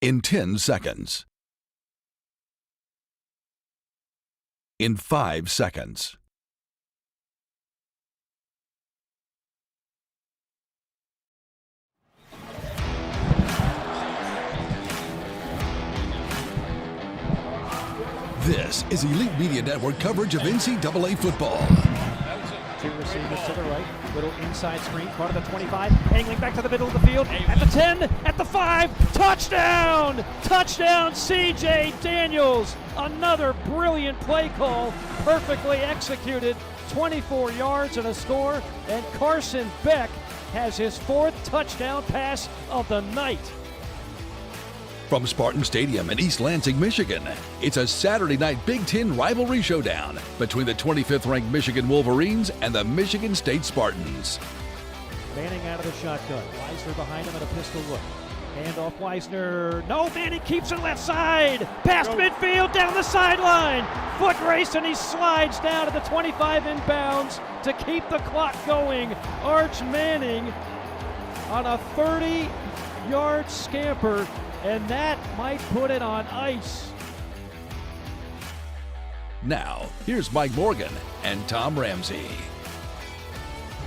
in 10 seconds. In 5 seconds. This is Elite Media Network coverage of NCAA football. Two receivers to the right, little inside screen, front of the 25, angling back to the middle of the field, at the 10, at the 5, touchdown! Touchdown, C.J. Daniels! Another brilliant play call, perfectly executed, 24 yards and a score, and Carson Beck has his 4th touchdown pass of the night. From Spartan Stadium in East Lansing, Michigan, it's a Saturday night Big Ten rivalry showdown between the 25th-ranked Michigan Wolverines and the Michigan State Spartans. Manning out of the shotgun. Weisner behind him at a pistol look. Hand off Weisner. No, Manning keeps it left side. Past midfield, down the sideline. Foot race, and he slides down to the 25 inbounds to keep the clock going. Arch Manning on a 30-yard scamper, and that might put it on ice. Now, here's Mike Morgan and Tom Ramsey.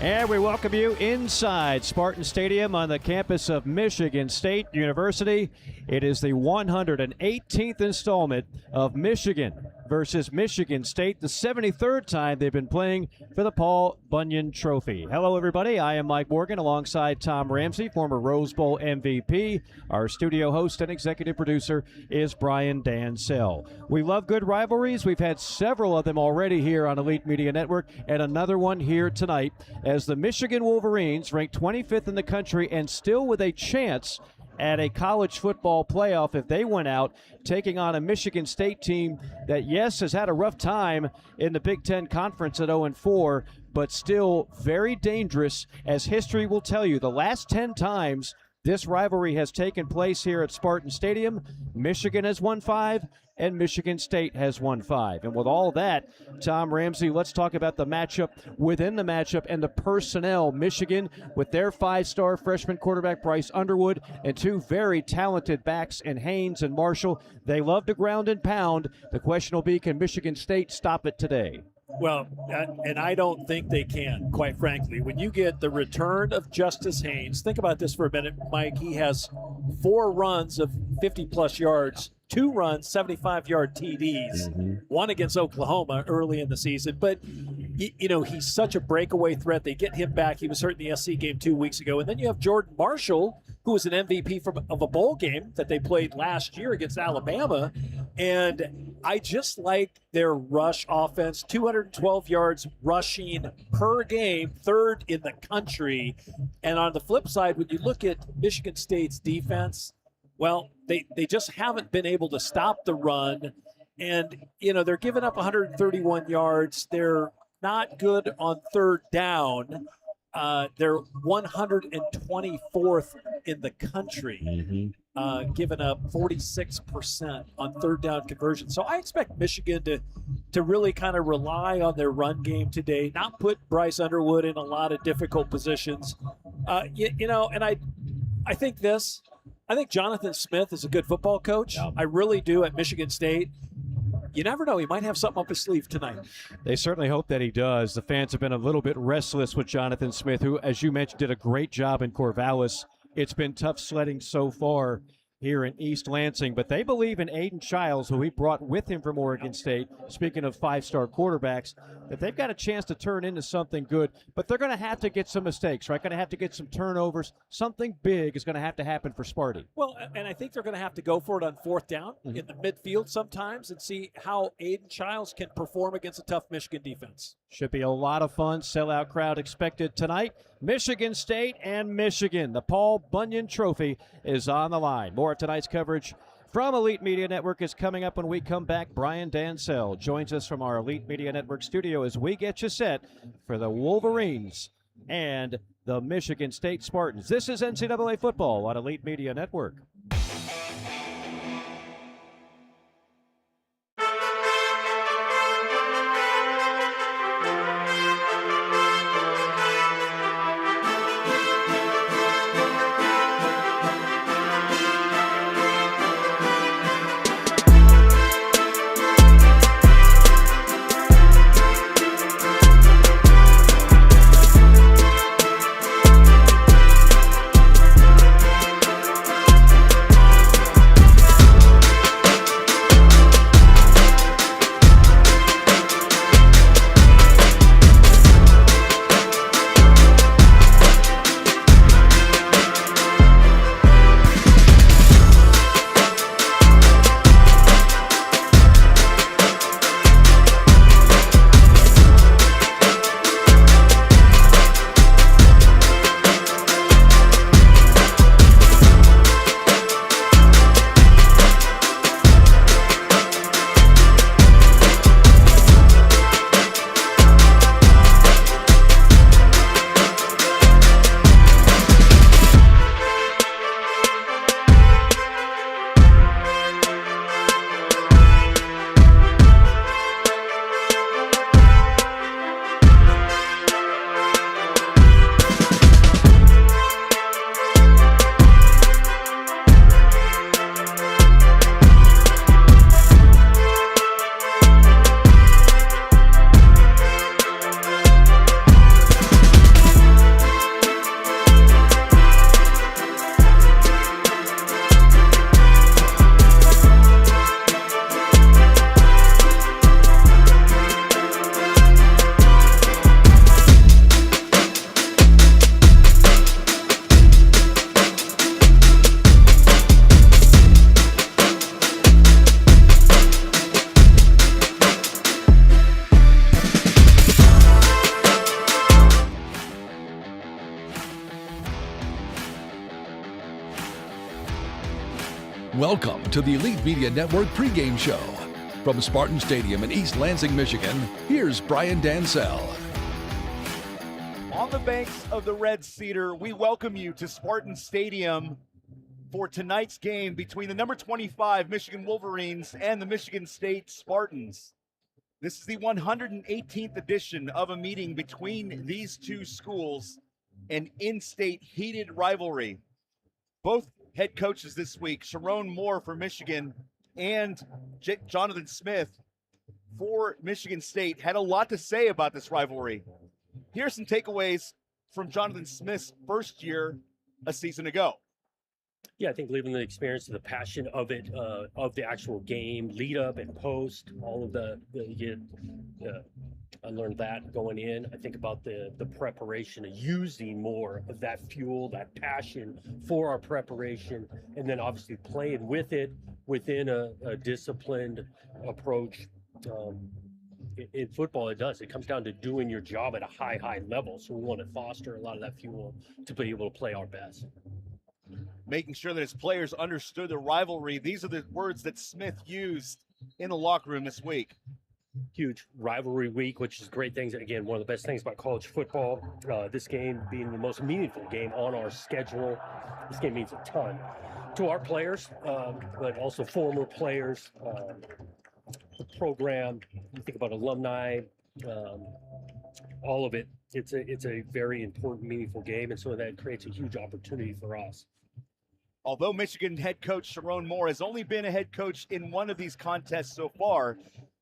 And we welcome you inside Spartan Stadium on the campus of Michigan State University. It is the 118th installment of Michigan versus Michigan State, the 73rd time they've been playing for the Paul Bunyan Trophy. Hello, everybody. I am Mike Morgan alongside Tom Ramsey, former Rose Bowl MVP. Our studio host and executive producer is Brian Dansell. We love good rivalries. We've had several of them already here on Elite Media Network, and another one here tonight as the Michigan Wolverines, ranked 25th in the country and still with a chance at a college football playoff if they went out, taking on a Michigan State team that, yes, has had a rough time in the Big Ten Conference at 0-4, but still very dangerous, as history will tell you. The last 10 times this rivalry has taken place here at Spartan Stadium, Michigan has won 5, and Michigan State has won 5. And with all that, Tom Ramsey, let's talk about the matchup within the matchup and the personnel. Michigan, with their 5-star freshman quarterback Bryce Underwood and 2 very talented backs in Haynes and Marshall. They love to ground and pound. The question will be, can Michigan State stop it today? Well, and I don't think they can, quite frankly. When you get the return of Justice Haynes, think about this for a minute, Mike. He has 4 runs of 50-plus yards, 2 runs, 75-yard TDs, one against Oklahoma early in the season. But, you know, he's such a breakaway threat. They get him back. He was hurt in the SC game 2 weeks ago. And then you have Jordan Marshall, who was an MVP of a bowl game that they played last year against Alabama. And I just like their rush offense, 212 yards rushing per game, 3rd in the country. And on the flip side, when you look at Michigan State's defense, well, they just haven't been able to stop the run. And, you know, they're giving up 131 yards. They're not good on 3rd down. They're 124th in the country, giving up 46% on 3rd down conversion. So I expect Michigan to really kind of rely on their run game today, not put Bryce Underwood in a lot of difficult positions. You know, and I think this. I think Jonathan Smith is a good football coach. Yeah. I really do at Michigan State. You never know. He might have something up his sleeve tonight. They certainly hope that he does. The fans have been a little bit restless with Jonathan Smith, who, as you mentioned, did a great job in Corvallis. It's been tough sledding so far here in East Lansing, but they believe in Aiden Childs, who he brought with him from Oregon State, speaking of 5-star quarterbacks, that they've got a chance to turn into something good, but they're going to have to get some mistakes, right? Going to have to get some turnovers. Something big is going to have to happen for Sparty. Well, and I think they're going to have to go for it on 4th down in the midfield sometimes and see how Aiden Childs can perform against a tough Michigan defense. Should be a lot of fun. Sellout crowd expected tonight. Michigan State and Michigan. The Paul Bunyan Trophy is on the line. More of tonight's coverage from Elite Media Network is coming up when we come back. Brian Dansell joins us from our Elite Media Network studio as we get you set for the Wolverines and the Michigan State Spartans. This is NCAA football on Elite Media Network. Welcome to the Elite Media Network pregame show. From Spartan Stadium in East Lansing, Michigan, here's Brian Dansell. On the banks of the Red Cedar, we welcome you to Spartan Stadium for tonight's game between the number 25 Michigan Wolverines and the Michigan State Spartans. This is the 118th edition of a meeting between these two schools, an in-state heated rivalry. Both head coaches this week, Sharon Moore for Michigan and Jonathan Smith for Michigan State, had a lot to say about this rivalry. Here's some takeaways from Jonathan Smith's first year a season ago. Yeah, I think living the experience, the passion of it, of the actual game, lead up and post, all of I learned that going in. I think about the preparation, using more of that fuel, that passion for our preparation, and then obviously playing with it within a disciplined approach. In football, it does. It comes down to doing your job at a high level. So we want to foster a lot of that fuel to be able to play our best. Making sure that his players understood the rivalry. These are the words that Smith used in the locker room this week. Huge rivalry week, which is great things. Again, one of the best things about college football, this game being the most meaningful game on our schedule. This game means a ton to our players, but also former players, the program. You think about alumni, all of it. It's a very important, meaningful game, and so that creates a huge opportunity for us. Although Michigan head coach Sharon Moore has only been a head coach in one of these contests so far,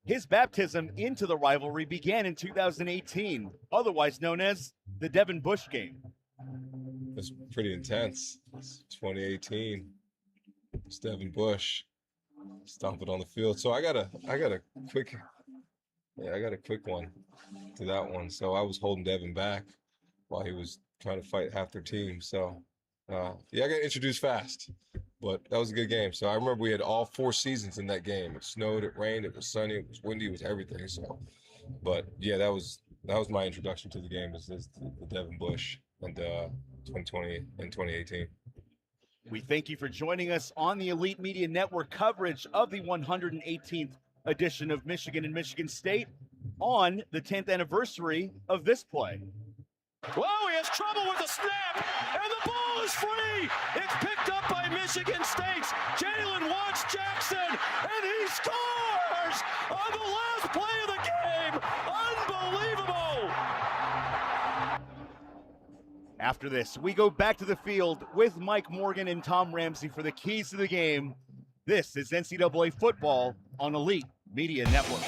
his baptism into the rivalry began in 2018, otherwise known as the Devin Bush game. It's pretty intense. It's 2018. It's Devin Bush stomping on the field. So I got a quick one to that one. So I was holding Devin back while he was trying to fight half their team. So I got introduced fast. But that was a good game. So I remember we had all 4 seasons in that game. It snowed, it rained, it was sunny, it was windy, it was everything. So, but yeah, that was my introduction to the game. Was the Devin Bush and 2020 and 2018. We thank you for joining us on the Elite Media Network coverage of the 118th edition of Michigan and Michigan State on the 10th anniversary of this play. Whoa, he has trouble with the snap, and the ball is free. It's picked up by Michigan State's Jalen Watts Jackson, and he scores on the last play of the game. Unbelievable. After this, we go back to the field with Mike Morgan and Tom Ramsey for the keys to the game. This is NCAA football on Elite Media Network.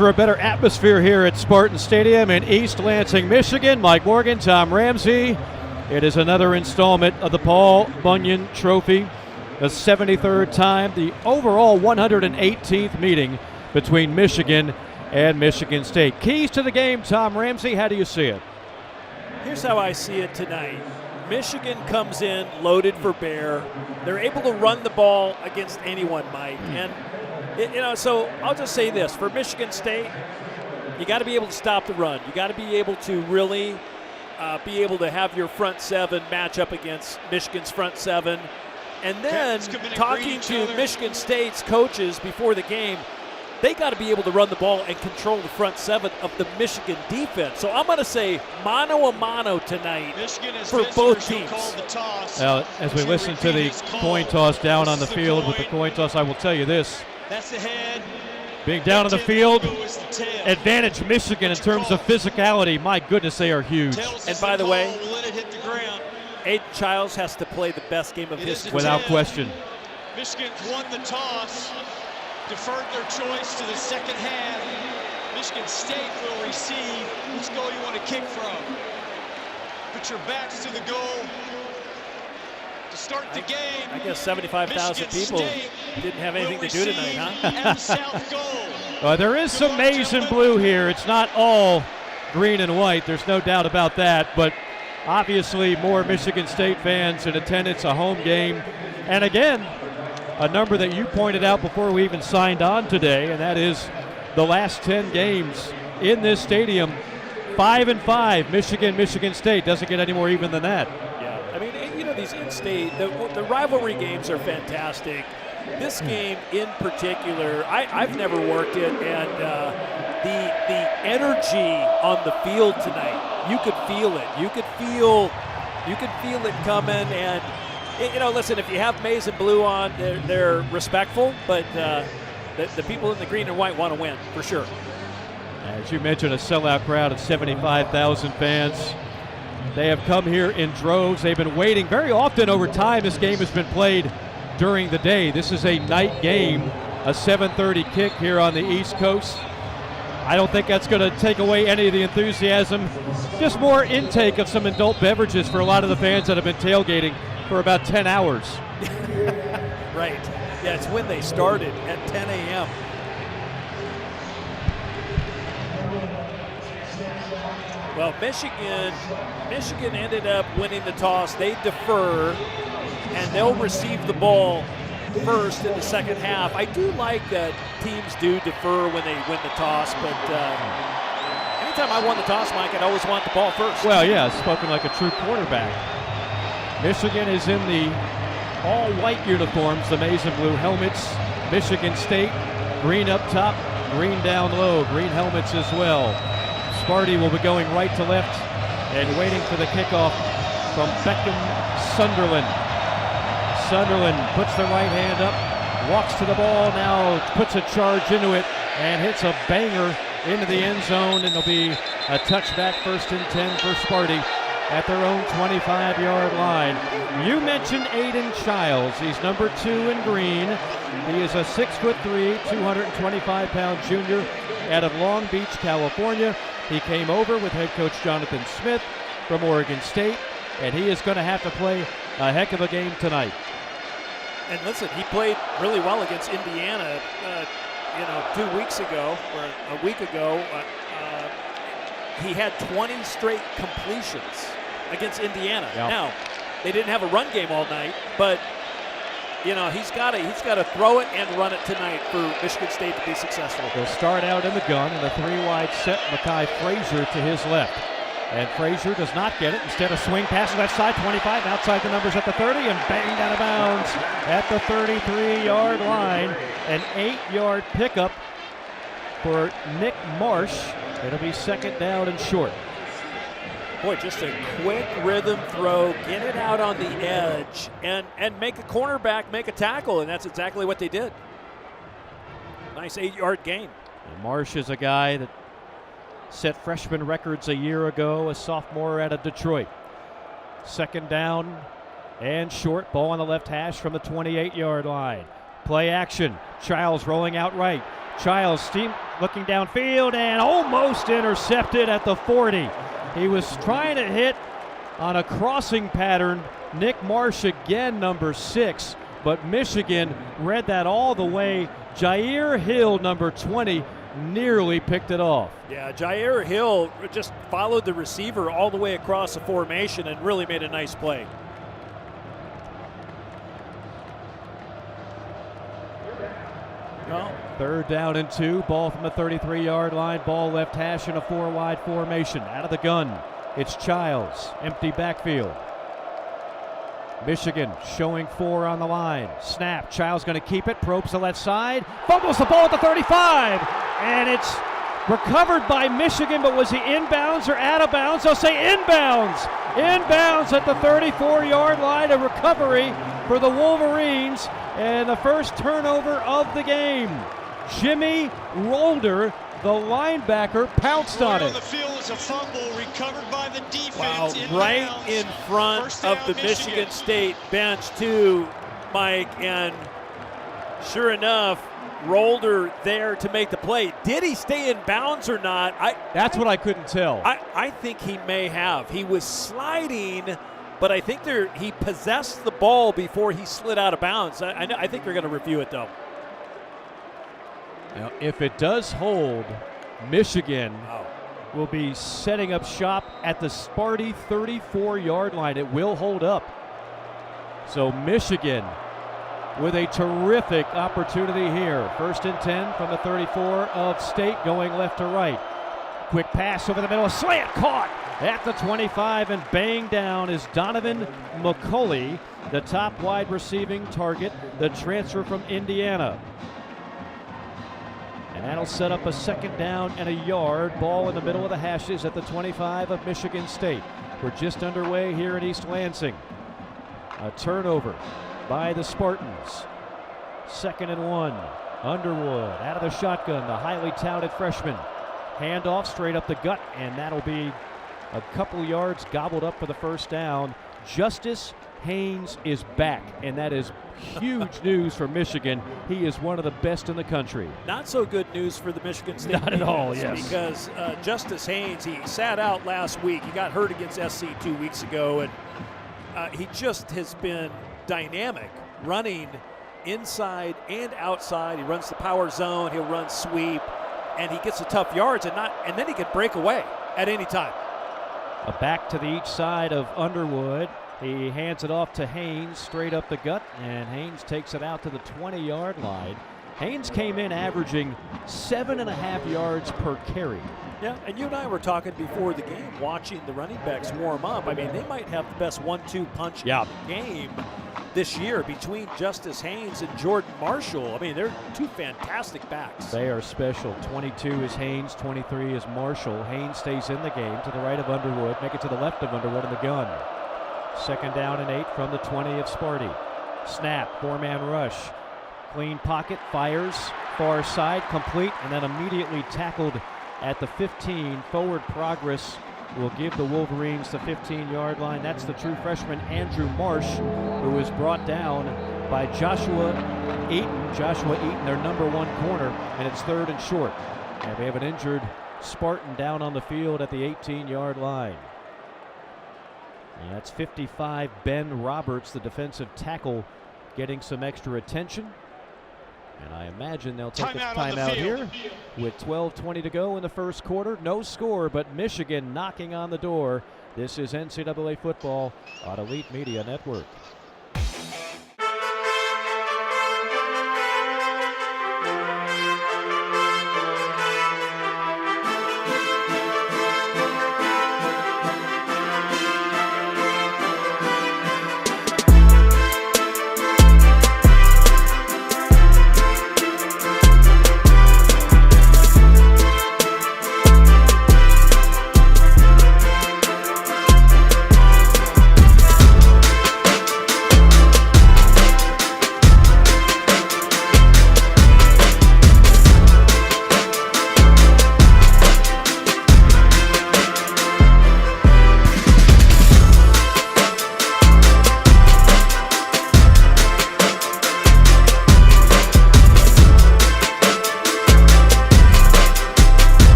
for a better atmosphere here at Spartan Stadium in East Lansing, Michigan. Mike Morgan, Tom Ramsey. It is another installment of the Paul Bunyan Trophy, the 73rd time, the overall 118th meeting between Michigan and Michigan State. Keys to the game, Tom Ramsey, how do you see it? Here's how I see it tonight. Michigan comes in loaded for bear. They're able to run the ball against anyone, Mike. And, so I'll just say this. For Michigan State, you got to be able to stop the run. You got to be able to really be able to have your front seven match up against Michigan's front seven. And then talking to Michigan State's coaches before the game, they got to be able to run the ball and control the front seven of the Michigan defense. So I'm going to say mano-a-mano tonight for both teams. Now, as we listen to the coin toss down on the field with the coin toss, I will tell you this. That's the head. Being down on the field, advantage Michigan in terms of physicality. My goodness, they are huge. And by the way, Aiden Childs has to play the best game of his career. Without question. Michigan won the toss, deferred their choice to the second half. Michigan State will receive. Which goal you want to kick from? Put your backs to the goal. To start the game. I guess 75,000 people didn't have anything to do tonight, huh? South goal. There is some maize and blue here. It's not all green and white. There's no doubt about that. But obviously more Michigan State fans in attendance, a home game. And again, a number that you pointed out before we even signed on today, and that is the last 10 games in this stadium, 5-5, Michigan State. Doesn't get any more even than that. Yeah, I mean, these in-state, the rivalry games are fantastic. This game in particular, I've never worked it, and the energy on the field tonight, you could feel it. You could feel it coming, and listen, if you have maize and blue on, they're respectful, but the people in the green and white want to win, for sure. As you mentioned, a sellout crowd of 75,000 fans. They have come here in droves. They've been waiting. Very often over time, this game has been played during the day. This is a night game, a 7:30 kick here on the East Coast. I don't think that's going to take away any of the enthusiasm. Just more intake of some adult beverages for a lot of the fans that have been tailgating for about 10 hours. Right. Yeah, it's when they started at 10 a.m. Well, Michigan ended up winning the toss. They defer, and they'll receive the ball first in the second half. I do like that teams do defer when they win the toss, but anytime I won the toss, Mike, I'd always want the ball first. Well, yeah, spoken like a true quarterback. Michigan is in the all-white uniforms, the maize and blue helmets. Michigan State, green up top, green down low, green helmets as well. Sparty will be going right to left and waiting for the kickoff from Beckham Sunderland. Sunderland puts the right hand up, walks to the ball, now puts a charge into it and hits a banger into the end zone, and it'll be a touchback, 1st and 10 for Sparty at their own 25-yard line. You mentioned Aiden Childs. He's number 2 in green. He is a 6'3", 225-pound junior out of Long Beach, California. He came over with head coach Jonathan Smith from Oregon State, and he is going to have to play a heck of a game tonight. And listen, he played really well against Indiana, 2 weeks ago, or a week ago. He had 20 straight completions against Indiana. Yep. Now, they didn't have a run game all night, but he's got to throw it and run it tonight for Michigan State to be successful. They'll start out in the gun in a 3-wide set. Mekhi Frazier to his left. And Frazier does not get it. Instead, a swing pass left side, 25, outside the numbers at the 30, and banged out of bounds at the 33-yard line. An 8-yard pickup for Nick Marsh. It'll be 2nd down and short. Boy, just a quick rhythm throw, get it out on the edge, and make a cornerback make a tackle, and that's exactly what they did. Nice 8-yard gain. And Marsh is a guy that set freshman records a year ago, a sophomore out of Detroit. 2nd down and short. Ball on the left hash from the 28-yard line. Play action. Childs rolling out right. Childs looking downfield and almost intercepted at the 40. He was trying to hit on a crossing pattern. Nick Marsh again, number 6, but Michigan read that all the way. Jair Hill, number 20, nearly picked it off. Yeah, Jair Hill just followed the receiver all the way across the formation and really made a nice play. Well, 3rd down and 2, ball from the 33-yard line, ball left hash in a 4-wide formation. Out of the gun, it's Childs, empty backfield. Michigan showing 4 on the line. Snap, Childs going to keep it, probes the left side, fumbles the ball at the 35, and it's recovered by Michigan, but was he inbounds or out of bounds? I'll say inbounds. Inbounds at the 34-yard line, a recovery for the Wolverines, and the first turnover of the game. Jimmy Rolder, the linebacker, pounced on it. The field is a fumble recovered by the defense. Wow, right in front of the Michigan State bench too, Mike, and sure enough, Rolder there to make the play. Did he stay in bounds or not? That's what I couldn't tell. I think he may have. He was sliding, but I think he possessed the ball before he slid out of bounds. I think they're going to review it, though. Now, if it does hold, Michigan will be setting up shop at the Sparty 34-yard line. It will hold up. So Michigan with a terrific opportunity here. 1st and 10 from the 34 of State, going left to right. Quick pass over the middle, a slant caught at the 25 and banged down is Donovan McCulley, the top wide receiving target, the transfer from Indiana. And that'll set up a 2nd down and a yard. Ball in the middle of the hashes at the 25 of Michigan State. We're just underway here in East Lansing. A turnover by the Spartans. 2nd and 1. Underwood out of the shotgun, the highly touted freshman. Handoff straight up the gut, and that'll be a couple yards gobbled up for the 1st down. Justice Haynes is back, and that is huge news for Michigan. He is one of the best in the country. Not so good news for the Michigan State Not at all, defense, yes. because Justice Haynes, he sat out last week. He got hurt against SC 2 weeks ago, and he just has been dynamic, running inside and outside. He runs the power zone, he'll run sweep, and he gets the tough yards, and then he can break away at any time. A back to the each side of Underwood. He hands it off to Haynes straight up the gut, and Haynes takes it out to the 20-yard line. Haynes came in averaging 7.5 yards per carry. Yeah, and you and I were talking before the game, watching the running backs warm up. I mean, they might have the best 1-2 punch in the game this year between Justice Haynes and Jordan Marshall. I mean, they're 2 fantastic backs. They are special. 22 is Haynes, 23 is Marshall. Haynes stays in the game to the right of Underwood, make it to the left of Underwood in the gun. 2nd down and 8 from the 20 of Sparty. Snap, 4-man rush. Clean pocket, fires, far side, complete, and then immediately tackled at the 15. Forward progress will give the Wolverines the 15-yard line. That's the true freshman Andrew Marsh, who is brought down by Joshua Eaton. Joshua Eaton, their number 1 corner, and it's 3rd and short. And they have an injured Spartan down on the field at the 18-yard line. And that's 55, Ben Roberts, the defensive tackle, getting some extra attention. And I imagine they'll take a timeout here with 12:20 to go in the 1st quarter. No score, but Michigan knocking on the door. This is NCAA football on Elite Media Network.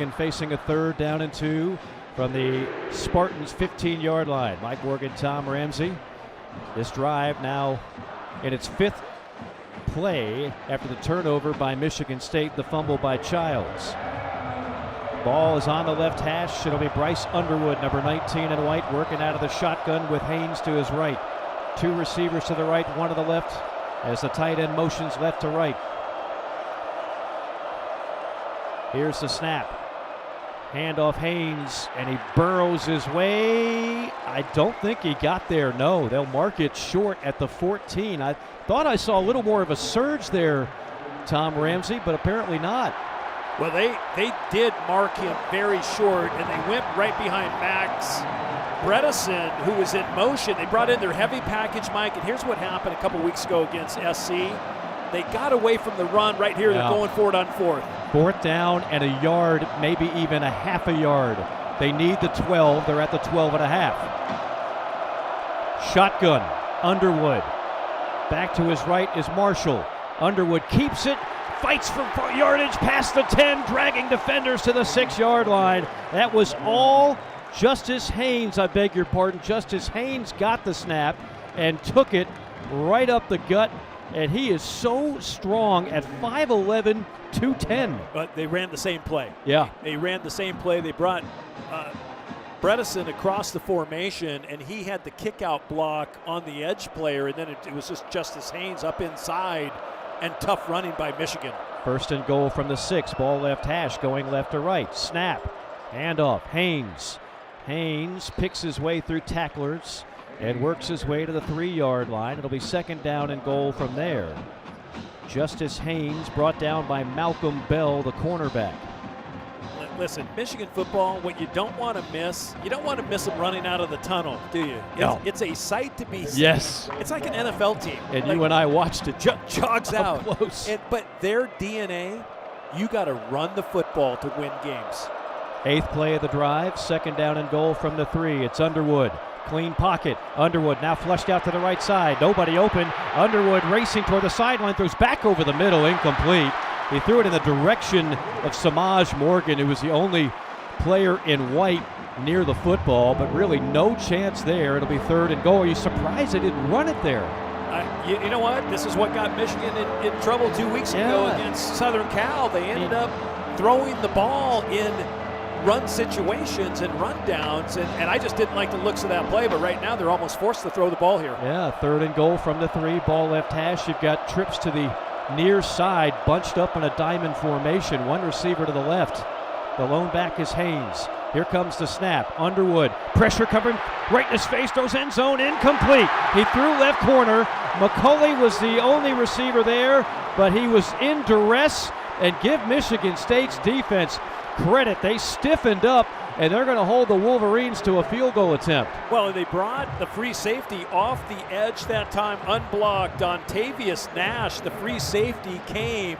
Michigan facing a 3rd down and 2 from the Spartans' 15-yard line. Mike Morgan, Tom Ramsey. This drive now in its 5th play after the turnover by Michigan State, the fumble by Childs. Ball is on the left hash. It'll be Bryce Underwood, number 19 in white, working out of the shotgun with Haynes to his right. 2 receivers to the right, 1 to the left, as the tight end motions left to right. Here's the snap. Handoff Haynes, and he burrows his way. I don't think he got there. No, they'll mark it short at the 14. I thought I saw a little more of a surge there, Tom Ramsey, but apparently not. Well, they did mark him very short, and they went right behind Max Bredesen, who was in motion. They brought in their heavy package, Mike, and here's what happened a couple weeks ago against SC. They got away from the run right here. They're going for it on 4th. 4th down and a yard, maybe even a half a yard. They need the 12. They're at the 12 and a half. Shotgun, Underwood. Back to his right is Marshall. Underwood keeps it, fights for yardage past the 10, dragging defenders to the 6-yard line. That was all Justice Haynes, I beg your pardon. Justice Haynes got the snap and took it right up the gut. And he is so strong at 5'11", 210. But they ran the same play. Yeah. They ran the same play. They brought Bredesen across the formation, and he had the kick-out block on the edge player, and then it was just Justice Haynes up inside, and tough running by Michigan. 1st and goal from the 6. Ball left hash, going left to right. Snap. Handoff. Haynes. Haynes picks his way through tacklers and works his way to the 3-yard line. It'll be 2nd down and goal from there. Justice Haynes brought down by Malcolm Bell, the cornerback. Listen, Michigan football, what you don't want to miss, you don't want to miss them running out of the tunnel, do you? No. It's a sight to be seen. Yes. It's like an NFL team. And you and I watched it. Jogs out. Close. But their DNA, you got to run the football to win games. 8th play of the drive, 2nd down and goal from the 3. It's Underwood. Clean pocket. Underwood now flushed out to the right side. Nobody open. Underwood racing toward the sideline. Throws back over the middle. Incomplete. He threw it in the direction of Samaj Morgan, who was the only player in white near the football, but really no chance there. It'll be 3rd and goal. Are you surprised they didn't run it there? You know what? This is what got Michigan in trouble 2 weeks ago against Southern Cal. They ended up throwing the ball in run situations and run downs, and I just didn't like the looks of that play, but right now they're almost forced to throw the ball here. Yeah, 3rd and goal from the 3, ball left hash. You've got trips to the near side, bunched up in a diamond formation, 1 receiver to the left. The lone back is Haynes. Here comes the snap. Underwood, pressure covering right in his face, throws end zone, incomplete. He threw left corner. McCulley was the only receiver there, but he was in duress, and give Michigan State's defense credit. They stiffened up, and they're going to hold the Wolverines to a field goal attempt. Well, they brought the free safety off the edge that time, unblocked. Dontavius Nash, the free safety, came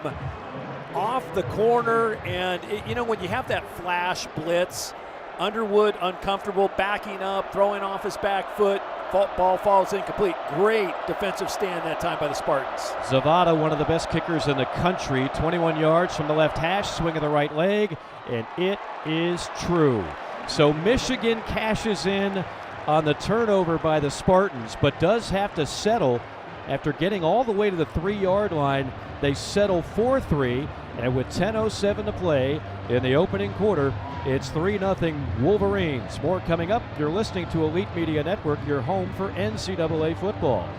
off the corner, and when you have that flash blitz, Underwood uncomfortable, backing up, throwing off his back foot, ball falls incomplete. Great defensive stand that time by the Spartans. Zavada, one of the best kickers in the country, 21 yards from the left hash, swing of the right leg, and it is true. So Michigan cashes in on the turnover by the Spartans, but does have to settle after getting all the way to the 3-yard line. They settle 4-3, and with 10:07 to play in the opening quarter, it's 3-0 Wolverines. More coming up. You're listening to Elite Media Network, your home for NCAA football.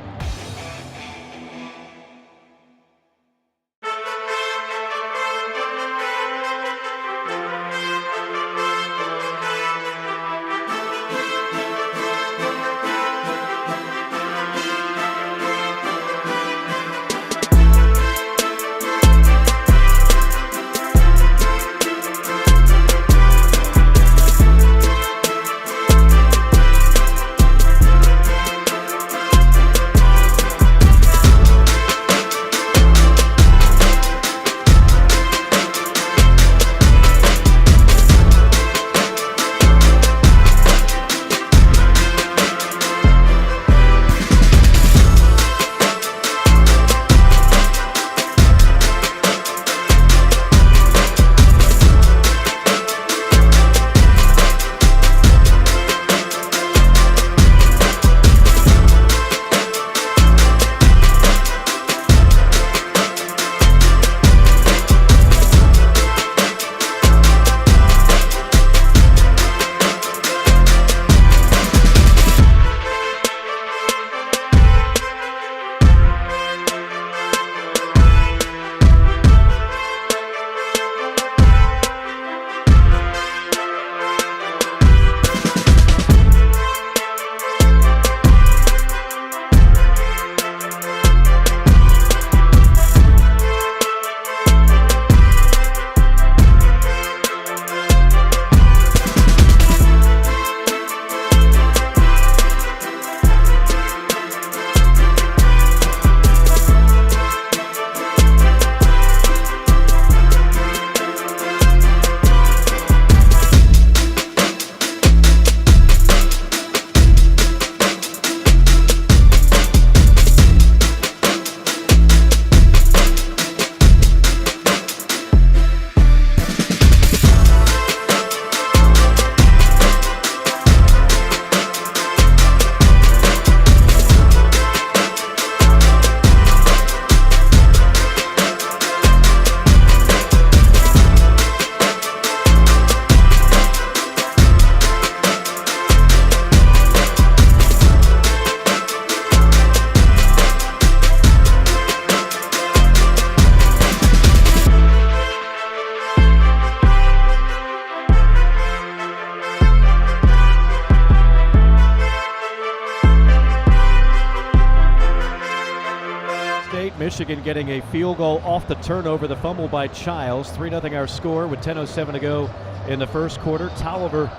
State. Michigan getting a field goal off the turnover, the fumble by Childs. 3-0 our score with 10:07 to go in the first quarter. Tolliver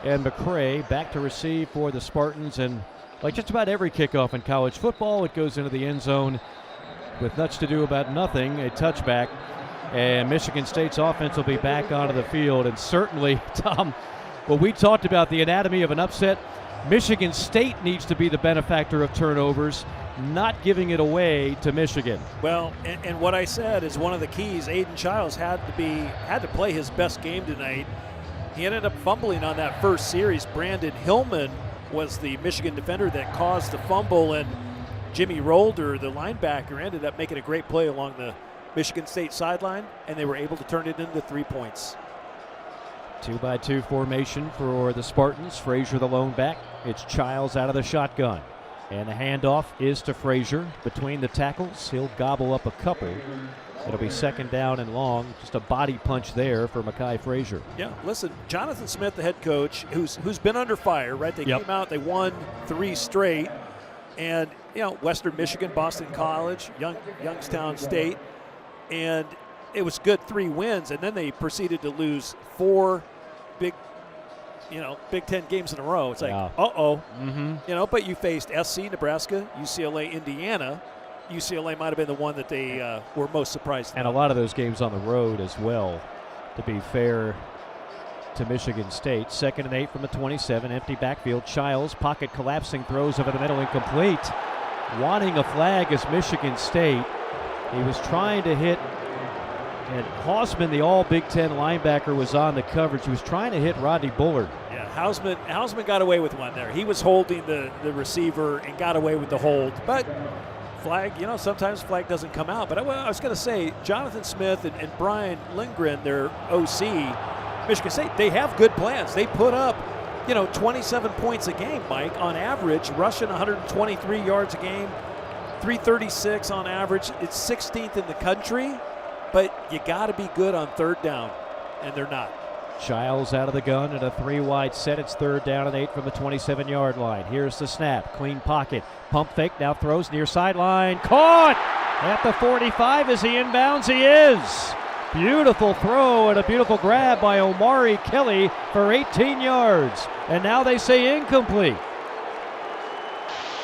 and McCray back to receive for the Spartans. And like just about every kickoff in college football, it goes into the end zone with much to do about nothing, a touchback. And Michigan State's offense will be back onto the field. And certainly, Tom, when we talked about the anatomy of an upset, Michigan State needs to be the benefactor of turnovers, not giving it away to Michigan. Well, and what I said is one of the keys. Aiden Childs had to play his best game tonight. He ended up fumbling on that first series. Brandon Hillman was the Michigan defender that caused the fumble, and Jimmy Rolder, the linebacker, ended up making a great play along the Michigan State sideline, and they were able to turn it into 3 points. 2-by-2 formation for the Spartans. Frazier the lone back. It's Childs out of the shotgun. And the handoff is to Frazier between the tackles. He'll gobble up a couple. It'll be second down and long. Just a body punch there for Mekhi Frazier. Yeah, listen, Jonathan Smith, the head coach, who's been under fire, right? They came out, they won 3 straight. And, Western Michigan, Boston College, Youngstown State. And it was good 3 wins, and then they proceeded to lose 4 Big Ten games in a row. It's like, but you faced SC, Nebraska, UCLA, Indiana. UCLA might have been the one that they were most surprised and a lot of those games on the road as well, to be fair to Michigan State. 2nd and 8 from the 27, empty backfield. Childs, pocket collapsing, throws over the middle, incomplete. Wanting a flag is Michigan State. He was trying to hit, and Hausman, the all Big Ten linebacker, was on the coverage. He was trying to hit Rodney Bullard. Yeah, Hausman got away with one there. He was holding the receiver and got away with the hold. But flag, sometimes flag doesn't come out. But I was going to say, Jonathan Smith and Brian Lindgren, their OC, Michigan State, they have good plans. They put up, 27 points a game, Mike, on average, rushing 123 yards a game, 336 on average. It's 16th in the country, but you got to be good on 3rd down, and they're not. Childs out of the gun at a 3-wide set. It's 3rd down and 8 from the 27-yard line. Here's the snap. Clean pocket. Pump fake. Now throws near sideline. Caught at the 45 as he inbounds. He is. Beautiful throw and a beautiful grab by Omari Kelly for 18 yards. And now they say incomplete.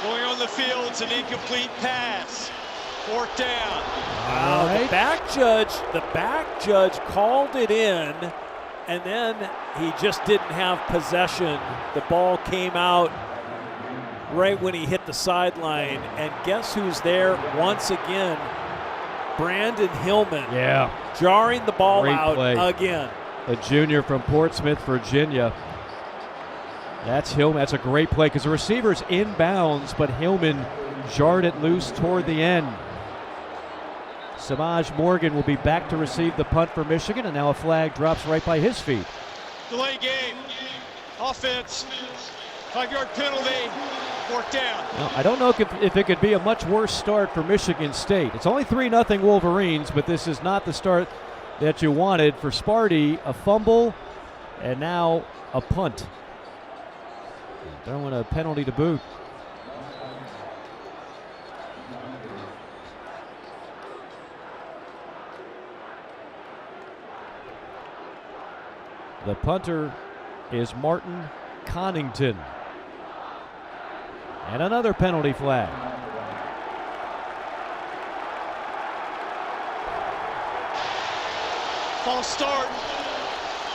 Going on the field, it's an incomplete pass. 4th down. Wow, right. The back judge called it in, and then he just didn't have possession. The ball came out right when he hit the sideline, and guess who's there once again? Brandon Hillman. Yeah. Jarring the ball Great out play. again. A junior from Portsmouth, Virginia. That's Hillman. That's a great play because the receiver's inbounds, but Hillman jarred it loose toward the end. Samaj Morgan will be back to receive the punt for Michigan, and now a flag drops right by his feet. Delay game. Offense. 5-yard penalty. 4th down. Now, I don't know if it could be a much worse start for Michigan State. It's only 3-0 Wolverines, but this is not the start that you wanted. For Sparty, a fumble, and now a punt. Throwing a penalty to boot. The punter is Martin Connington. And another penalty flag. False start.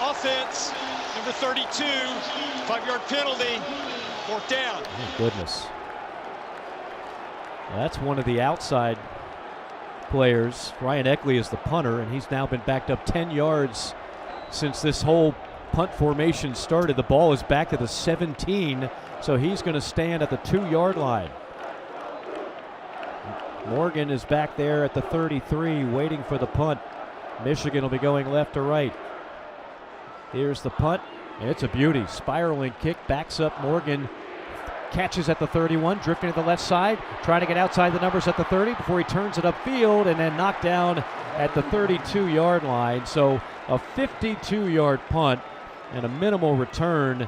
Offense. Number 32. 5-yard penalty. 4th down. Oh, goodness. Well, that's one of the outside players. Ryan Eckley is the punter, and he's now been backed up 10 yards since this whole punt formation started. The ball is back to the 17, so he's going to stand at the 2-yard line. Morgan is back there at the 33 waiting for the punt. Michigan will be going left to right. Here's the punt. It's a beauty. Spiraling kick, backs up Morgan. Catches at the 31, drifting to the left side, trying to get outside the numbers at the 30 before he turns it upfield and then knocked down at the 32-yard line. So a 52-yard punt and a minimal return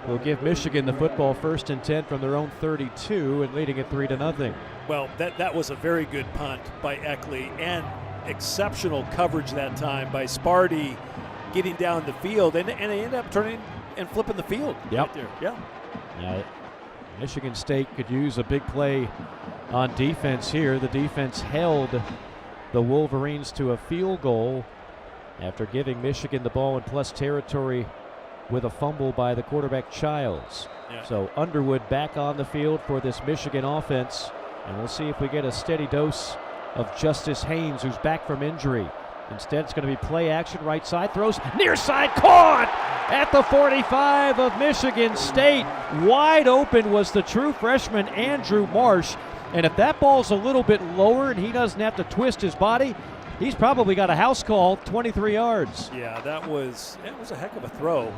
will give Michigan the football 1st and 10 from their own 32 and leading it 3-0. Well, that was a very good punt by Eckley, and exceptional coverage that time by Sparty getting down the field, and they ended up turning and flipping the field. Yep. Right there. Yeah. Yeah, Michigan State could use a big play on defense here. The defense held the Wolverines to a field goal after giving Michigan the ball in plus territory with a fumble by the quarterback Childs. Yeah. So Underwood back on the field for this Michigan offense, and we'll see if we get a steady dose of Justice Haynes, who's back from injury. Instead, it's going to be play action, right side, throws near side, caught at the 45 of Michigan State. Wide open was the true freshman Andrew Marsh, and if that ball's a little bit lower and he doesn't have to twist his body, he's probably got a house call 23 yards. Yeah, that was a heck of a throw.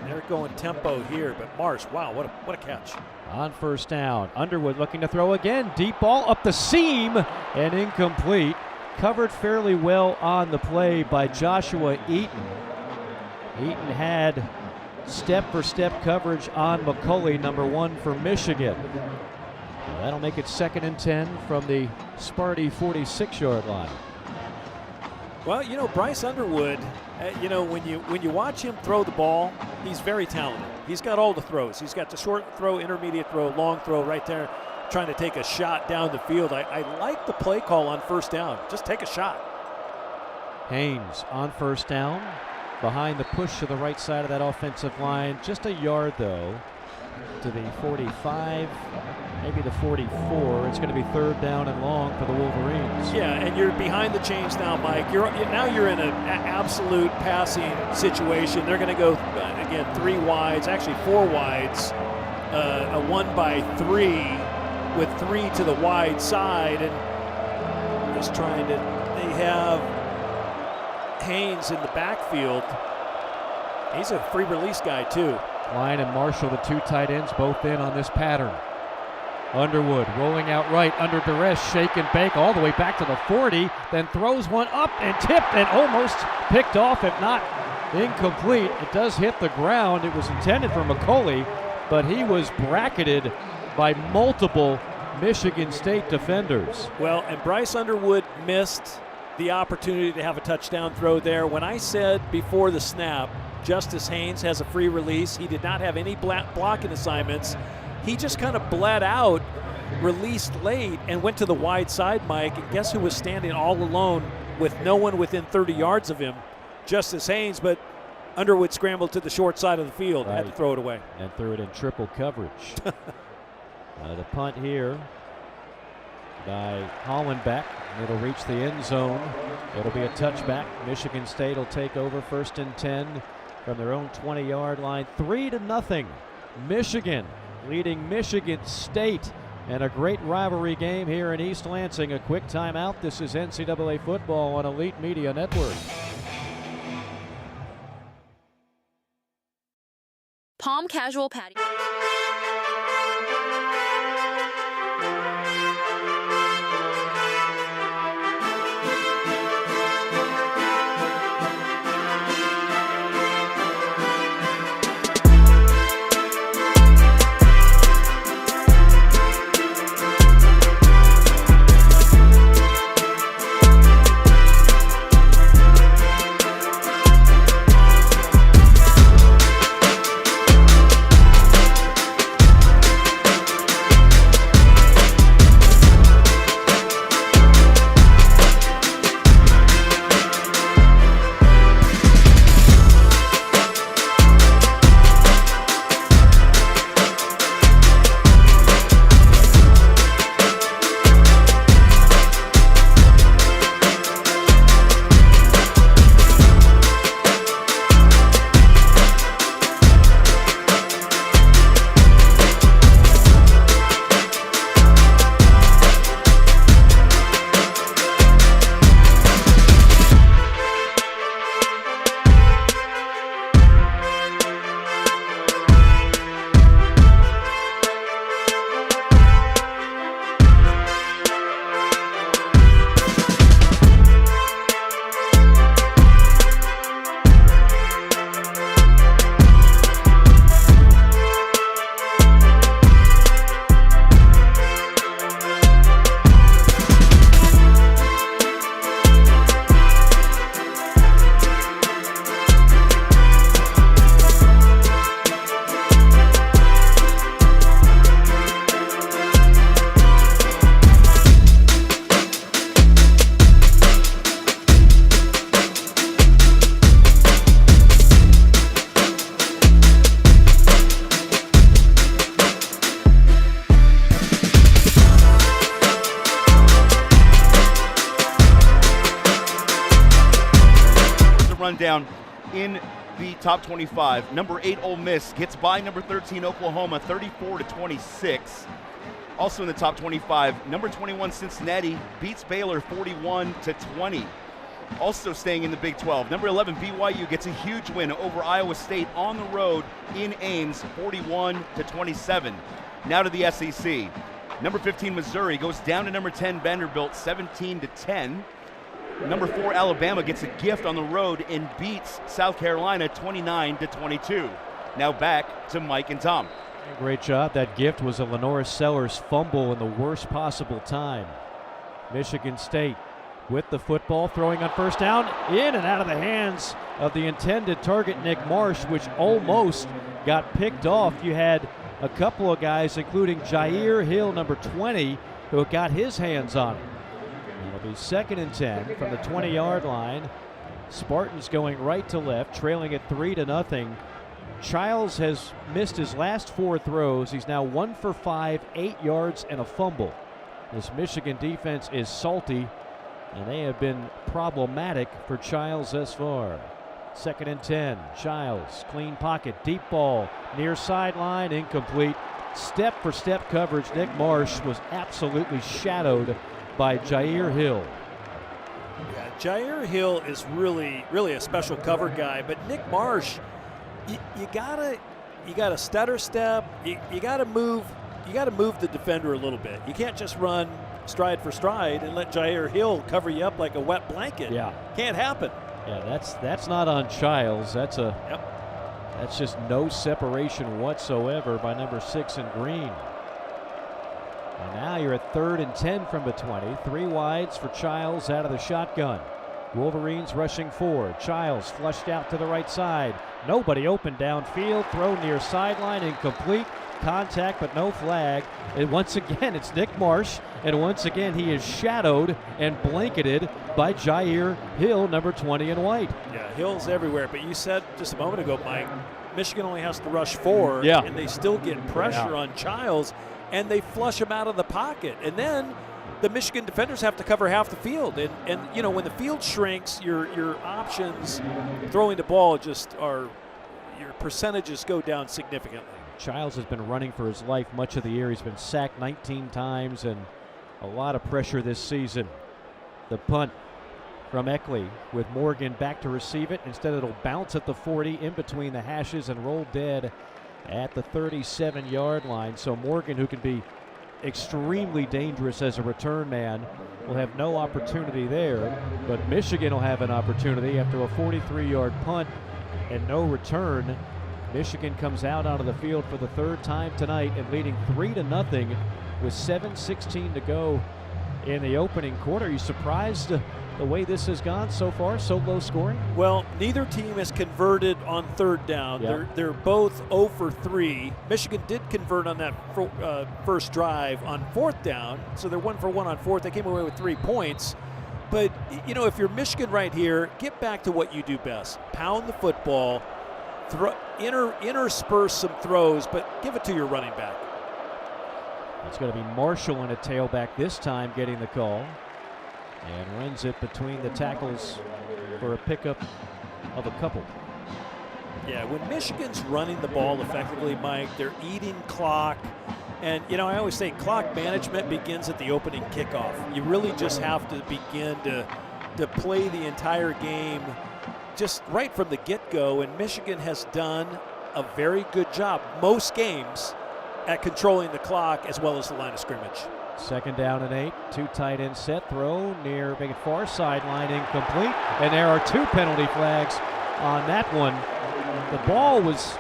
They're going tempo here, but Marsh, wow, what a catch. On first down, Underwood looking to throw again. Deep ball up the seam and incomplete. Covered fairly well on the play by Joshua Eaton. Eaton had step-for-step coverage on McCulley, number 1 for Michigan. Well, that'll make it 2nd and 10 from the Sparty 46-yard line. Well, Bryce Underwood, when you watch him throw the ball, he's very talented. He's got all the throws. He's got the short throw, intermediate throw, long throw right there, trying to take a shot down the field. I like the play call on first down. Just take a shot. Haynes on first down, behind the push to the right side of that offensive line. Just a yard, though, to the 45, maybe the 44. It's going to be 3rd down and long for the Wolverines. Yeah, and you're behind the chains now, Mike. You're in an absolute passing situation. They're going to go, again, 3 wides, actually 4 wides, a 1-by-3 with 3 to the wide side, and just trying to, they have Haynes in the backfield. He's a free release guy too. Klein and Marshall, the 2 tight ends, both in on this pattern. Underwood rolling out right under duress, shake and bake all the way back to the 40, then throws one up and tipped and almost picked off, if not incomplete. It does hit the ground. It was intended for McCulley, but he was bracketed by multiple Michigan State defenders. Well, and Bryce Underwood missed the opportunity to have a touchdown throw there. When I said before the snap, Justice Haynes has a free release, he did not have any blocking assignments. He just kind of bled out, released late, and went to the wide side, Mike. And guess who was standing all alone with no one within 30 yards of him? Justice Haynes, but Underwood scrambled to the short side of the field, had to throw it away. And threw it in triple coverage. The punt here by Hollenbeck. It'll reach the end zone. It'll be a touchback. Michigan State will take over 1st and 10 from their own 20-yard line. 3-0. Michigan leading Michigan State, and a great rivalry game here in East Lansing. A quick timeout. This is NCAA football on Elite Media Network. Palm Casual Patio. rundown in the top 25. Number 8 Ole Miss gets by number 13 Oklahoma 34-26. Also in the top 25, number 21 Cincinnati beats Baylor 41-20. Also staying in the Big 12, number 11 BYU gets a huge win over Iowa State on the road in Ames 41-27. Now to the SEC. Number 15 Missouri goes down to number 10 Vanderbilt 17-10. Number 4 Alabama gets a gift on the road and beats South Carolina 29-22. Now back to Mike and Tom. Great job. That gift was a Lenora Sellers fumble in the worst possible time. Michigan State with the football, throwing on first down, in and out of the hands of the intended target, Nick Marsh, which almost got picked off. You had a couple of guys, including Jair Hill, number 20, who got his hands on it. It'll be 2nd and 10 from the 20-yard line. Spartans going right to left, trailing at 3-0. Childs has missed his last 4 throws. He's now 1 for 5, 8 yards and a fumble. This Michigan defense is salty, and they have been problematic for Childs thus far. 2nd and 10. Childs, clean pocket, deep ball, near sideline, incomplete. Step-for-step coverage. Nick Marsh was absolutely shadowed by Jair Hill. Yeah, Jair Hill is really a special cover guy, but Nick Marsh, you gotta stutter step. You gotta move the defender a little bit. You can't just run stride for stride and let Jair Hill cover you up like a wet blanket. Yeah, can't happen. Yeah, that's not on Childs. That's just no separation whatsoever by number 6 in green. And now you're at 3rd and 10 from the 20. 3 wides for Childs out of the shotgun. Wolverines rushing forward. Childs flushed out to the right side. Nobody open downfield. Throw near sideline, incomplete. Contact, but no flag. And once again, it's Nick Marsh. And once again, he is shadowed and blanketed by Jair Hill, number 20 in white. Yeah, Hill's everywhere. But you said just a moment ago, Mike, Michigan only has to rush 4, yeah, and they still get pressure on Childs, and they flush him out of the pocket. And then the Michigan defenders have to cover half the field. And you know, when the field shrinks, your options throwing the ball your percentages go down significantly. Childs has been running for his life much of the year. He's been sacked 19 times and a lot of pressure this season. The punt from Eckley with Morgan back to receive it. Instead, it'll bounce at the 40 in between the hashes and roll dead at the 37-yard line. So Morgan, who can be extremely dangerous as a return man, will have no opportunity there. But Michigan will have an opportunity after a 43-yard punt and no return. Michigan comes out onto the field for the 3rd time tonight and leading 3-0 with 7:16 to go in the opening quarter. Are you surprised the way this has gone so far, so low scoring? Well, neither team has converted on 3rd down. Yeah. They're both 0 for 3. Michigan did convert on that first drive on 4th down, so they're 1 for 1 on 4th. They came away with 3 points. But, you know, if you're Michigan right here, get back to what you do best. Pound the football, intersperse some throws, but give it to your running back. It's going to be Marshall in a tailback this time getting the call. And runs it between the tackles for a pickup of a couple. Yeah, when Michigan's running the ball effectively, Mike, they're eating clock. And, you know, I always say clock management begins at the opening kickoff. You really just have to begin to play the entire game just right from the get-go. And Michigan has done a very good job most games at controlling the clock as well as the line of scrimmage. 2nd down and 8, 2 tight end set, throw near big far sideline, incomplete, and there are 2 penalty flags on that one. The ball was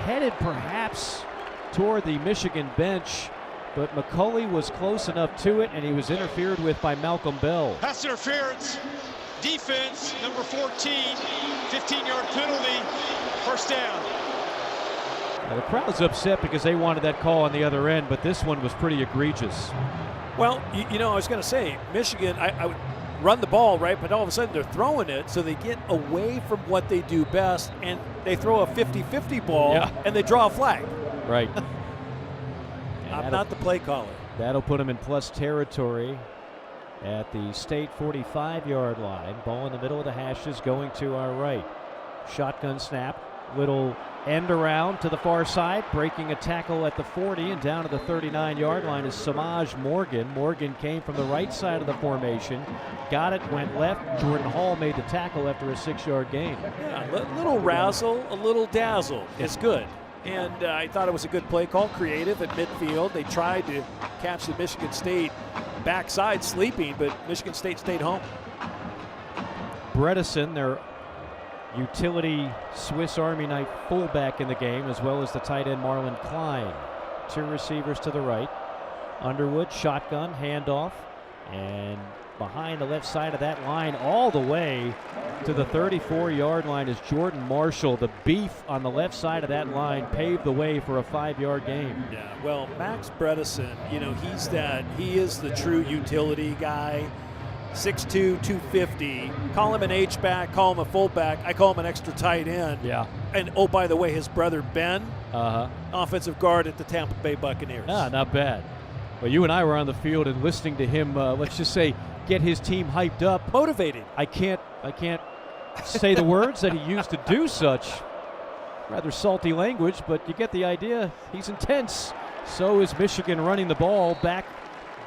headed perhaps toward the Michigan bench, but McCulley was close enough to it, and he was interfered with by Malcolm Bell. Pass interference, defense, number 14, 15-yard penalty, 1st down. Now, the crowd's upset because they wanted that call on the other end, but this one was pretty egregious. Well, you know, I was going to say, Michigan, I would run the ball, right? But all of a sudden they're throwing it, so they get away from what they do best, and they throw a 50-50 ball, and they draw a flag. Right. I'm not the play caller. That'll put them in plus territory. at the state 45-yard line. Ball in the middle of the hashes going to our right. Shotgun snap. Little end around to the far side, breaking a tackle at the 40 and down to the 39-yard line is Samaj Morgan. Morgan came from the right side of the formation, got it, went left. Jordan Hall made the tackle after a 6-yard gain. Yeah, a little razzle, a little dazzle. It's good. And I thought it was a good play call, creative at midfield. They tried to catch the Michigan State backside sleeping, but Michigan State stayed home. Bredesen, their utility Swiss Army knife fullback in the game, as well as the tight end Marlon Klein. Two receivers to the right. Underwood, shotgun, handoff, and behind the left side of that line all the way to the 34-yard line is Jordan Marshall. The beef on the left side of that line paved the way for a 5-yard gain. Yeah, well, Max Bredesen, he is the true utility guy. 6'2", 250. Call him an H-back, call him a fullback. I call him an extra tight end. Yeah. And, oh, by the way, his brother Ben, offensive guard at the Tampa Bay Buccaneers. Ah, not bad. Well, you and I were on the field and listening to him, let's just say, get his team hyped up. Motivated. I can't say the words that he used to do such. Rather salty language, but you get the idea. He's intense. So is Michigan running the ball back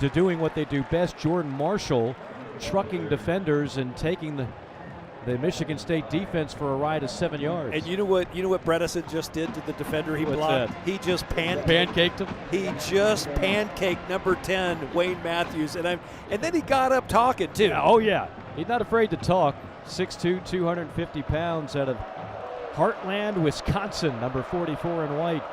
to doing what they do best. Jordan Marshall trucking defenders and taking the Michigan State defense for a ride of 7 yards. And you know what Bredesen just did to the defender he blocked? That? He just pancaked him. He just pancaked number 10, Wayne Matthews, and then he got up talking too. Yeah, oh yeah, he's not afraid to talk. 6'2", 250 pounds out of Heartland, Wisconsin, number 44 in white.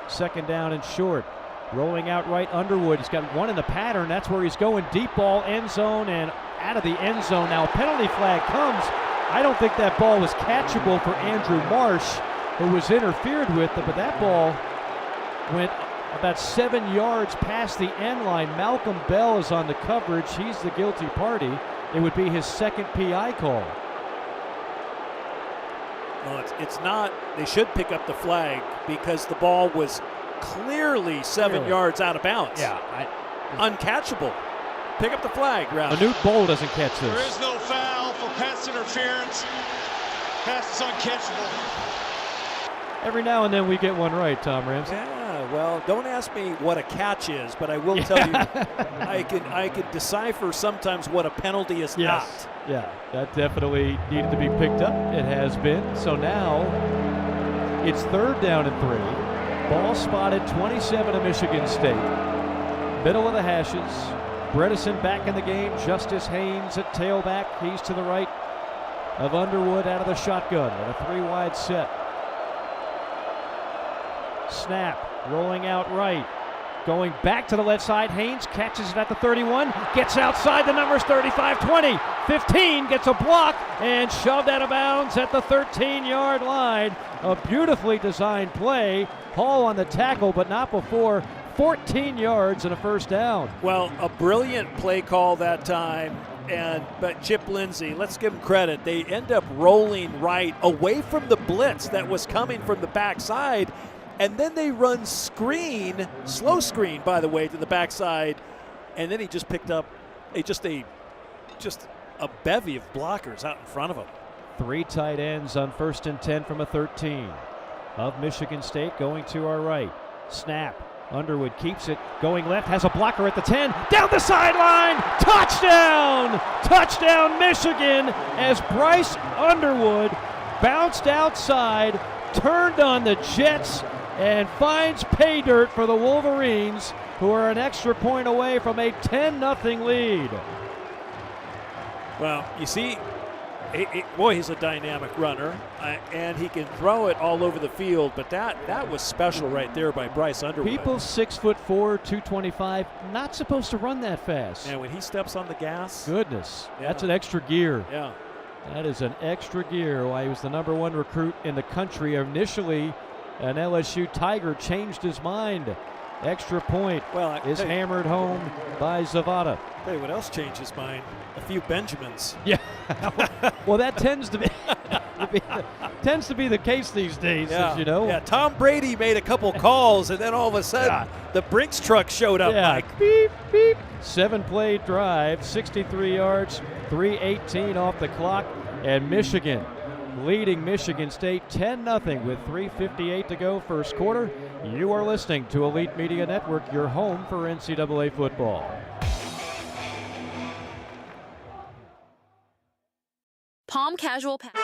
Second down and short. Rolling out right, Underwood. He's got one in the pattern. That's where he's going. Deep ball, end zone, and out of the end zone. Now a penalty flag comes. I don't think that ball was catchable for Andrew Marsh, who was interfered with, but that ball went about 7 yards past the end line. Malcolm Bell is on the coverage. He's the guilty party. It would be his second PI call. Well, it's not. They should pick up the flag because the ball was clearly 7 yards out of bounds. Yeah. Uncatchable. Pick up the flag, Ralph. Manute Bowl doesn't catch this. There is no foul for pass interference. Pass is uncatchable. Every now and then we get one right, Tom Ramsey. Yeah, well, don't ask me what a catch is, but I will tell you I can decipher sometimes what a penalty is not. Yeah, that definitely needed to be picked up. It has been. So now it's third down and 3. Ball spotted 27 of Michigan State. Middle of the hashes. Bredesen back in the game. Justice Haynes at tailback. He's to the right of Underwood out of the shotgun with a 3-wide set. Snap, rolling out right. Going back to the left side. Haynes catches it at the 31. Gets outside the numbers 35, 20, 15. Gets a block and shoved out of bounds at the 13-yard line. A beautifully designed play. Hall on the tackle, but not before. 14 yards and a first down. Well, a brilliant play call that time. But Chip Lindsey, let's give him credit. They end up rolling right away from the blitz that was coming from the backside. And then they run screen, slow screen, by the way, to the backside. And then he just picked up just a bevy of blockers out in front of him. 3 tight ends on 1st and 10 from a 13 of Michigan State going to our right. Snap. Underwood keeps it going left, has a blocker at the 10, down the sideline, touchdown! Touchdown Michigan as Bryce Underwood bounced outside, turned on the Jets, and finds pay dirt for the Wolverines, who are an extra point away from a 10-0 lead. Well, you see, boy, he's a dynamic runner, and he can throw it all over the field, but that was special right there by Bryce Underwood. People 6'4", 225, not supposed to run that fast. And when he steps on the gas. Goodness, that's an extra gear. Yeah. That is an extra gear. Why, he was the #1 recruit in the country. Initially, an LSU Tiger changed his mind. Extra point is hammered home by Zavada. Tell you what else changed his mind? A few Benjamins. Yeah. Well, that tends to be the case these days, as you know. Yeah, Tom Brady made a couple calls, and then all of a sudden, the Brinks truck showed up, Mike. Beep, beep. 7-play drive, 63 yards, 3:18 off the clock, and Michigan leading Michigan State 10-0 with 3:58 to go first quarter. You are listening to Elite Media Network, your home for NCAA football. Palm Casual Patio.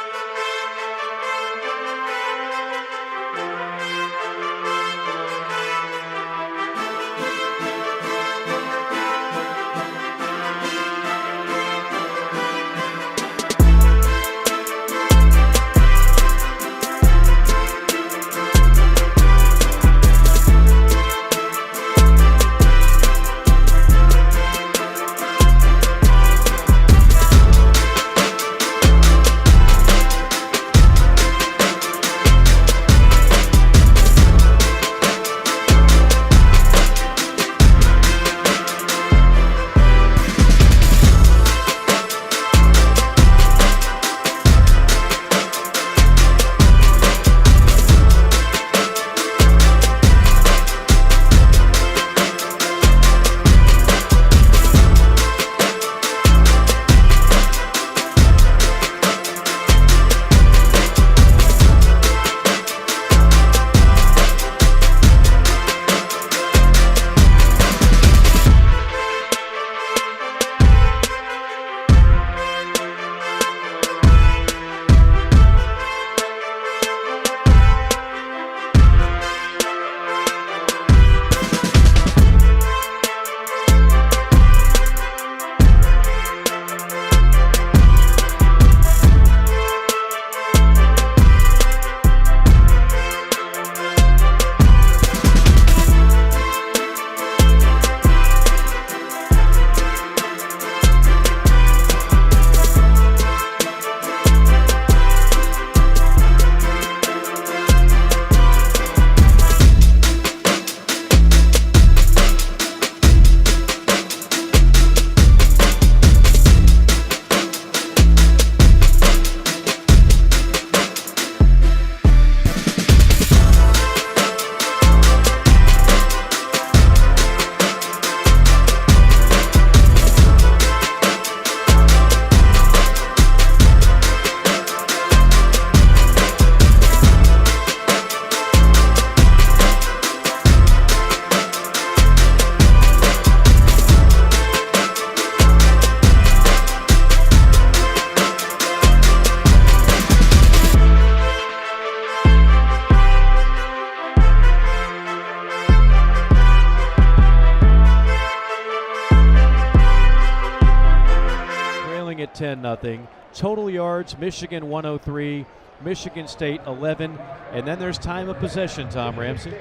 At 10-0. Total yards, Michigan 103, Michigan State 11, and then there's time of possession, Tom Ramsey.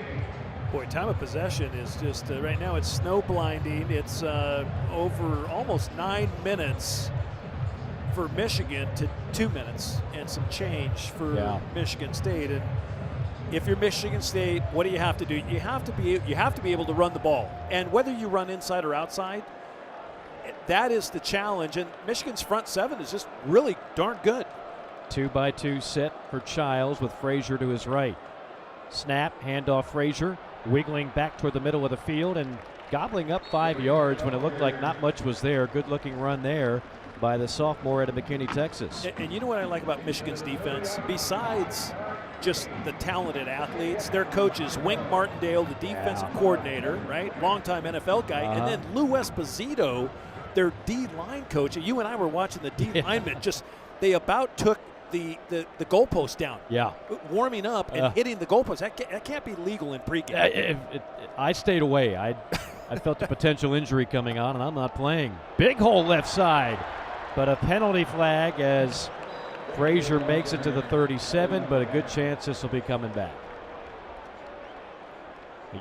Boy, time of possession is just, right now it's snow blinding. It's over almost 9 minutes for Michigan to 2 minutes and some change for Michigan State. And if you're Michigan State, what do you have to do? You have to be able to run the ball. And whether you run inside or outside, that is the challenge, and Michigan's front seven is just really darn good. 2-by-2 set for Childs with Frazier to his right. Snap, handoff Frazier, wiggling back toward the middle of the field and gobbling up 5 yards when it looked like not much was there. Good-looking run there by the sophomore out of McKinney, Texas. And you know what I like about Michigan's defense? Besides just the talented athletes, their coach is Wink Martindale, the defensive coordinator, right? Longtime NFL guy. And then Lou Esposito, their D-line coach. You and I were watching the D linemen they about took the goalpost down. Yeah. Warming up and hitting the goalpost. That can't be legal in pregame. I stayed away. I felt a potential injury coming on, and I'm not playing. Big hole left side, but a penalty flag as Frazier makes it to the 37, but a good chance this will be coming back.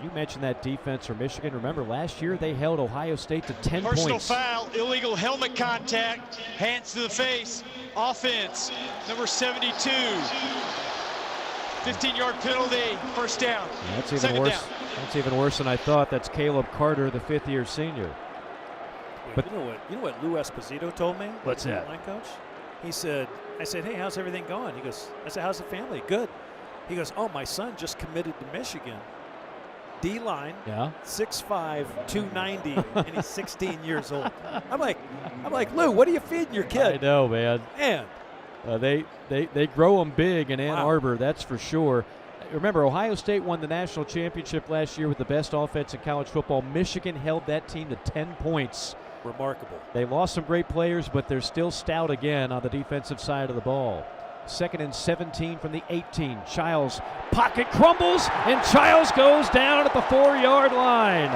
You mentioned that defense for Michigan. Remember, last year they held Ohio State to 10 Personal points. foul, illegal helmet contact, hands to the face, offense, number 72. 15-yard penalty, first down. That's even worse. Down. That's even worse than I thought. That's Caleb Carter, the fifth-year senior. But you know what Lou Esposito told me? What's that? Line coach. I said, hey, how's everything going? He goes, I said, how's the family? Good. He goes, oh, my son just committed to Michigan. D-line, Yeah. 6'5", 290, and he's 16 years old. I'm like, Lou, what are you feeding your kid? I know, man. Man. They grow them big in Ann Wow. Arbor, that's for sure. Remember, Ohio State won the national championship last year with the best offense in college football. Michigan held that team to 10 points. Remarkable. They lost some great players, but they're still stout again on the defensive side of the ball. 2nd and 17 from the 18. Childs, pocket crumbles, and Childs goes down at the 4-yard line.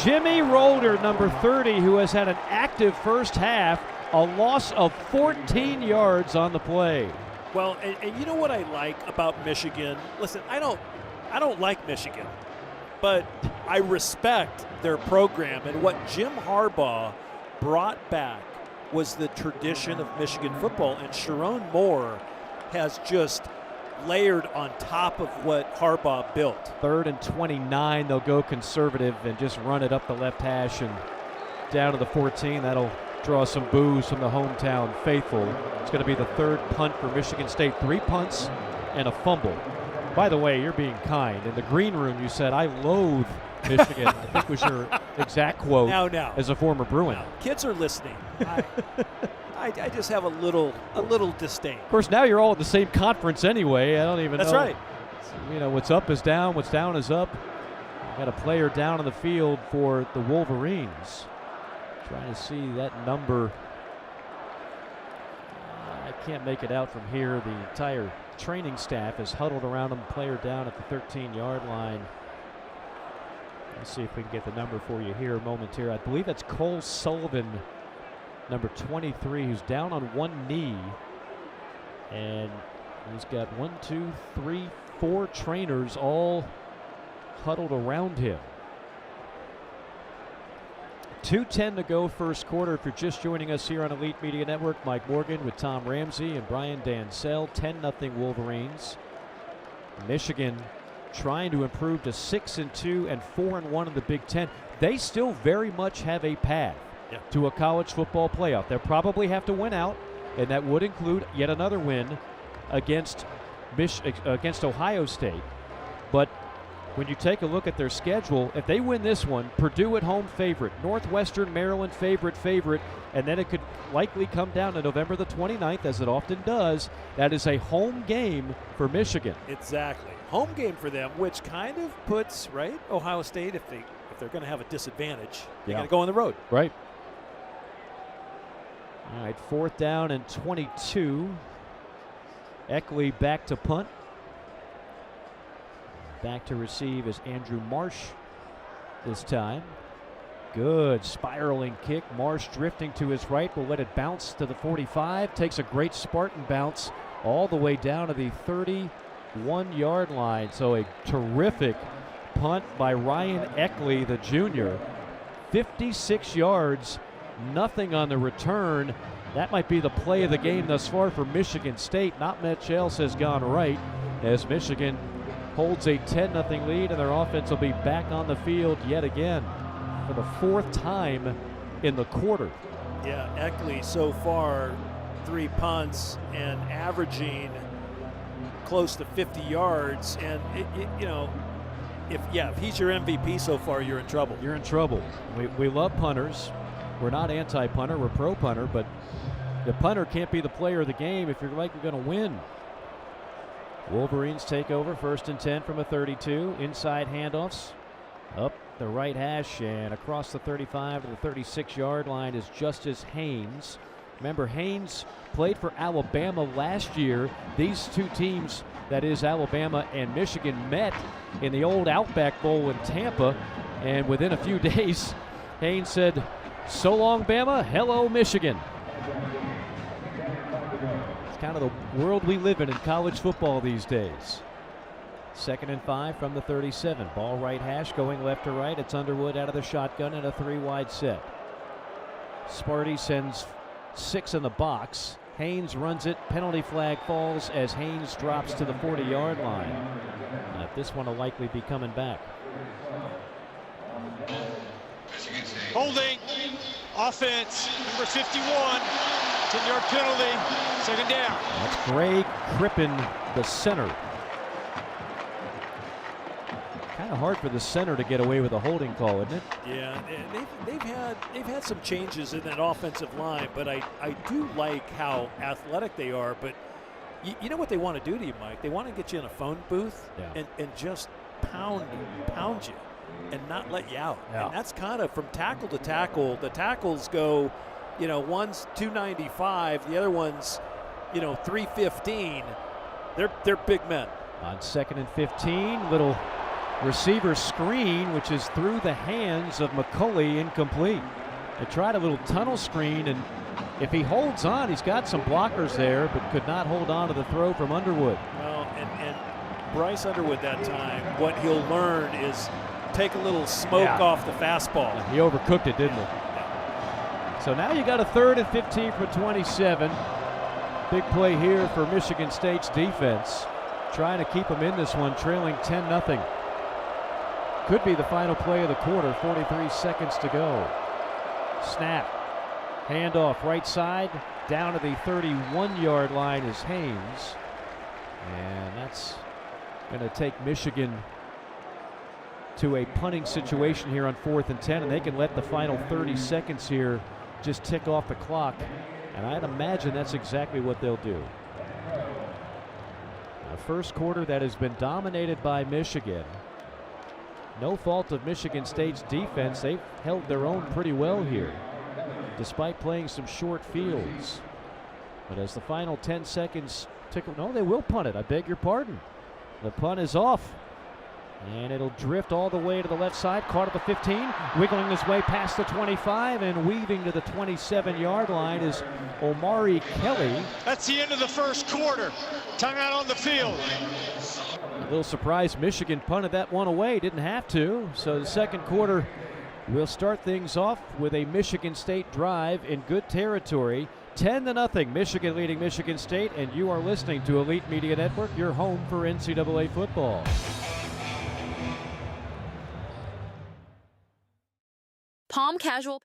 Jimmy Rolder, number 30, who has had an active first half, a loss of 14 yards on the play. Well, and you know what I like about Michigan? Listen, I don't like Michigan, but I respect their program, and what Jim Harbaugh brought back was the tradition of Michigan football, and Sharon Moore has just layered on top of what Harbaugh built. 3rd and 29, they'll go conservative and just run it up the left hash and down to the 14. That'll draw some boos from the hometown faithful. It's going to be the 3rd punt for Michigan State. 3 punts and a fumble. By the way, you're being kind. In the green room, you said, I loathe Michigan. I think was your exact quote Now. as a former Bruin. Kids are listening. I just have a little disdain. Of course, now you're all in the same conference anyway. I don't even know. That's right. You know, what's up is down, what's down is up. Got a player down on the field for the Wolverines. Trying to see that number. I can't make it out from here. The entire training staff is huddled around him. Player down at the 13-yard line. Let's see if we can get the number for you here momentarily. I believe that's Cole Sullivan, number 23, who's down on one knee. And he's got 4 trainers all huddled around him. 2:10 to go first quarter. If you're just joining us here on Elite Media Network, Mike Morgan with Tom Ramsey and Brian Dansell. 10-0 Wolverines. Michigan trying to improve to 6-2 and 4-1 in the Big Ten. They still very much have a path to a college football playoff. They'll probably have to win out, and that would include yet another win against Ohio State. But when you take a look at their schedule, if they win this one, Purdue at home favorite, Northwestern Maryland favorite, and then it could likely come down to November the 29th, as it often does. That is a home game for Michigan. Exactly. Home game for them, which kind of puts, right, Ohio State, if they're going to have a disadvantage, they got to go on the road. Right. All right, 4th down and 22. Eckley back to punt. Back to receive is Andrew Marsh this time. Good spiraling kick. Marsh drifting to his right, will let it bounce to the 45. Takes a great Spartan bounce all the way down to the 31-yard line. So a terrific punt by Ryan Eckley, the junior. 56 yards, nothing on the return. That might be the play of the game thus far for Michigan State. Not much else has gone right as Michigan holds a 10-0 lead, and their offense will be back on the field yet again for the 4th time in the quarter. Yeah, Eckley so far 3 punts and averaging close to 50 yards, and if he's your MVP so far, you're in trouble. You're in trouble. We love punters. We're not anti-punter, we're pro-punter, but the punter can't be the player of the game if you're likely going to win. Wolverines take over, 1st and 10 from a 32. Inside handoffs up the right hash and across the 35 to the 36-yard line is Justice Haynes. Remember, Haynes played for Alabama last year. These two teams, that is Alabama and Michigan, met in the old Outback Bowl in Tampa, and within a few days, Haynes said, "So long, Bama, hello, Michigan." Kind of the world we live in college football these days. 2nd and 5 from the 37. Ball right hash going left to right. It's Underwood out of the shotgun and a 3-wide set. Sparty sends 6 in the box. Haynes runs it. Penalty flag falls as Haynes drops to the 40-yard line. This one will likely be coming back. Holding, offense, number 51, 10-yard penalty, 2nd down. That's Greg Crippen, the center. Kind of hard for the center to get away with a holding call, isn't it? Yeah, and they've had some changes in that offensive line, but I do like how athletic they are. But you know what they want to do to you, Mike? They want to get you in a phone booth and just pound you and not let you out. Yeah. And that's kind of from tackle to tackle. The tackles go, one's 295, the other one's, 315. They're big men. On 2nd and 15, little receiver screen, which is through the hands of McCulley, incomplete. They tried a little tunnel screen, and if he holds on, he's got some blockers there, but could not hold on to the throw from Underwood. Well, and Bryce Underwood that time, what he'll learn is take a little smoke off the fastball. Yeah, he overcooked it, didn't he? So now you got a 3rd and 15 for 27. Big play here for Michigan State's defense. Trying to keep them in this one, trailing 10-0. Could be the final play of the quarter, 43 seconds to go. Snap. Handoff right side. Down to the 31-yard line is Haynes. And that's going to take Michigan to a punting situation here on 4th and 10. And they can let the final 30 seconds here just tick off the clock. And I'd imagine that's exactly what they'll do. A first quarter that has been dominated by Michigan. No fault of Michigan State's defense. They've held their own pretty well here, despite playing some short fields. But as the final 10 seconds tickle, no, they will punt it. I beg your pardon. The punt is off. And it'll drift all the way to the left side. Caught at the 15, wiggling his way past the 25, and weaving to the 27-yard line is Omari Kelly. That's the end of the first quarter. Timeout on the field. A little surprised Michigan punted that one away. Didn't have to. So the second quarter will start things off with a Michigan State drive in good territory. 10-0, Michigan leading Michigan State, and you are listening to Elite Media Network, your home for NCAA football. Palm Casual.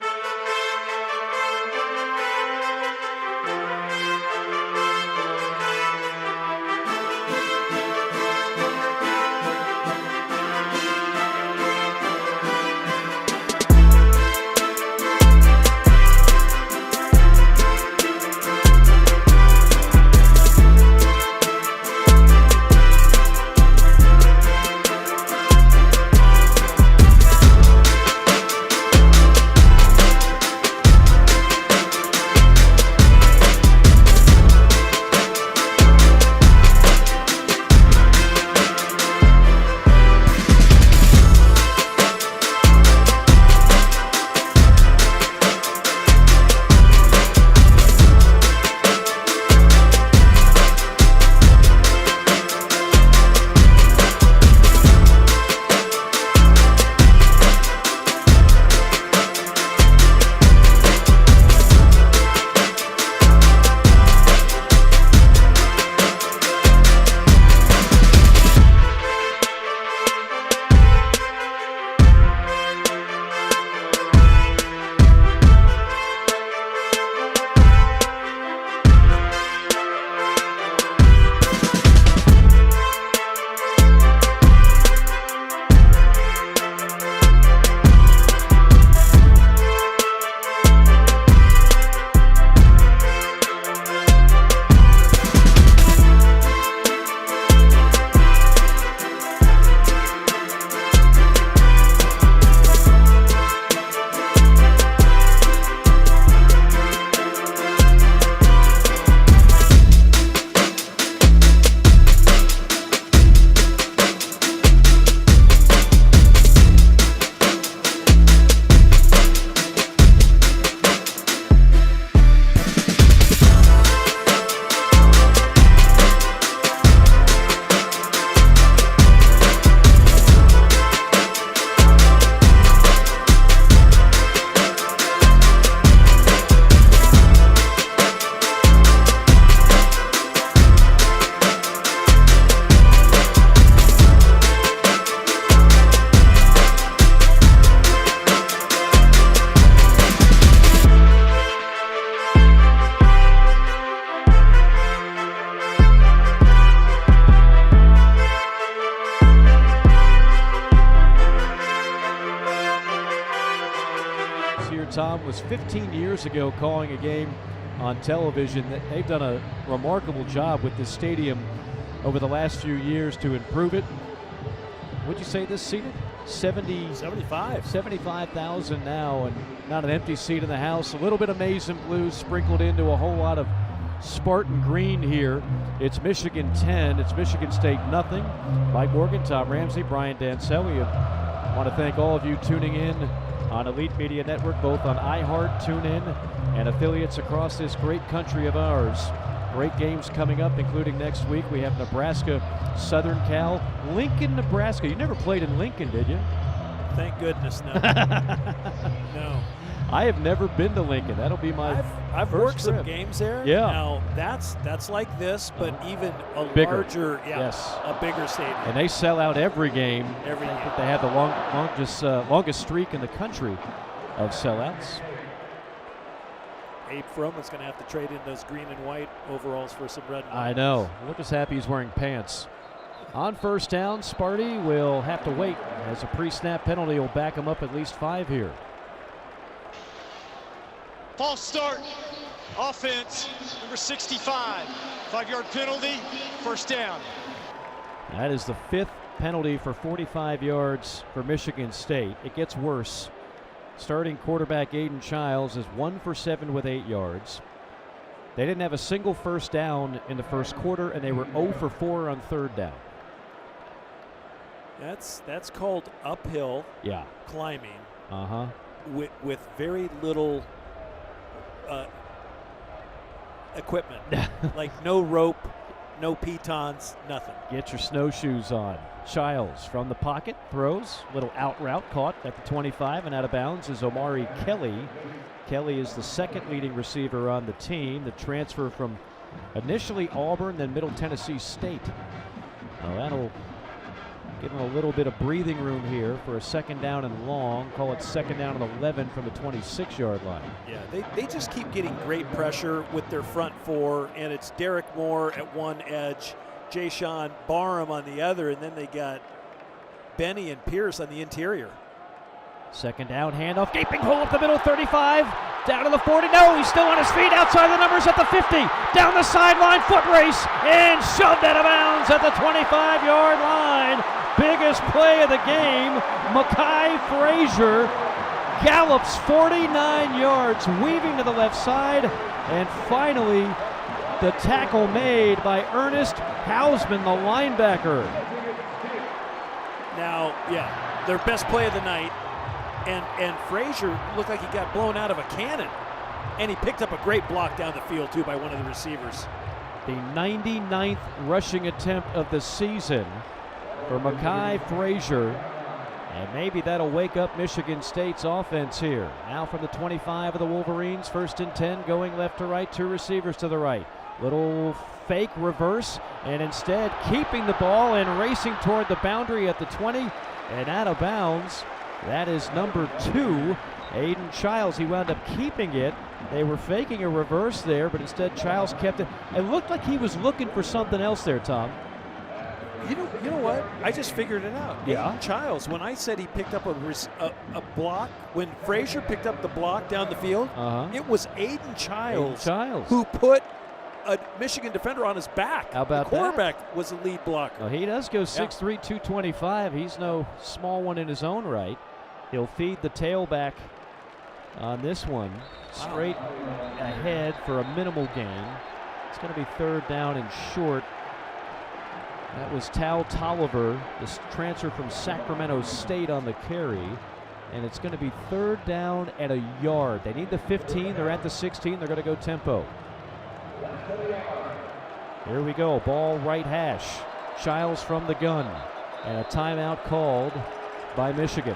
Tom, was 15 years ago calling a game on television. They've done a remarkable job with this stadium over the last few years to improve it. Would you say this seated? 75,000 now, and not an empty seat in the house. A little bit of maize and blue sprinkled into a whole lot of Spartan green here. It's Michigan 10, it's Michigan State nothing. Mike Morgan, Tom Ramsey, Brian Dansell. We want to thank all of you tuning in on Elite Media Network, both on iHeart, TuneIn, and affiliates across this great country of ours. Great games coming up, including next week. We have Nebraska, Southern Cal, Lincoln, Nebraska. You never played in Lincoln, did you? Thank goodness, no. No. I have never been to Lincoln. That'll be my I've first worked some trip. games there. Yeah. Now that's like this, but even a Bigger. larger, Yes. a bigger stadium. And they sell out every game. Every I think game. they have the longest streak in the country of sellouts. Abe Fromm is going to have to trade in those green and white overalls for some red and white. I know. Look as happy he's wearing pants. On first down, Sparty will have to wait as a pre-snap penalty will back him up at least 5 here. False start. Offense, number 65. 5-yard penalty, first down. That is the 5th penalty for 45 yards for Michigan State. It gets worse. Starting quarterback Aiden Childs is 1 for 7 with 8 yards. They didn't have a single first down in the first quarter, and they were 0 for 4 on third down. That's called uphill climbing. With very little equipment, like no rope, no pitons, nothing. Get your snowshoes on. Childs from the pocket throws, little out route caught at the 25 and out of bounds is Omari Kelly. Kelly is the second leading receiver on the team, the transfer from initially Auburn, then Middle Tennessee State. Now that'll give him a little bit of breathing room here for a second down and long. Call it second down and 11 from the 26-yard line. Yeah, they just keep getting great pressure with their front four, and it's Derek Moore at one edge, Jay-Sean Barham on the other, and then they got Benny and Pierce on the interior. Second down, handoff, gaping hole up the middle, 35, down to the 40. No, he's still on his feet, outside the numbers at the 50, down the sideline, foot race, and shoved out of bounds at the 25-yard line. Biggest play of the game, Mekhi Frazier gallops 49 yards, weaving to the left side, and finally the tackle made by Ernest Hausman, the linebacker. Now, yeah, their best play of the night, and Frazier looked like he got blown out of a cannon, and he picked up a great block down the field, too, by one of the receivers. The 99th rushing attempt of the season for Mekhi Frazier, and maybe that'll wake up Michigan State's offense here. Now from the 25 of the Wolverines, 1st and 10, going left to right, 2 receivers to the right. Little fake reverse, and instead keeping the ball and racing toward the boundary at the 20 and out of bounds. That is number 2, Aiden Childs. He wound up keeping it. They were faking a reverse there, but instead Childs kept it. It looked like he was looking for something else there, Tom. You know what? I just figured it out. Yeah. Aiden Childs, when I said he picked up a block, when Frazier picked up the block down the field, it was Aiden Childs, who put a Michigan defender on his back. How about the quarterback was the lead blocker. Well, he does go 6'3", 225. He's no small one in his own right. He'll feed the tailback on this one. Straight ahead for a minimal gain. It's going to be 3rd down and short. That was Tal Tolliver, this transfer from Sacramento State on the carry. And it's going to be 3rd down and a yard. They need the 15. They're at the 16. They're going to go tempo. Here we go. Ball right hash. Childs from the gun. And a timeout called by Michigan.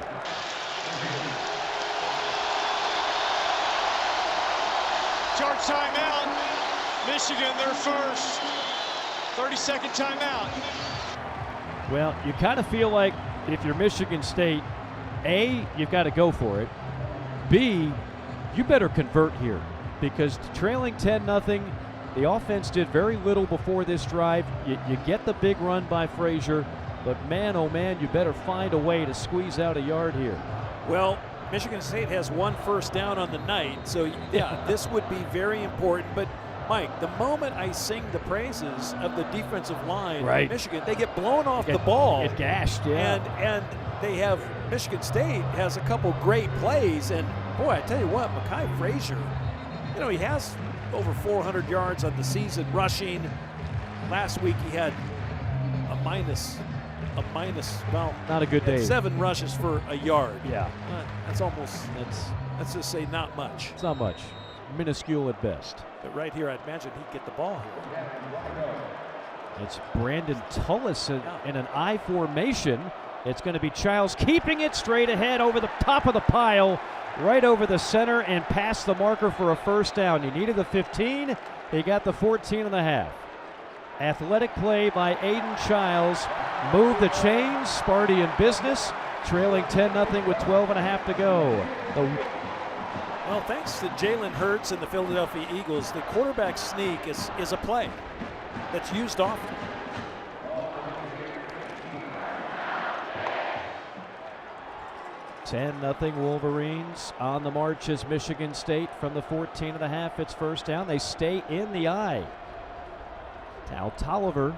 Charge timeout. Michigan, their first. 30-second timeout. Well, you kind of feel like if you're Michigan State, A, you've got to go for it. B, you better convert here because trailing 10-0, the offense did very little before this drive. You get the big run by Frazier, but man, oh man, you better find a way to squeeze out a yard here. Well, Michigan State has 1 first down on the night, so yeah, this would be very important. But Mike, the moment I sing the praises of the defensive line right. of Michigan, they get blown off the ball. Get gashed, yeah. And they have, Michigan State has a couple great plays. And boy, I tell you what, Mekhi Frazier, you know, he has over 400 yards on the season rushing. Last week he had a minus, well, not a good day. 7 rushes for a yard. Yeah. That's almost, let's just say not much. It's not much. Minuscule at best. But right here, I'd imagine he'd get the ball here. It's Brandon Tullis in an I formation. It's going to be Childs keeping it straight ahead over the top of the pile, right over the center and past the marker for a first down. He needed the 15. He got the 14 and a half. Athletic play by Aiden Childs. Move the chains. Sparty in business. Trailing 10-0 with 12 and a half to go. Well, thanks to Jalen Hurts and the Philadelphia Eagles, the quarterback sneak is a play that's used often. (10-0) Wolverines on the march as Michigan State from the 14 and a half. It's first down. They stay in the eye. Tal Tolliver.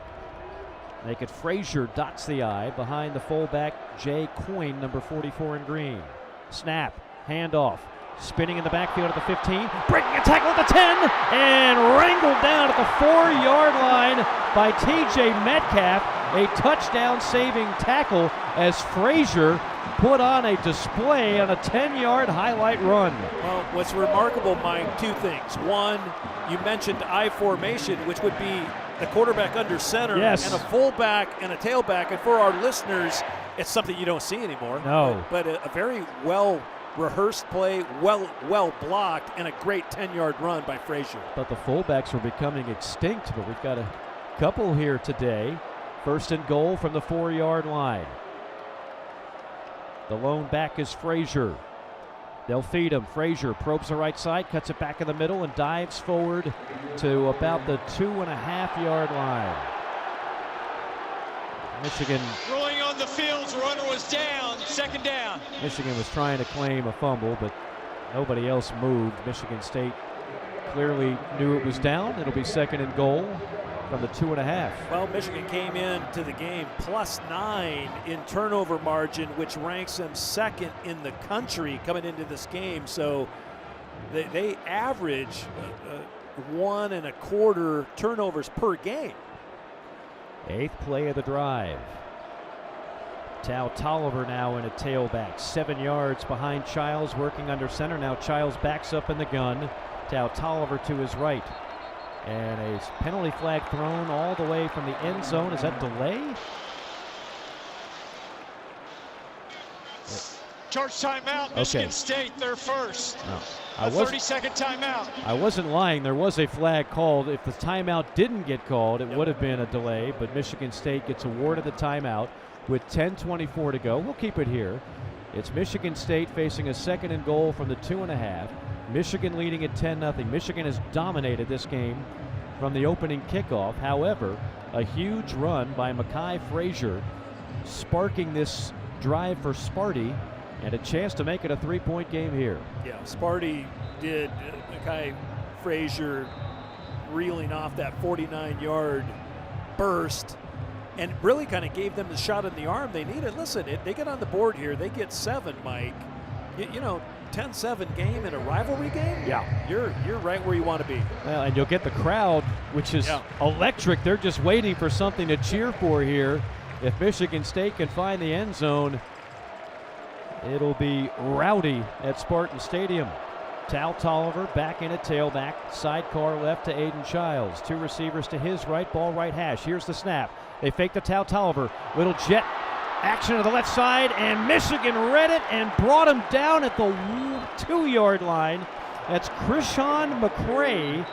Make it Frazier dots the eye behind the fullback Jay Coyne, number 44 in green. Snap, handoff, spinning in the backfield at the 15, breaking a tackle at the 10, and wrangled down at the 4-yard line by T.J. Metcalf. A touchdown-saving tackle as Frazier put on a display on a 10-yard highlight run. Well, what's remarkable, Mike, 2 things. One, you mentioned I formation, which would be the quarterback under center, yes, and a fullback and a tailback. And for our listeners, it's something you don't see anymore. No. But a very well-rehearsed play, well blocked, and a great 10-yard run by Frazier. But the fullbacks are becoming extinct, but we've got a couple here today. First and goal from the 4-yard line. The lone back is Frazier. They'll feed him. Frazier probes the right side, cuts it back in the middle, and dives forward to about the 2.5-yard line. Michigan. Rolling on the field, the runner was down, second down. Michigan was trying to claim a fumble, but nobody else moved. Michigan State clearly knew it was down. It'll be second and goal from the 2.5. Well, Michigan came into the game +9 in turnover margin, which ranks them second in the country coming into this game. So they average 1.25 turnovers per game. 8th play of the drive. Tal Tolliver now in a tailback, 7 yards behind Childs, working under center. Now Childs backs up in the gun. Tal Tolliver to his right. And a penalty flag thrown all the way from the end zone. Is that delay? Charge timeout, Michigan State, they're first. No. A 30-second timeout. I wasn't lying. There was a flag called. If the timeout didn't get called, it would have been a delay, but Michigan State gets awarded the timeout with 10:24 to go. We'll keep it here. It's Michigan State facing a second and goal from the 2.5. Michigan leading at 10-0. Michigan has dominated this game from the opening kickoff. However, a huge run by Mekhi Frazier sparking this drive for Sparty and a chance to make it a 3-point game here. Yeah, Sparty did. Mekhi Frazier reeling off that 49-yard burst and really kind of gave them the shot in the arm they needed. Listen, they get on the board here. They get 7, Mike. You know, 10-7 game in a rivalry game? Yeah. You're right where you want to be. Well, and you'll get the crowd, which is electric. They're just waiting for something to cheer for here. If Michigan State can find the end zone, it'll be rowdy at Spartan Stadium. Tal Tolliver back in at tailback. Sidecar left to Aiden Childs. 2 receivers to his right, ball right hash. Here's the snap. They fake the Tal Tolliver. Little jet action to the left side, and Michigan read it and brought him down at the 2-yard line. That's Krishan McCray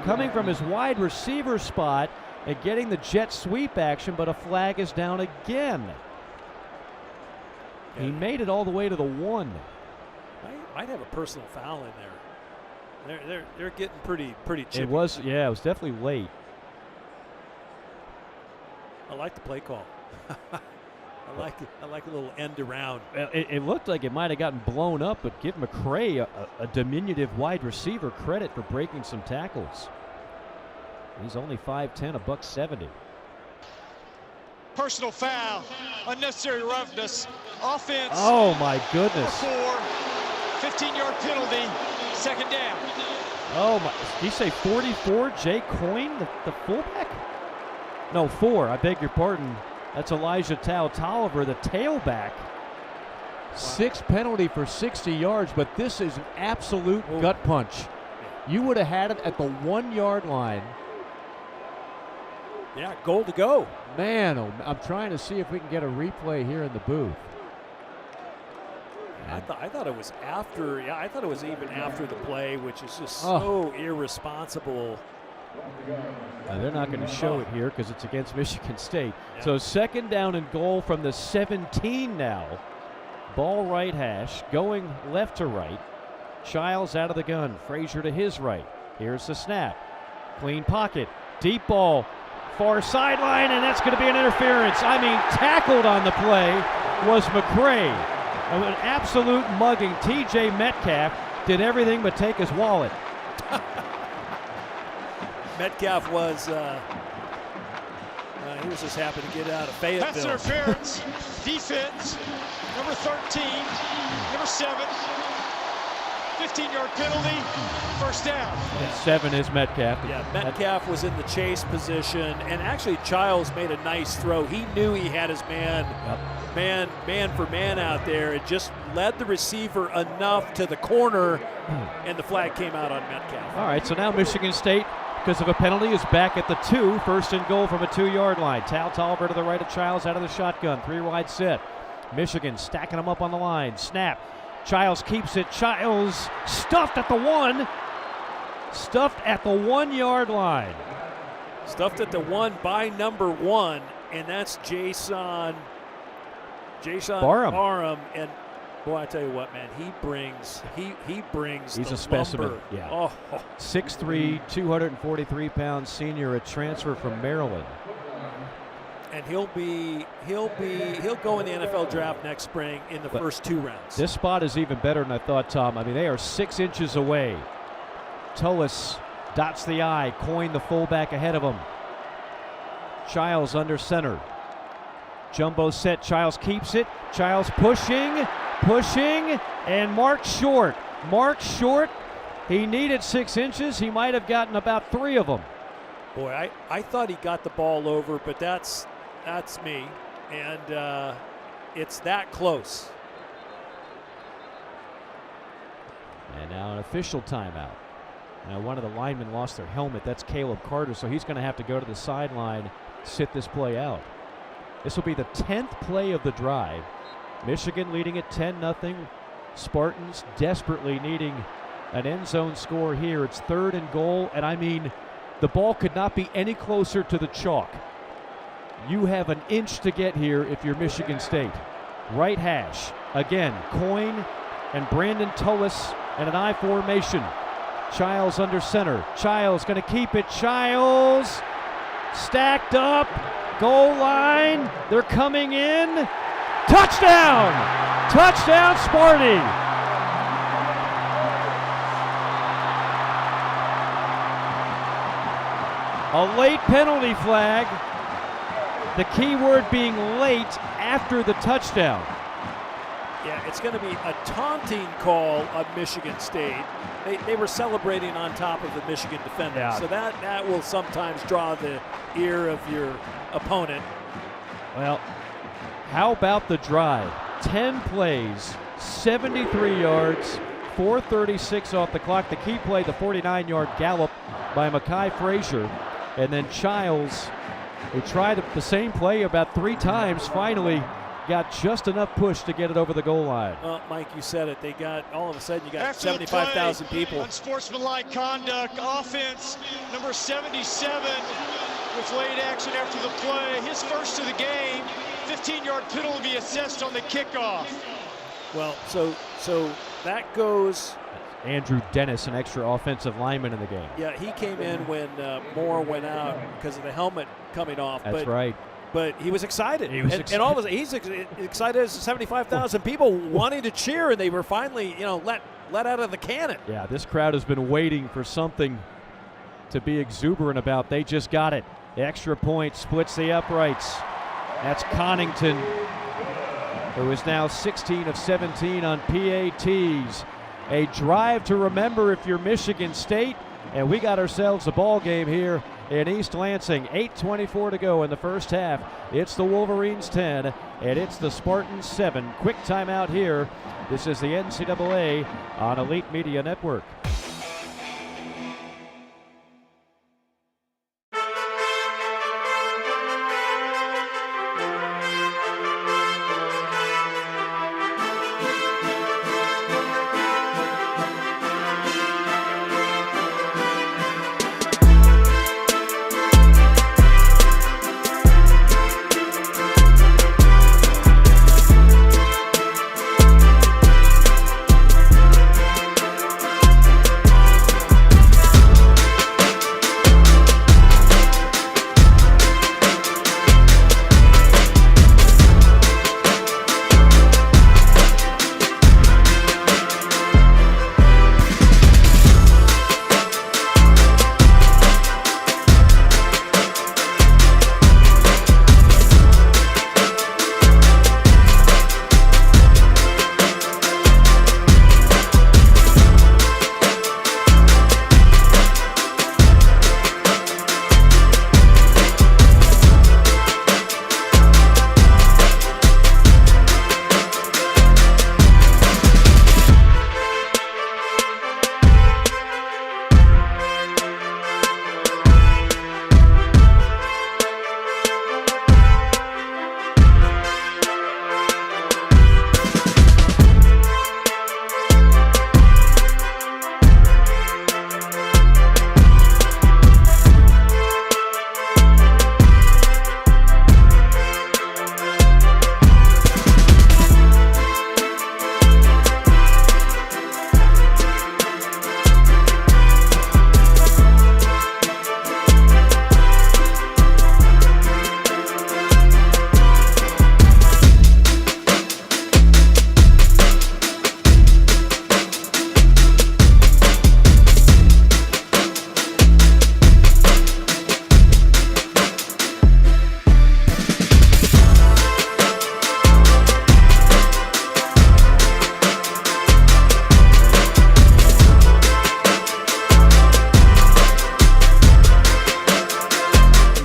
coming from his wide receiver spot and getting the jet sweep action, but a flag is down again. He made it all the way to the 1. Might have a personal foul in there. They're getting pretty chippy. It was definitely late. I like the play call. I like a little end around. It looked like it might have gotten blown up, but give McCray, a diminutive wide receiver, credit for breaking some tackles. He's only 5'10", $170. Personal foul, unnecessary roughness, offense. Oh my goodness! 4, 15-yard penalty, second down. Oh my! Did he say 44? Jay Coyne, the fullback? No, 4. I beg your pardon. That's Elijah Tolliver, the tailback. 6 penalty for 60 yards, but this is an absolute gut punch. You would have had it at the 1-yard line. Yeah, goal to go. Man, I'm trying to see if we can get a replay here in the booth. I thought it was after. Yeah, I thought it was even after the play, which is just so irresponsible. They're not going to show it here because it's against Michigan State. Yeah. So second down and goal from the 17 now. Ball right hash, going left to right. Childs out of the gun. Frazier to his right. Here's the snap. Clean pocket. Deep ball. Far sideline, and that's going to be an interference. I mean, tackled on the play was McCray. An absolute mugging. T.J. Metcalf did everything but take his wallet. Metcalf was, he was just happy to get out of Fayetteville. Pass interference, defense, number 13, number 7, 15-yard penalty, first down. Yeah, 7 is Metcalf. Yeah, Metcalf was in the chase position, and actually Childs made a nice throw. He knew he had his man for man out there. It just led the receiver enough to the corner, and the flag came out on Metcalf. All right, so now Michigan State, because of a penalty, is back at the 2. First and goal from a 2-yard line. Tolliver to the right of Childs out of the shotgun. 3-wide set. Michigan stacking them up on the line. Snap. Childs keeps it. Childs stuffed at the 1. Stuffed at the 1-yard line. Stuffed at the 1 by number 1, and that's Jason Barham. And boy, I tell you what, man, he brings He's the a specimen. lumber. Yeah. Oh. 6'3", 243-pound senior, a transfer from Maryland. And he'll go in the NFL draft next spring in the first 2 rounds. This spot is even better than I thought, Tom. I mean, they are 6 inches away. Tullis dots the I. Coyne, the fullback, ahead of him. Childs under center. Jumbo set. Childs keeps it. Childs pushing, and marked short. He needed 6 inches. He might have gotten about 3 of them. Boy, I thought he got the ball over, but that's me. And it's that close. And now an official timeout. Now one of the linemen lost their helmet. That's Caleb Carter, so he's going to have to go to the sideline, sit this play out. This will be the 10th play of the drive. Michigan leading at 10-0. Spartans desperately needing an end zone score here. It's 3rd and goal, and I mean, the ball could not be any closer to the chalk. You have an inch to get here if you're Michigan State. Right hash. Again, Coyne and Brandon Tullis and an I formation. Childs under center. Childs going to keep it. Childs stacked up. Goal line. They're coming in. Touchdown! Touchdown, Sparty! A late penalty flag. The key word being late after the touchdown. Yeah, it's going to be a taunting call of Michigan State. They were celebrating on top of the Michigan defender. Yeah. So that will sometimes draw the ear of your opponent. Well, how about the drive? 10 plays, 73 yards, 4:36 off the clock. The key play, the 49-yard gallop by Mekhi Frazier. And then Childs, who tried the same play about 3 times, finally got just enough push to get it over the goal line. Well, Mike, you said it. They got, all of a sudden, you got After 75,000 people. Unsportsmanlike conduct, offense, number 77 with late action after the play. His first of the game, 15-yard penalty assessed on the kickoff. Well, so that goes. Andrew Dennis, an extra offensive lineman in the game. Yeah, he came in when Moore went out because of the helmet coming off. That's right. but he was excited. He was and all of a sudden, he's excited as 75,000 people wanting to cheer, and they were finally, let out of the cannon. Yeah, this crowd has been waiting for something to be exuberant about. They just got it. The extra point splits the uprights. That's Connington, who is now 16 of 17 on PATs. A drive to remember if you're Michigan State, and we got ourselves a ball game here in East Lansing. 8:24 to go in the first half. It's the Wolverines 10, and it's the Spartans 7. Quick timeout here. This is the NCAA on Elite Media Network.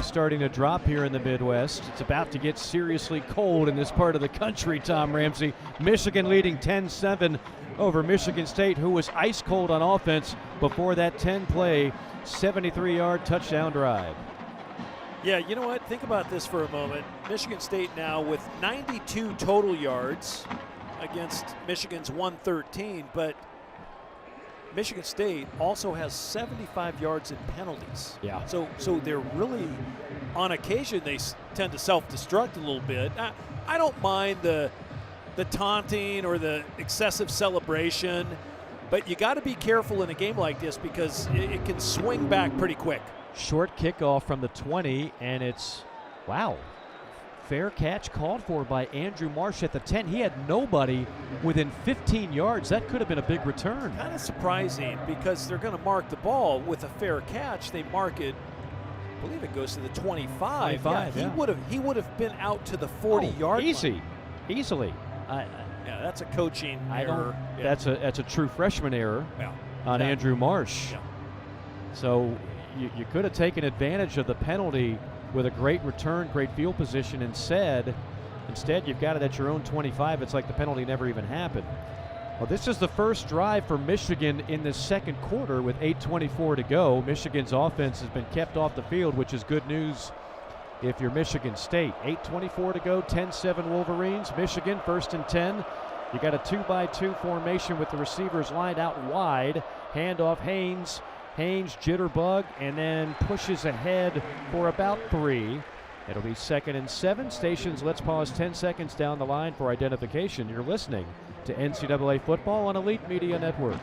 Starting to drop here in the Midwest. It's about to get seriously cold in this part of the country, Tom Ramsey. Michigan leading 10-7 over Michigan State, who was ice cold on offense before that 10-play, 73-yard touchdown drive. Yeah, you know what? Think about this for a moment. Michigan State now with 92 total yards against Michigan's 113, but Michigan State also has 75 yards in penalties. Yeah. So they're really, on occasion, they tend to self-destruct a little bit. I don't mind the taunting or the excessive celebration, but you got to be careful in a game like this because it can swing back pretty quick. Short kickoff from the 20, and it's, wow, fair catch called for by Andrew Marsh at the 10. He had nobody within 15 yards. That could have been a big return. Kind of surprising because they're going to mark the ball with a fair catch. They mark it, I believe it goes to the 25. Yeah. He would have been out to the 40-yard line. Easily. Yeah, that's a coaching error. Yeah. That's a true freshman error on Andrew Marsh. Yeah. So you could have taken advantage of the penalty with a great return, great field position, and instead you've got it at your own 25. It's like the penalty never even happened. Well, this is the first drive for Michigan in the second quarter with 8:24 to go. Michigan's offense has been kept off the field, which is good news if you're Michigan State. 8:24 to go, 10-7 Wolverines. Michigan, 1st and 10. You got a 2-by-2 formation with the receivers lined out wide. Handoff Haynes. Haynes jitterbug and then pushes ahead for about 3. It'll be 2nd and 7. Stations, let's pause 10 seconds down the line for identification. You're listening to NCAA football on Elite Media Network.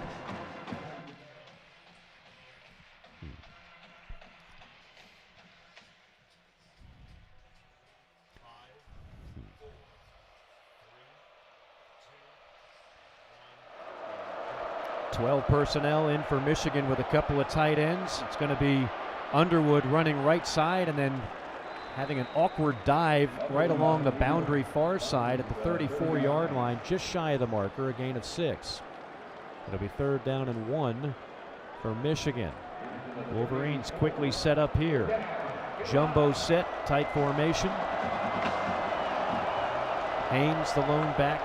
12 personnel in for Michigan with a couple of tight ends. It's going to be Underwood running right side and then having an awkward dive right along the boundary far side at the 34-yard line, just shy of the marker, a gain of 6. It'll be 3rd down and 1 for Michigan. Wolverines quickly set up here. Jumbo set, tight formation. Haynes, the lone back.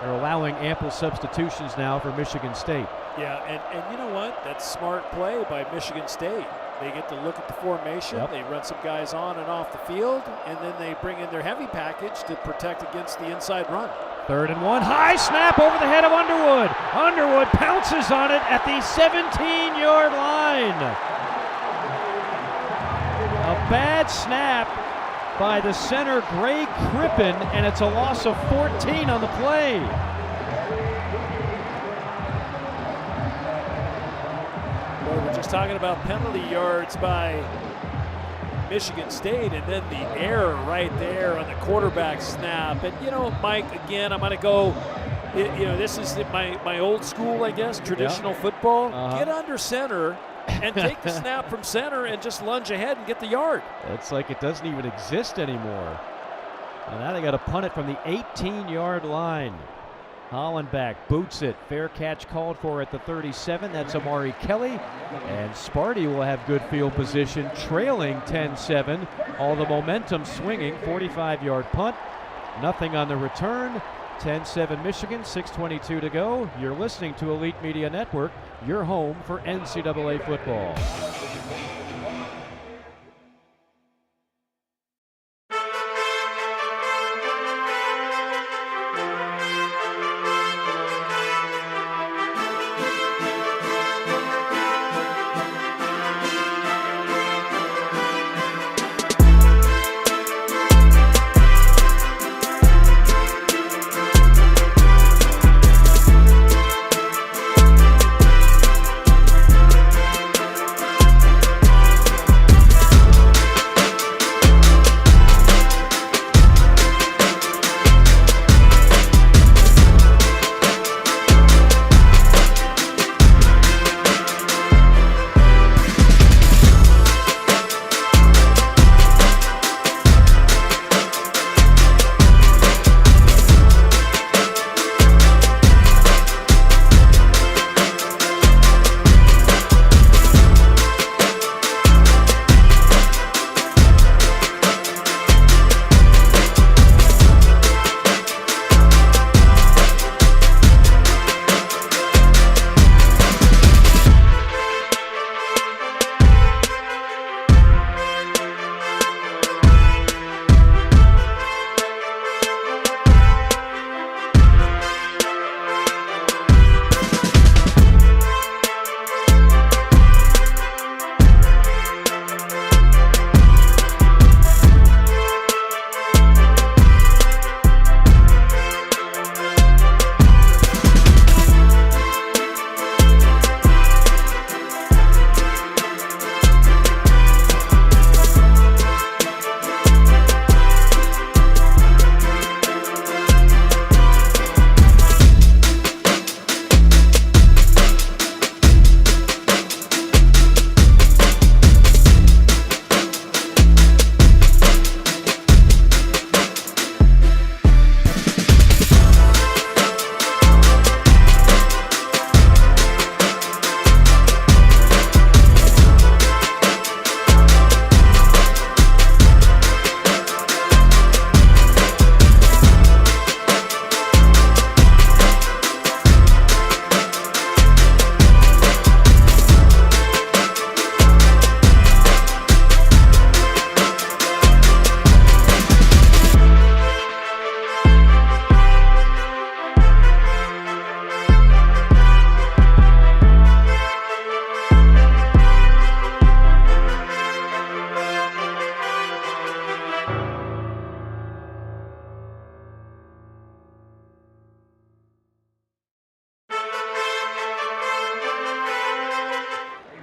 They're allowing ample substitutions now for Michigan State. Yeah, and you know what? That's smart play by Michigan State. They get to look at the formation. They run some guys on and off the field, and then they bring in their heavy package to protect against the inside run. 3rd and 1. High snap over the head of Underwood. Underwood pounces on it at the 17-yard line. A bad snap by the center, Greg Crippen, and it's a loss of 14 on the play. Well, we're just talking about penalty yards by Michigan State, and then the error right there on the quarterback snap. And, you know, Mike, again, I'm going to go, you know, this is my old school, I guess, traditional football. Get under center and take the snap from center and just lunge ahead and get the yard. It's like it doesn't even exist anymore. And now they got to punt it from the 18-yard line. Hollenbach boots it. Fair catch called for at the 37. That's Amari Kelly. And Sparty will have good field position, trailing 10-7. All the momentum swinging. 45-yard punt. Nothing on the return. 10-7 Michigan, 6:22 to go. You're listening to Elite Media Network, your home for NCAA football.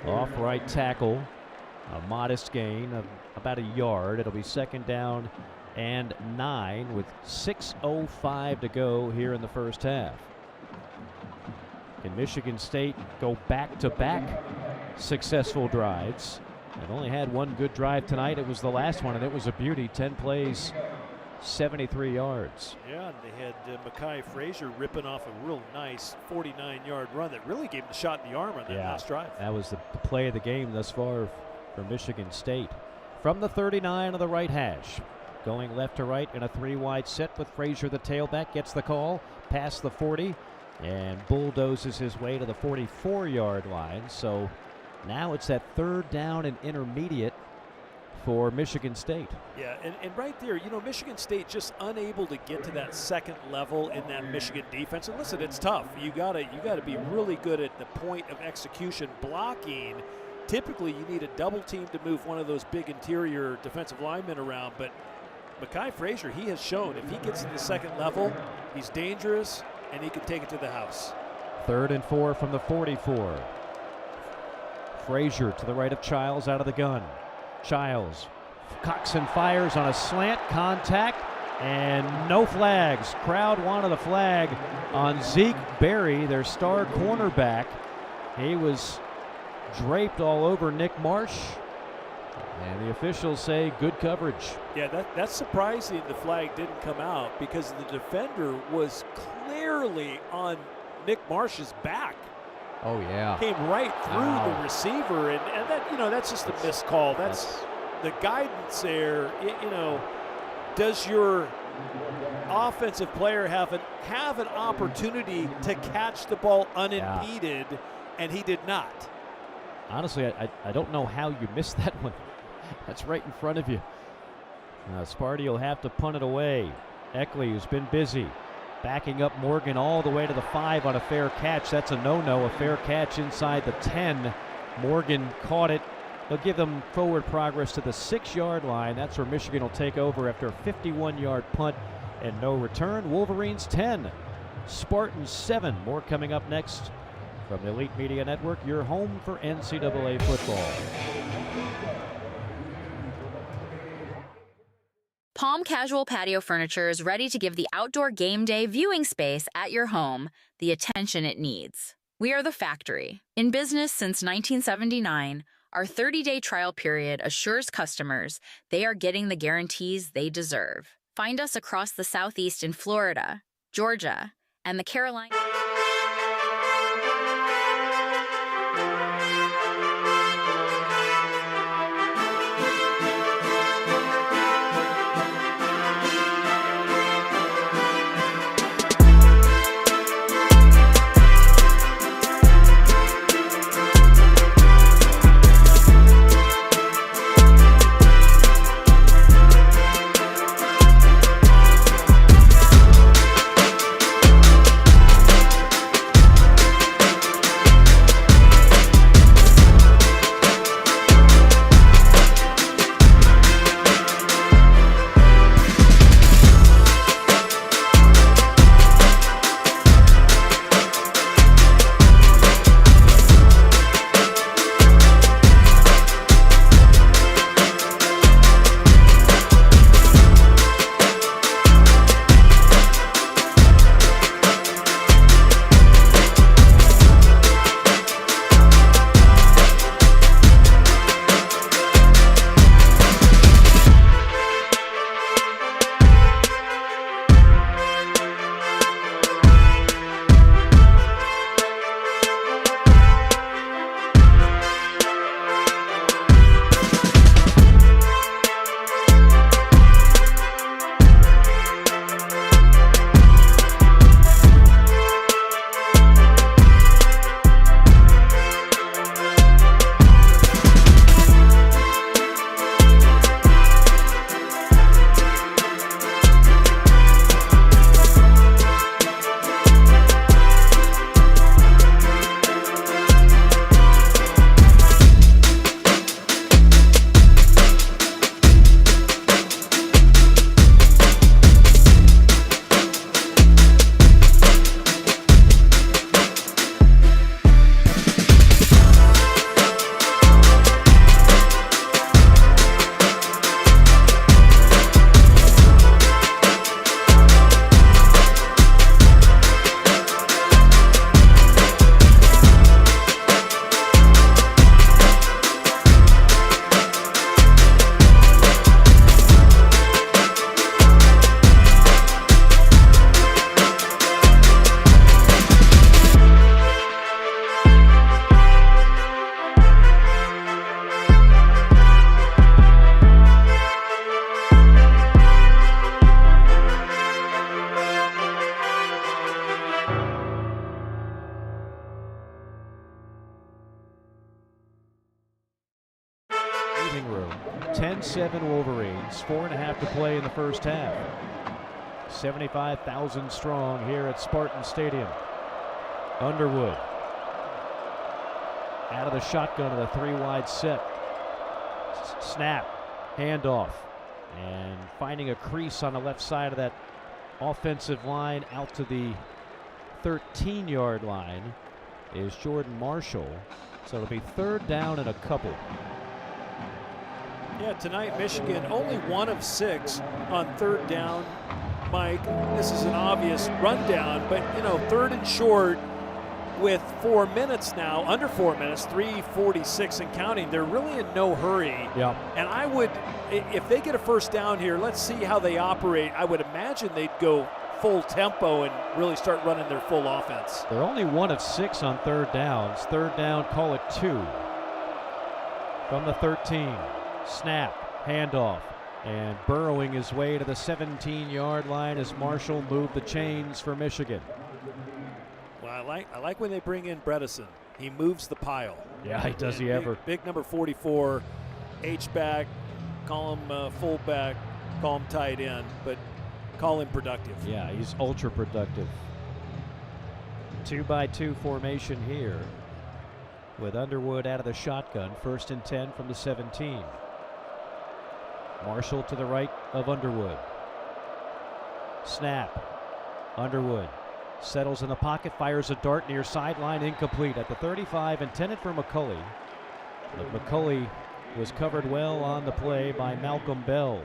Off right tackle, a modest gain of about a yard. It'll be 2nd down and 9 with 6:05 to go here in the first half. Can Michigan State go back-to-back successful drives? They've only had one good drive tonight. It was the last one, and it was a beauty. 10 plays, 73 yards. Yeah, and they had Mekhi Frazier ripping off a real nice 49-yard run that really gave him the shot in the arm on that last drive. That was the play of the game thus far for Michigan State. From the 39 of the right hash, going left to right in a 3-wide set with Frazier, the tailback, gets the call past the 40 and bulldozes his way to the 44-yard line. So now it's that 3rd down and intermediate for Michigan State. Yeah, and right there, Michigan State just unable to get to that second level in that Michigan defense. And listen, it's tough. You gotta be really good at the point of execution. Blocking, typically you need a double team to move one of those big interior defensive linemen around. But Mekhi Frazier, he has shown if he gets to the second level, he's dangerous and he can take it to the house. 3rd and 4 from the 44. Frazier to the right of Childs out of the gun. Childs cocks and fires on a slant, contact, and no flags. Crowd wanted a flag on Zeke Berry, their star cornerback. He was draped all over Nick Marsh, and the officials say good coverage. Yeah, that's surprising the flag didn't come out because the defender was clearly on Nick Marsh's back. Oh, yeah. Came right through the receiver, and that, that's just a missed call. That's the guidance there. Does your offensive player have an opportunity to catch the ball unimpeded, and he did not? Honestly, I don't know how you missed that one. That's right in front of you. Sparty will have to punt it away. Eckley, who's been busy, backing up Morgan all the way to the 5 on a fair catch. That's a no-no, a fair catch inside the 10. Morgan caught it. They'll give them forward progress to the 6-yard line. That's where Michigan will take over after a 51-yard punt and no return. Wolverines 10, Spartans 7. More coming up next from the Elite Media Network, your home for NCAA football. Palm Casual Patio Furniture is ready to give the outdoor game day viewing space at your home the attention it needs. We are the factory. In business since 1979, our 30-day trial period assures customers they are getting the guarantees they deserve. Find us across the Southeast in Florida, Georgia, and the Carolinas. opening room. 10-7 Wolverines, 4.5 to play in the first half. 75,000 strong here at Spartan Stadium. Underwood out of the shotgun of the 3-wide set. Snap, handoff, and finding a crease on the left side of that offensive line out to the 13-yard line is Jordan Marshall. So it'll be third down and a couple. Yeah, tonight Michigan only 1 of 6 on third down. Mike, this is an obvious rundown, but third and short with 4 minutes now, under 4 minutes, 3:46 and counting. They're really in no hurry. Yeah. And I would, if they get a first down here, let's see how they operate. I would imagine they'd go full tempo and really start running their full offense. They're only 1 of 6 on third downs. Third down, call it 2. From the 13, snap, handoff, and burrowing his way to the 17-yard line as Marshall moved the chains for Michigan. Well, I like when they bring in Bredesen. He moves the pile. Yeah, does he big, ever. Big number 44, H-back, call him fullback, call him tight end, but call him productive. Yeah, he's ultra productive. 2-by-2 formation here with Underwood out of the shotgun. 1st and 10 from the 17. Marshall to the right of Underwood. Snap. Underwood settles in the pocket, fires a dart near sideline, incomplete at the 35, intended for McCulley. But McCulley was covered well on the play by Malcolm Bell.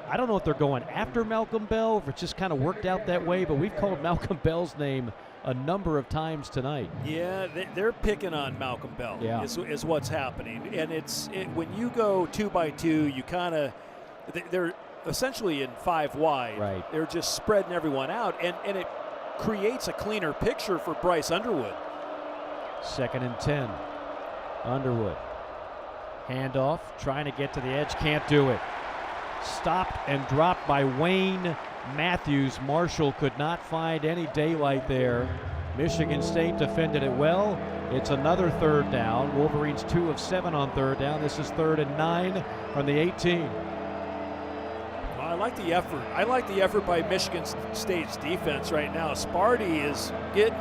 I don't know if they're going after Malcolm Bell, if it just kind of worked out that way, but we've called Malcolm Bell's name a number of times tonight. Yeah, they're picking on Malcolm Bell. Yeah. is what's happening. And when you go 2-by-2, you kind of, they're essentially in 5 wide. Right. They're just spreading everyone out, and it creates a cleaner picture for Bryce Underwood. 2nd and 10. Underwood. Handoff, trying to get to the edge, can't do it. Stopped and dropped by Wayne Matthews. Marshall could not find any daylight there. Michigan State defended it well. It's another third down. Wolverines 2 of 7 on third down. This is 3rd and 9 from the 18. Well, I like the effort. I like the effort by Michigan State's defense right now. Sparty is getting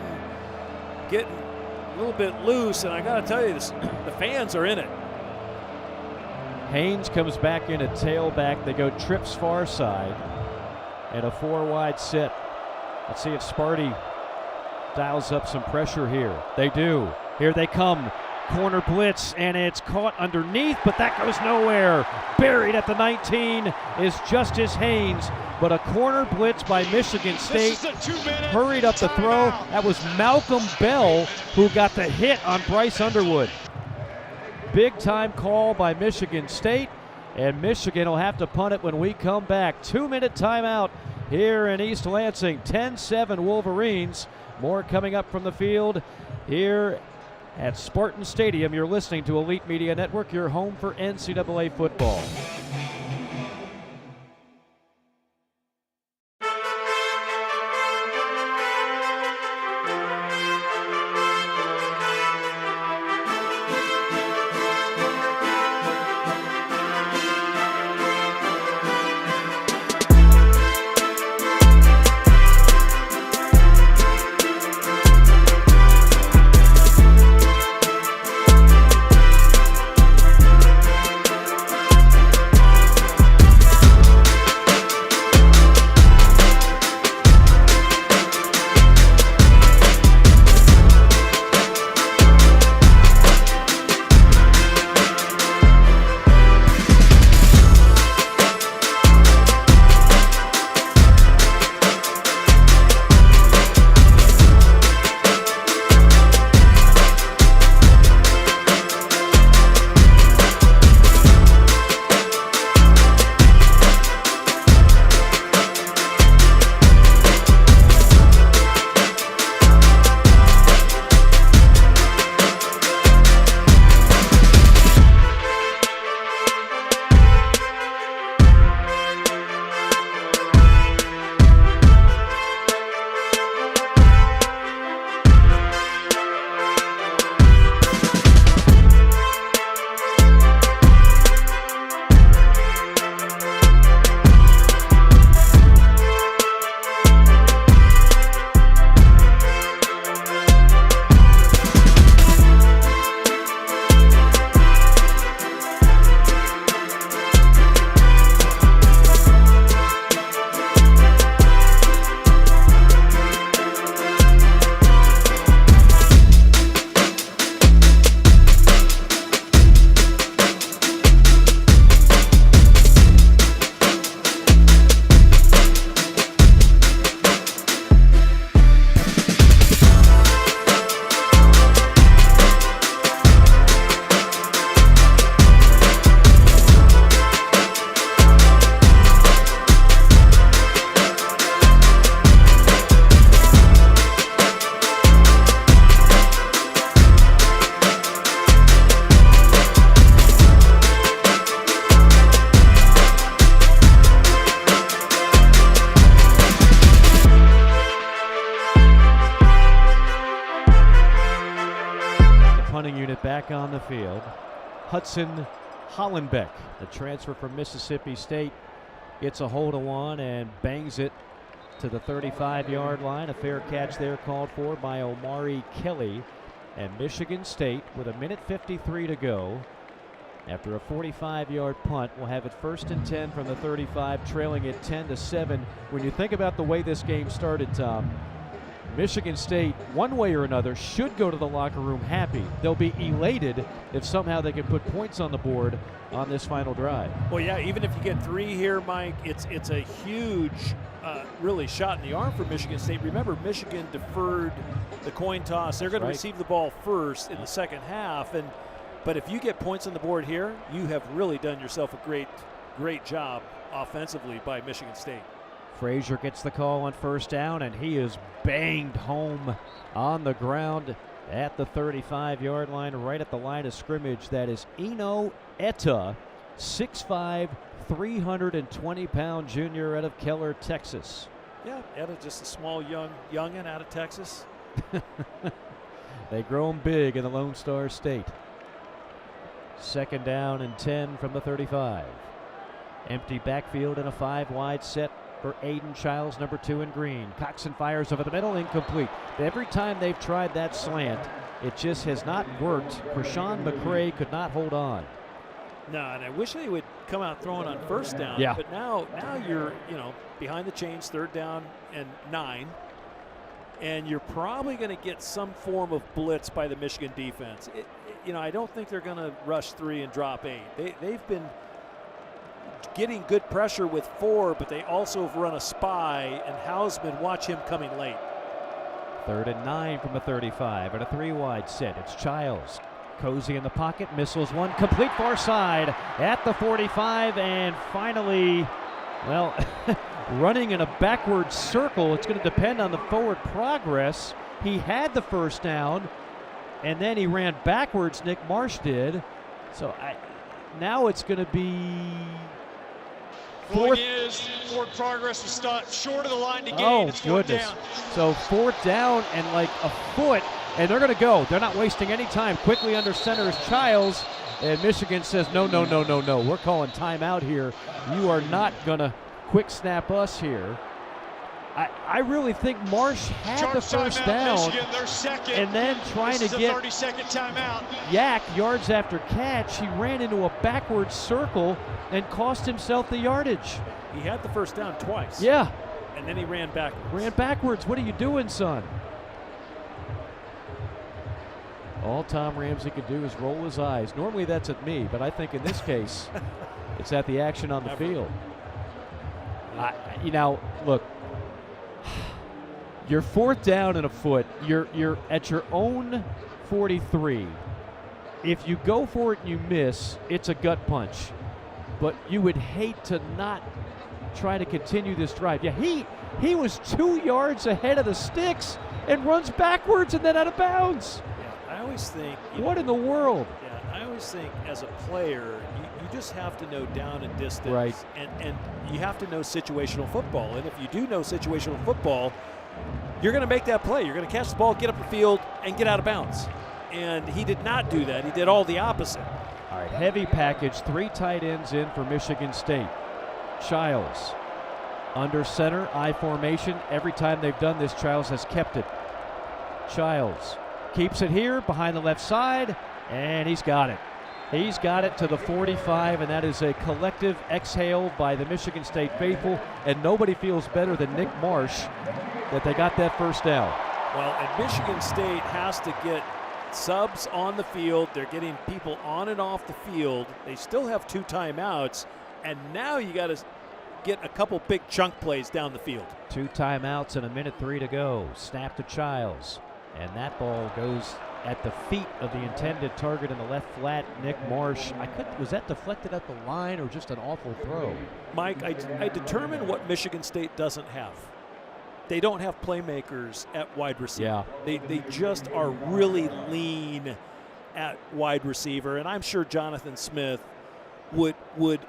a little bit loose, and I got to tell you, the fans are in it. Haynes comes back in at tailback. They go trips far side and a 4-wide set. Let's see if Sparty dials up some pressure here. They do. Here they come. Corner blitz, and it's caught underneath, but that goes nowhere. Buried at the 19 is Justice Haynes, but a corner blitz by Michigan State. Hurried up the throw. That was Malcolm Bell who got the hit on Bryce Underwood. Big time call by Michigan State, and Michigan will have to punt it when we come back. 2-minute timeout here in East Lansing. 10-7 Wolverines. More coming up from the field here at Spartan Stadium. You're listening to Elite Media Network, your home for NCAA football. the field. Hudson Hollenbeck, the transfer from Mississippi State, gets a hold of one and bangs it to the 35-yard line. A fair catch there called for by Omari Kelly. And Michigan State, with 1:53 to go, after a 45-yard punt, will have it 1st and 10 from the 35, trailing it 10-7. When you think about the way this game started, Tom, Michigan State, one way or another, should go to the locker room happy. They'll be elated if somehow they can put points on the board on this final drive. Well, yeah, even if you get 3 here, Mike, it's a huge, really shot in the arm for Michigan State. Remember, Michigan deferred the coin toss. They're going to receive the ball first in the second half, but if you get points on the board here, you have really done yourself a great job offensively by Michigan State. Frazier gets the call on 1st down, and he is banged home on the ground at the 35-yard line, right at the line of scrimmage. That is Eno Etta, 6'5", 320-pound junior out of Keller, Texas. Yeah, Etta, just a small youngin' out of Texas. They grow him big in the Lone Star State. 2nd down and 10 from the 35. Empty backfield and a 5-wide set for Aiden Childs, number 2 in green. Coxon fires over the middle, incomplete. Every time they've tried that slant, it just has not worked. Krishan McCray could not hold on. No, and I wish they would come out throwing on 1st down. Yeah. But now you're, behind the chains, 3rd down and 9. And you're probably going to get some form of blitz by the Michigan defense. I don't think they're going to rush 3 and drop 8. They've been getting good pressure with 4, but they also have run a spy, and Hausman, watch him coming late. 3rd and 9 from the 35 and a 3-wide set. It's Childs. Cozy in the pocket, missiles one, complete far side at the 45, and finally, well, running in a backward circle. It's going to depend on the forward progress. He had the 1st down, and then he ran backwards, Nick Marsh did. So now it's going to be Ruling is forward progress was stopped short of the line to gain. Oh, it's 4th goodness. down. So 4th down and like a foot, and they're going to go. They're not wasting any time. Quickly under center is Childs, and Michigan says, no. We're calling timeout here. You are not going to quick snap us here. I really think Marsh had the 1st down, Michigan, their second, and then trying to get 30-second timeout. Yak yards after catch. He ran into a backward circle and cost himself the yardage. He had the 1st down twice. Yeah. And then he ran backwards. Ran backwards. What are you doing, son? All Tom Ramsey could do is roll his eyes. Normally that's at me, but I think in this case, it's at the action on the field. Look, you're 4th down and a foot. You're at your own 43. If you go for it and you miss, it's a gut punch. But you would hate to not try to continue this drive. Yeah, he was 2 yards ahead of the sticks and runs backwards and then out of bounds. Yeah, I always think. What in the world? Yeah, I always think as a player, you just have to know down and distance. Right. And you have to know situational football. And if you do know situational football, you're going to make that play. You're going to catch the ball, get up the field, and get out of bounds. And he did not do that. He did all the opposite. All right, heavy package, 3 tight ends in for Michigan State. Childs under center, I formation. Every time they've done this, Childs has kept it. Childs keeps it here behind the left side, and he's got it. He's got it to the 45, and that is a collective exhale by the Michigan State faithful, and nobody feels better than Nick Marsh that they got that 1st down. Well, and Michigan State has to get subs on the field. They're getting people on and off the field. They still have 2 timeouts, and now you got to get a couple big chunk plays down the field. 2 timeouts and 1:03 to go. Snap to Childs, and that ball goes at the feet of the intended target in the left flat, Nick Marsh. Was that deflected at the line or just an awful throw? Mike, I determine what Michigan State doesn't have. They don't have playmakers at wide receiver. Yeah. They just are really lean at wide receiver, and I'm sure Jonathan Smith would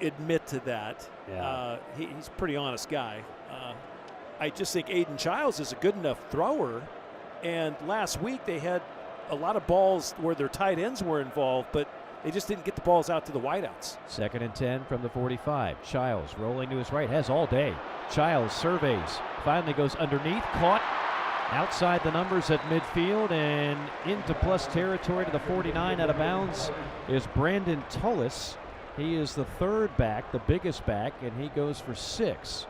admit to that. Yeah. He's a pretty honest guy. I just think Aiden Childs is a good enough thrower, and last week they had a lot of balls where their tight ends were involved, but they just didn't get the balls out to the wideouts. 2nd and 10 from the 45. Childs rolling to his right, has all day. Childs surveys, finally goes underneath, caught outside the numbers at midfield and into plus territory to the 49. Out of bounds is Brandon Tullis. He is the 3rd back, the biggest back, and he goes for 6.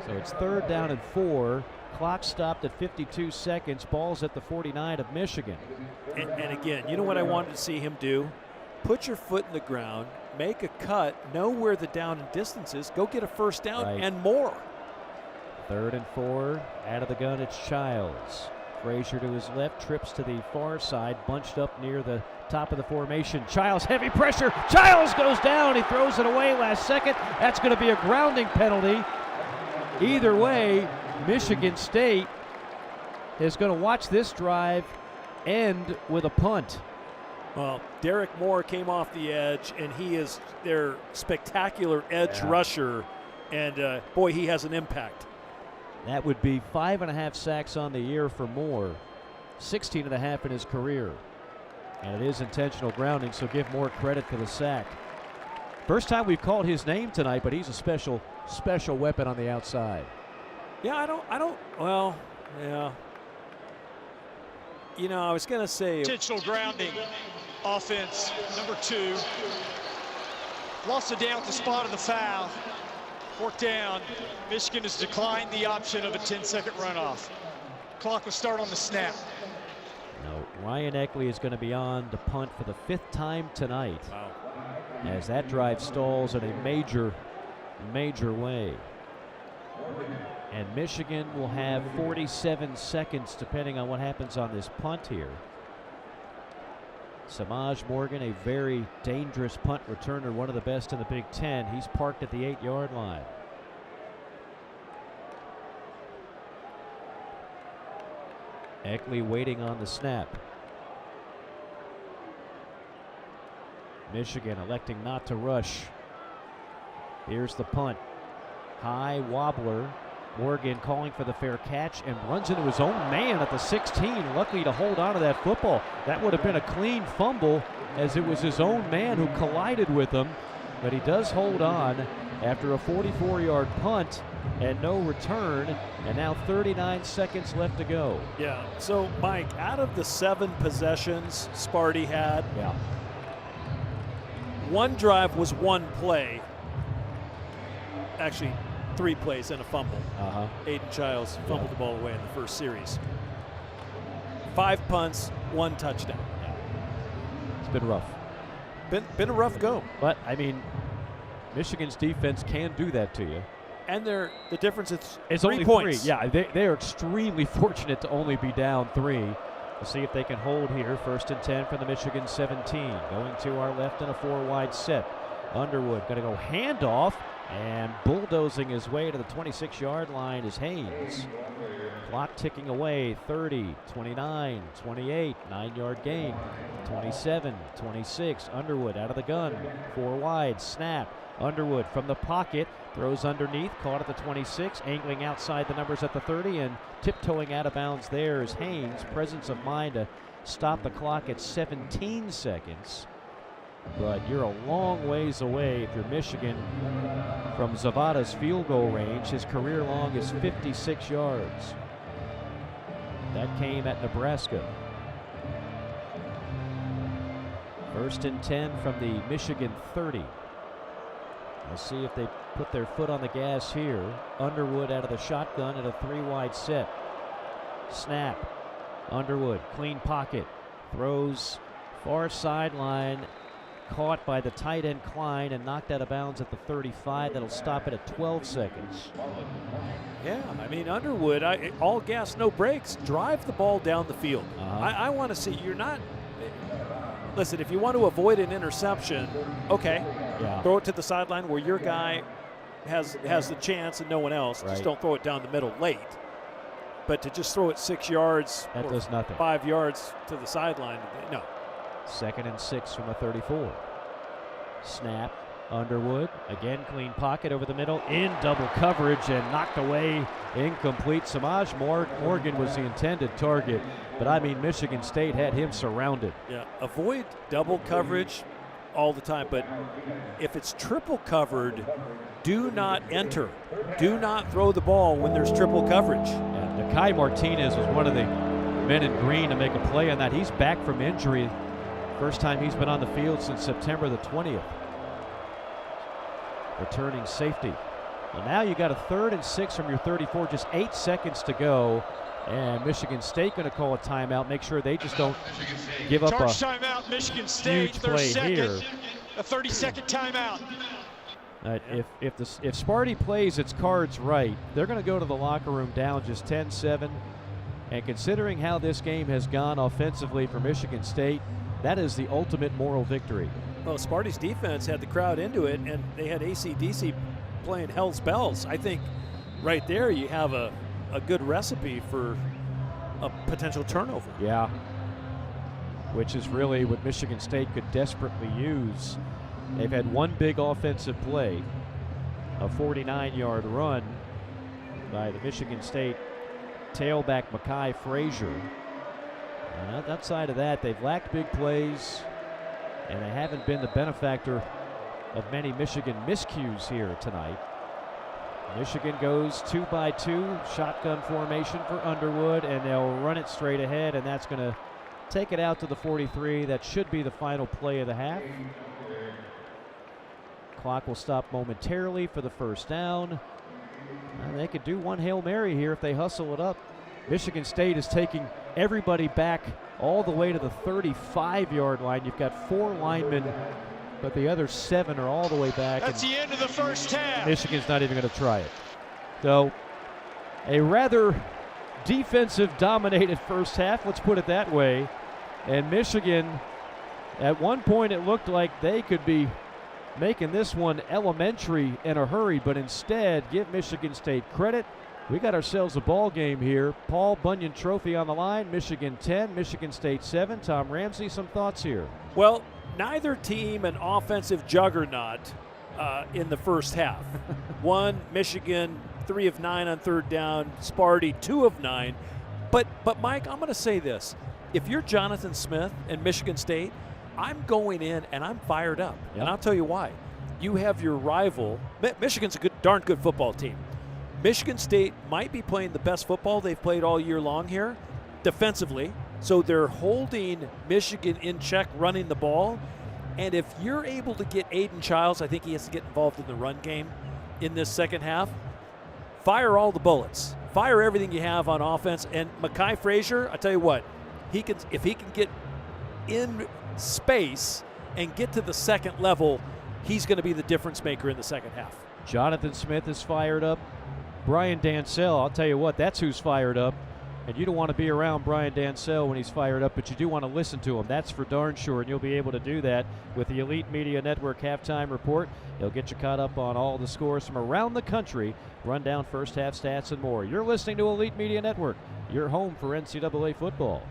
So it's 3rd down and 4. Clock stopped at 52 seconds. Ball's at the 49 of Michigan. And again, you know what I wanted to see him do? Put your foot in the ground, make a cut, know where the down and distance is, go get a first down and more. 3rd and 4. Out of the gun, it's Childs. Frazier to his left, trips to the far side, bunched up near the top of the formation. Childs, heavy pressure. Childs goes down. He throws it away last second. That's going to be a grounding penalty. Either way, Michigan State is going to watch this drive end with a punt. Well, Derek Moore came off the edge, and he is their spectacular edge rusher, and boy, he has an impact. That would be 5.5 sacks on the year for Moore, 16.5 in his career. And it is intentional grounding, so give Moore credit for the sack. First time we've called his name tonight, but he's a special weapon on the outside. Yeah, well, yeah. You know, I was going to say. Intentional grounding offense, number 2. Lost it down at the spot of the foul. 4th down. Michigan has declined the option of a 10-second runoff. Clock will start on the snap. No, Ryan Eckley is going to be on to punt for the 5th time tonight. Wow. As that drive stalls in a major way. And Michigan will have 47 seconds depending on what happens on this punt here. Samaj Morgan, a very dangerous punt returner, one of the best in the Big Ten. He's parked at the 8-yard line. Eckley waiting on the snap. Michigan electing not to rush. Here's the punt. High wobbler. Morgan calling for the fair catch and runs into his own man at the 16. Lucky to hold on to that football. That would have been a clean fumble as it was his own man who collided with him. But he does hold on after a 44-yard punt and no return. And now 39 seconds left to go. Yeah, so Mike, out of the 7 possessions Sparty had, one drive was 1 play. Actually, 3 plays and a fumble. Aiden Childs fumbled the ball away in the first series. 5 punts, 1 touchdown. It's been rough. Been a rough go. But, I mean, Michigan's defense can do that to you. And the difference is it's 3 only points. 3. Yeah, they are extremely fortunate to only be down 3. We'll see if they can hold here. 1st and 10 from the Michigan 17. Going to our left in a 4-wide set. Underwood going to go handoff. And bulldozing his way to the 26-yard line is Haynes. Clock ticking away. 30, 29, 28, 9-yard gain. 27, 26. Underwood out of the gun. 4 wide. Snap. Underwood from the pocket. Throws underneath. Caught at the 26. Angling outside the numbers at the 30. And tiptoeing out of bounds there is Haynes. Presence of mind to stop the clock at 17 seconds. But you're a long ways away if you're Michigan from Zavada's field goal range. His career long is 56 yards. That came at Nebraska. 1st and 10 from the Michigan 30. Let's see if they put their foot on the gas here. Underwood out of the shotgun at a 3-wide set. Snap. Underwood, clean pocket. Throws far sideline. Caught by the tight end Klein and knocked out of bounds at the 35. That'll stop it at 12 seconds. Yeah, I mean, Underwood, all gas, no brakes. Drive the ball down the field. I want to see, you're not, listen, if you want to avoid an interception, okay, throw it to the sideline where your guy has the chance and no one else. Just don't throw it down the middle late. But to just throw it 6 yards, that does nothing. 5 yards to the sideline, no. 2nd and 6 from a 34. Snap. Underwood, again, clean pocket over the middle, in double coverage and knocked away, incomplete. Samaj Morgan was the intended target, but I mean, Michigan State had him surrounded. Yeah, avoid double coverage all the time, but if it's triple covered, do not enter. Do not throw the ball when there's triple coverage. Yeah, Nakai Martinez was one of the men in green to make a play on that. He's back from injury. First time he's been on the field since September the 20th. Returning safety. Well, now you got a 3rd and 6 from your 34, just 8 seconds to go. And Michigan State going to call a timeout, make sure they just don't give up Charge a timeout, Michigan State, huge their play second, here. a 30-second timeout. If Sparty plays its cards right, they're going to go to the locker room down just 10-7. And considering how this game has gone offensively for Michigan State, that is the ultimate moral victory. Well, Sparty's defense had the crowd into it, and they had AC/DC playing hell's bells. I think right there you have a good recipe for a potential turnover. Yeah, which is really what Michigan State could desperately use. They've had one big offensive play, a 49-yard run by the Michigan State tailback Makai Frazier. And outside of that, they've lacked big plays, and they haven't been the benefactor of many Michigan miscues here tonight. Michigan goes 2-by-2, shotgun formation for Underwood, and they'll run it straight ahead, and that's going to take it out to the 43. That should be the final play of the half. Clock will stop momentarily for the first down. And they could do one Hail Mary here if they hustle it up. Michigan State is taking everybody back all the way to the 35-yard line. You've got 4 linemen, but the other 7 are all the way back. That's the end of the first half. Michigan's not even going to try it. So a rather defensive-dominated first half, let's put it that way. And Michigan, at one point it looked like they could be making this one elementary in a hurry, but instead, give Michigan State credit. We got ourselves a ball game here. Paul Bunyan Trophy on the line. Michigan 10, Michigan State 7. Tom Ramsey, some thoughts here. Well, neither team an offensive juggernaut in the first half. One, Michigan, 3 of 9 on 3rd down. Sparty, 2 of 9. But Mike, I'm going to say this. If you're Jonathan Smith and Michigan State, I'm going in and I'm fired up. Yep. And I'll tell you why. You have your rival. Michigan's a darn good football team. Michigan State might be playing the best football they've played all year long here defensively. So they're holding Michigan in check, running the ball. And if you're able to get Aiden Childs, I think he has to get involved in the run game in this second half, fire all the bullets. Fire everything you have on offense. And Makai Frazier, I tell you what, if he can get in space and get to the second level, he's going to be the difference maker in the second half. Jonathan Smith is fired up. Brian Dansell, I'll tell you what, that's who's fired up. And you don't want to be around Brian Dansell when he's fired up, but you do want to listen to him. That's for darn sure, and you'll be able to do that with the Elite Media Network Halftime Report. He'll get you caught up on all the scores from around the country, run down first half stats and more. You're listening to Elite Media Network, your home for NCAA football.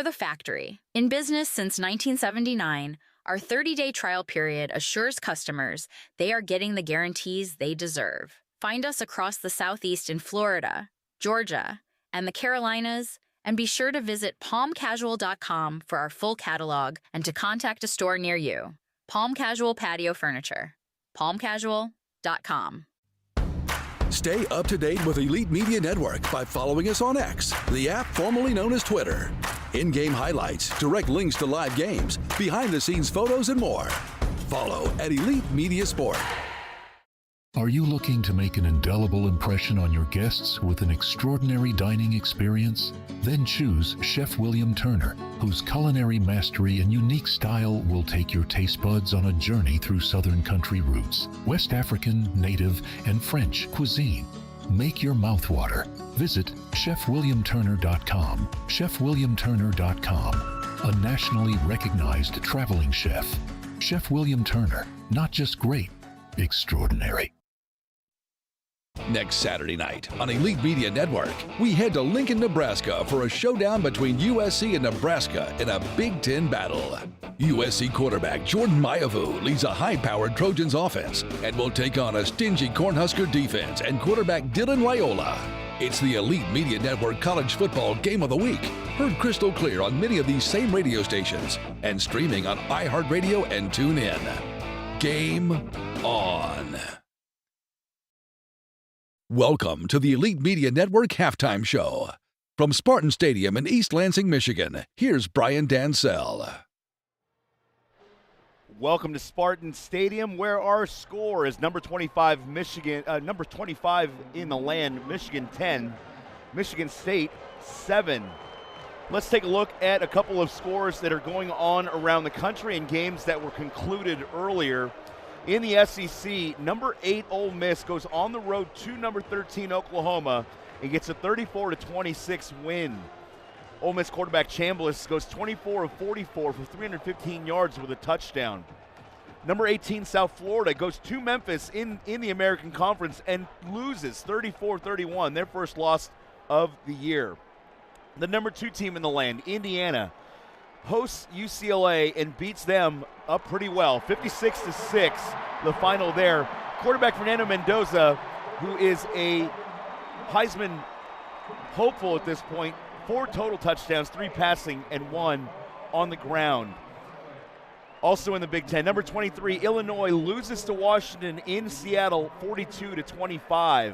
the factory. In business since 1979, our 30-day trial period assures customers they are getting the guarantees they deserve. Find us across the Southeast in Florida, Georgia, and the Carolinas, and be sure to visit palmcasual.com for our full catalog and to contact a store near you. Palm Casual Patio Furniture. palmcasual.com. Stay up to date with Elite Media Network by following us on X, the app formerly known as Twitter. In-game highlights, direct links to live games, behind-the-scenes photos, and more. Follow at Elite Media Sport. Are you looking to make an indelible impression on your guests with an extraordinary dining experience? Then choose Chef William Turner, whose culinary mastery and unique style will take your taste buds on a journey through Southern country roots, West African, native, and French cuisine. Make your mouth water. Visit chefwilliamturner.com. chefwilliamturner.com, a nationally recognized traveling chef. Chef William Turner, not just great, extraordinary. Next Saturday night on Elite Media Network, we head to Lincoln, Nebraska for a showdown between USC and Nebraska in a Big Ten battle. USC quarterback Jordan Mayavu leads a high-powered Trojans offense and will take on a stingy Cornhusker defense and quarterback Dylan Raiola. It's the Elite Media Network College Football Game of the Week, heard crystal clear on many of these same radio stations and streaming on iHeartRadio and TuneIn. Game on. Welcome to the Elite Media Network Halftime Show. From Spartan Stadium in East Lansing, Michigan, here's Brian Dansell. Welcome to Spartan Stadium, where our score is number 25 in the land, Michigan 10, Michigan State 7. Let's take a look at a couple of scores that are going on around the country and games that were concluded earlier. In the SEC, number 8 Ole Miss goes on the road to number 13 Oklahoma and gets a 34-26 win. Ole Miss quarterback Chambliss goes 24 of 44 for 315 yards with a touchdown. Number 18 South Florida goes to Memphis in the American Conference and loses 34-31, their first loss of the year. The number 2 team in the land, Indiana, hosts UCLA and beats them up pretty well, 56-6, the final there. Quarterback Fernando Mendoza, who is a Heisman hopeful at this point, 4 total touchdowns, 3 passing and 1 on the ground. Also in the Big Ten, number 23, Illinois loses to Washington in Seattle, 42-25.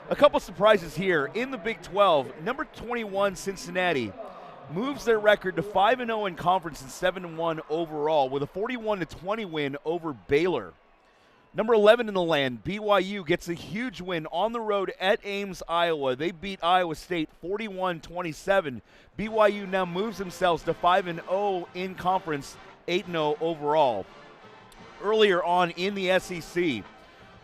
A couple surprises here. In the Big 12, number 21, Cincinnati, moves their record to 5-0 in conference and 7-1 overall with a 41-20 win over Baylor. Number 11 in the land, BYU gets a huge win on the road at Ames, Iowa. They beat Iowa State 41-27. BYU now moves themselves to 5-0 in conference, 8-0 overall. Earlier on in the SEC,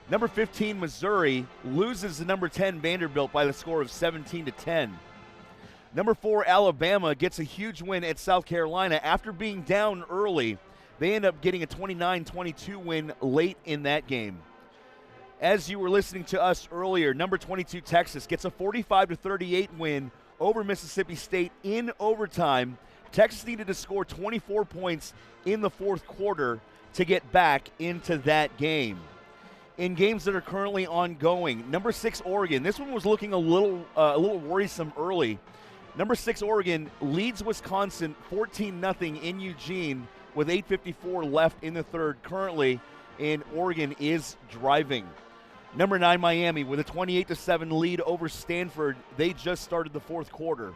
number 15 Missouri loses to number 10 Vanderbilt by the score of 17-10. Number 4, Alabama gets a huge win at South Carolina. After being down early, they end up getting a 29-22 win late in that game. As you were listening to us earlier, number 22, Texas, gets a 45-38 win over Mississippi State in overtime. Texas needed to score 24 points in the fourth quarter to get back into that game. In games that are currently ongoing, number 6, Oregon. This one was looking a little worrisome early. Number 6, Oregon leads Wisconsin 14-0 in Eugene with 8:54 left in the third currently, and Oregon is driving. Number 9, Miami with a 28-7 lead over Stanford. They just started the fourth quarter.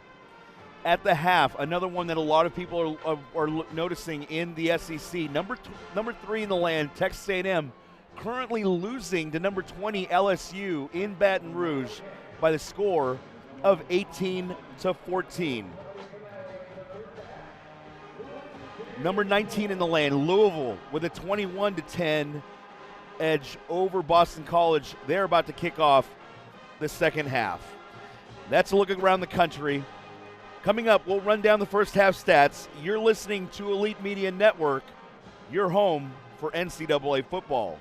At the half, another one that a lot of people are noticing in the SEC. Number 3 in the land, Texas A&M, currently losing to number 20 LSU in Baton Rouge by the score of 18-14. Number 19 in the land, Louisville, with a 21-10 edge over Boston College. They're about to kick off the second half. That's a look around the country. Coming up, we'll run down the first half stats. You're listening to Elite Media Network, your home for NCAA football.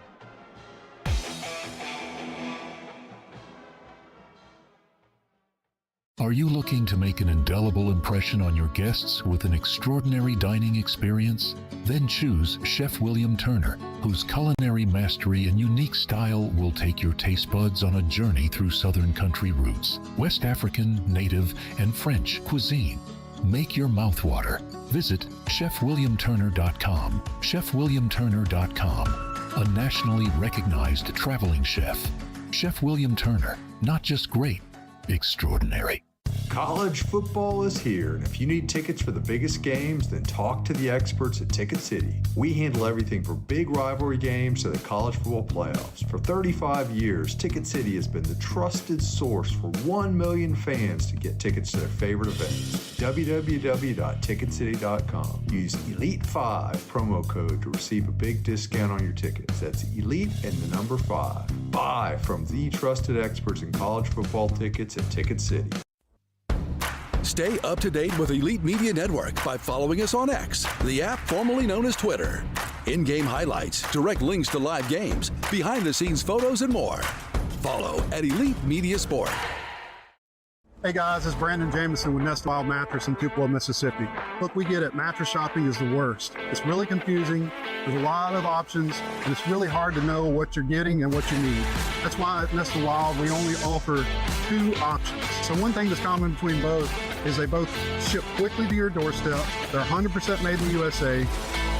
Are you looking to make an indelible impression on your guests with an extraordinary dining experience? Then choose Chef William Turner, whose culinary mastery and unique style will take your taste buds on a journey through Southern country roots, West African, native, and French cuisine. Make your mouth water. Visit chefwilliamturner.com. chefwilliamturner.com, a nationally recognized traveling chef. Chef William Turner, not just great, extraordinary. College football is here, and if you need tickets for the biggest games, then talk to the experts at Ticket City. We handle everything from big rivalry games to the college football playoffs. For 35 years, Ticket City has been the trusted source for 1 million fans to get tickets to their favorite events. www.ticketcity.com. Use ELITE5 promo code to receive a big discount on your tickets. That's ELITE and the number 5. Buy from the trusted experts in college football tickets at Ticket City. Stay up to date with Elite Media Network by following us on X, the app formerly known as Twitter. In-game highlights, direct links to live games, behind-the-scenes photos, and more. Follow at Elite Media Sport. Hey guys, it's Brandon Jameson with Nest Wild Mattress in Tupelo, Mississippi. Look, we get it. Mattress shopping is the worst. It's really confusing. There's a lot of options, and it's really hard to know what you're getting and what you need. That's why at Nest Wild, we only offer 2 options. So one thing that's common between both is they both ship quickly to your doorstep. They're 100% made in the USA.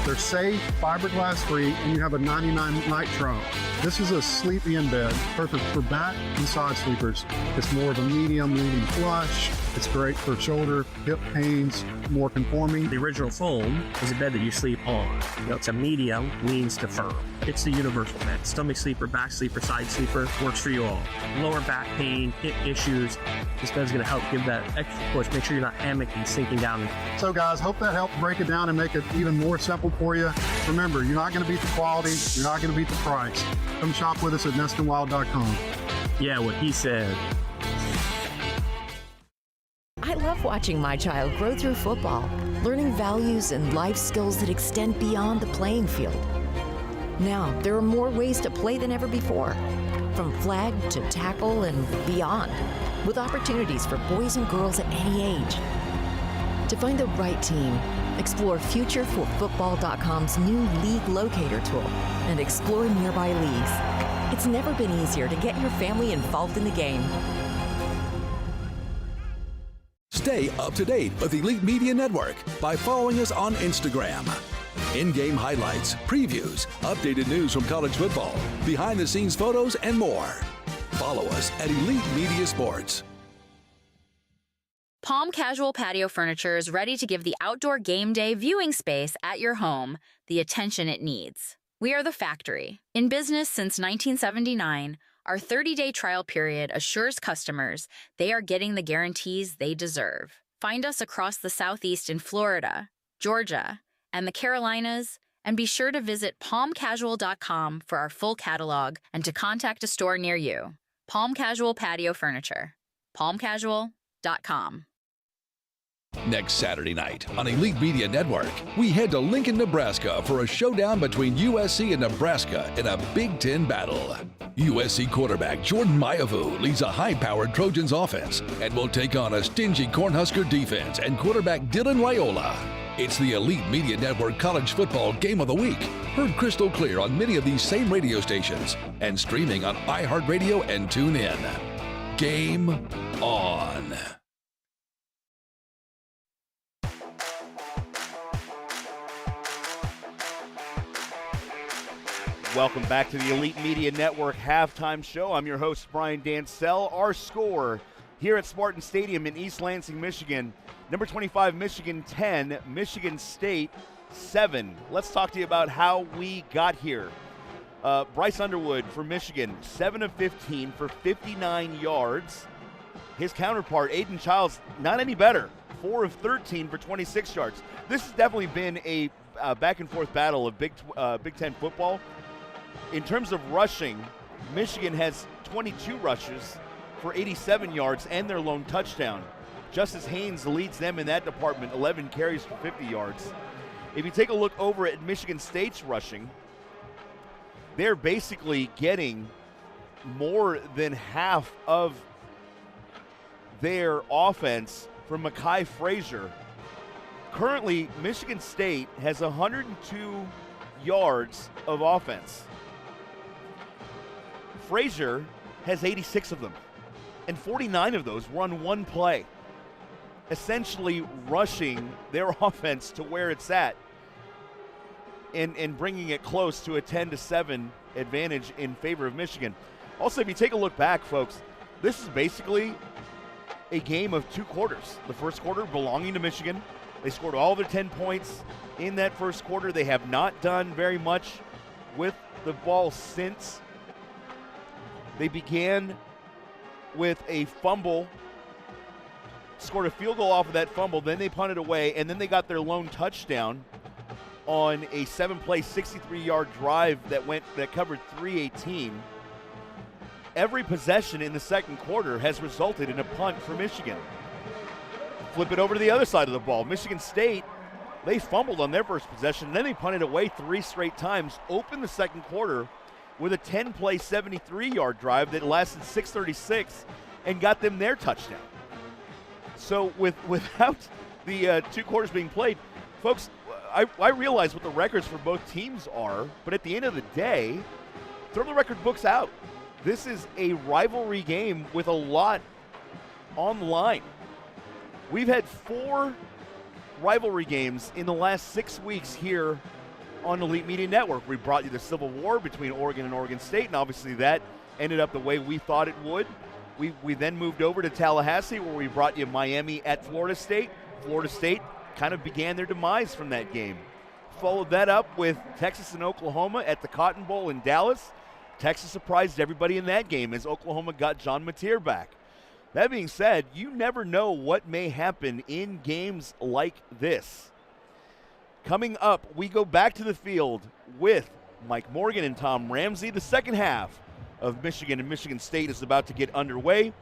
They're safe, fiberglass free, and you have a 99-night trial. This is a sleepy in bed, perfect for back and side sleepers. It's more of a medium, lean flush. It's great for shoulder, hip pains, more conforming. The original foam is a bed that you sleep on. It's a medium, leans to firm. It's the universal bed. Stomach sleeper, back sleeper, side sleeper, works for you all. Lower back pain, hip issues. This bed's gonna help give that extra push. Make sure you're not hammocking, sinking down. So guys, hope that helped break it down and make it even more simple for you. Remember, you're not gonna beat the quality, you're not gonna beat the price. Come shop with us at nestandwild.com. Yeah, what he said. I love watching my child grow through football, learning values and life skills that extend beyond the playing field. Now, there are more ways to play than ever before, from flag to tackle and beyond, with opportunities for boys and girls at any age. To find the right team, explore FutureForFootball.com's new League Locator tool and explore nearby leagues. It's never been easier to get your family involved in the game. Stay up to date with Elite Media Network by following us on Instagram. In-game highlights, previews, updated news from college football, behind-the-scenes photos, and more. Follow us at Elite Media Sports. Palm Casual Patio Furniture is ready to give the outdoor game day viewing space at your home the attention it needs. We are the factory. In business since 1979, our 30-day trial period assures customers they are getting the guarantees they deserve. Find us across the Southeast in Florida, Georgia, and the Carolinas, and be sure to visit palmcasual.com for our full catalog and to contact a store near you. Palm Casual Patio Furniture. palmcasual.com. Next Saturday night on Elite Media Network, we head to Lincoln, Nebraska for a showdown between USC and Nebraska in a Big Ten battle. USC quarterback Jordan Mayavu leads a high-powered Trojans offense and will take on a stingy Cornhusker defense and quarterback Dylan Raiola. It's the Elite Media Network College Football Game of the Week, heard crystal clear on many of these same radio stations and streaming on iHeartRadio and TuneIn. Game on. Welcome back to the Elite Media Network halftime show. I'm your host, Brian Dansell. Our score here at Spartan Stadium in East Lansing, Michigan. Number 25, Michigan 10, Michigan State 7. Let's talk to you about how we got here. Bryce Underwood for Michigan, 7 of 15 for 59 yards. His counterpart, Aiden Childs, not any better, 4 of 13 for 26 yards. This has definitely been a back-and-forth battle of Big Ten football. In terms of rushing, Michigan has 22 rushes for 87 yards and their lone touchdown. Justice Haynes leads them in that department, 11 carries for 50 yards. If you take a look over at Michigan State's rushing, they're basically getting more than half of their offense from Mekhi Frazier. Currently, Michigan State has 102 yards of offense. Frazier has 86 of them, and 49 of those run one play, essentially rushing their offense to where it's at and bringing it close to a 10-7 advantage in favor of Michigan. Also, if you take a look back, folks, this is basically a game of two quarters. The first quarter belonging to Michigan. They scored all their 10 points in that first quarter. They have not done very much with the ball since. They began with a fumble, scored a field goal off of that fumble, then they punted away, and then they got their lone touchdown on a 7-play, 63-yard drive that covered 318. Every possession in the second quarter has resulted in a punt for Michigan. Flip it over to the other side of the ball. Michigan State, they fumbled on their first possession, then they punted away 3 straight times, opened the second quarter with a 10-play, 73-yard drive that lasted 6:36 and got them their touchdown. So without the 2 quarters being played, folks, I realize what the records for both teams are, but at the end of the day, throw the record books out. This is a rivalry game with a lot on the line. We've had 4 rivalry games in the last 6 weeks here on Elite Media Network. We brought you the Civil War between Oregon and Oregon State, and obviously that ended up the way we thought it would. We then moved over to Tallahassee, where we brought you Miami at Florida State. Florida State kind of began their demise from that game. Followed that up with Texas and Oklahoma at the Cotton Bowl in Dallas. Texas surprised everybody in that game as Oklahoma got John Mateer back. That being said, you never know what may happen in games like this. Coming up, we go back to the field with Mike Morgan and Tom Ramsey. The second half of Michigan and Michigan State is about to get underway.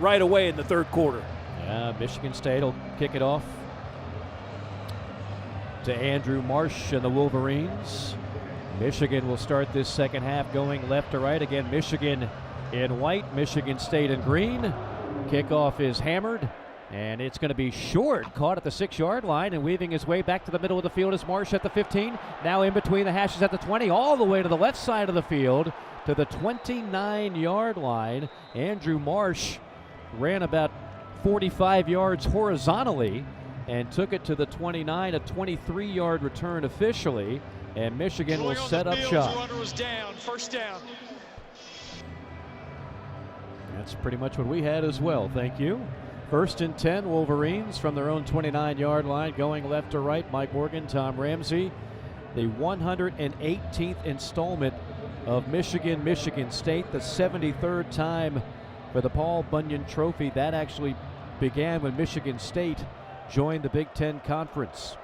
right away in the third quarter. Yeah, Michigan State will kick it off to Andrew Marsh and the Wolverines. Michigan will start this second half going left to right. Again, Michigan in white, Michigan State in green. Kickoff is hammered, and it's going to be short. Caught at the 6-yard line and weaving his way back to the middle of the field is Marsh at the 15. Now in between the hashes at the 20, all the way to the left side of the field to the 29-yard line. Andrew Marsh ran about 45 yards horizontally and took it to the 29, a 23-yard return officially, and Michigan will set up shop. Was down. First down. That's pretty much what we had as well, thank you. 1st and 10, Wolverines from their own 29-yard line, going left to right. Mike Morgan, Tom Ramsey. The 118th installment of Michigan State, the 73rd time for the Paul Bunyan Trophy. That actually began when Michigan State joined the Big Ten Conference.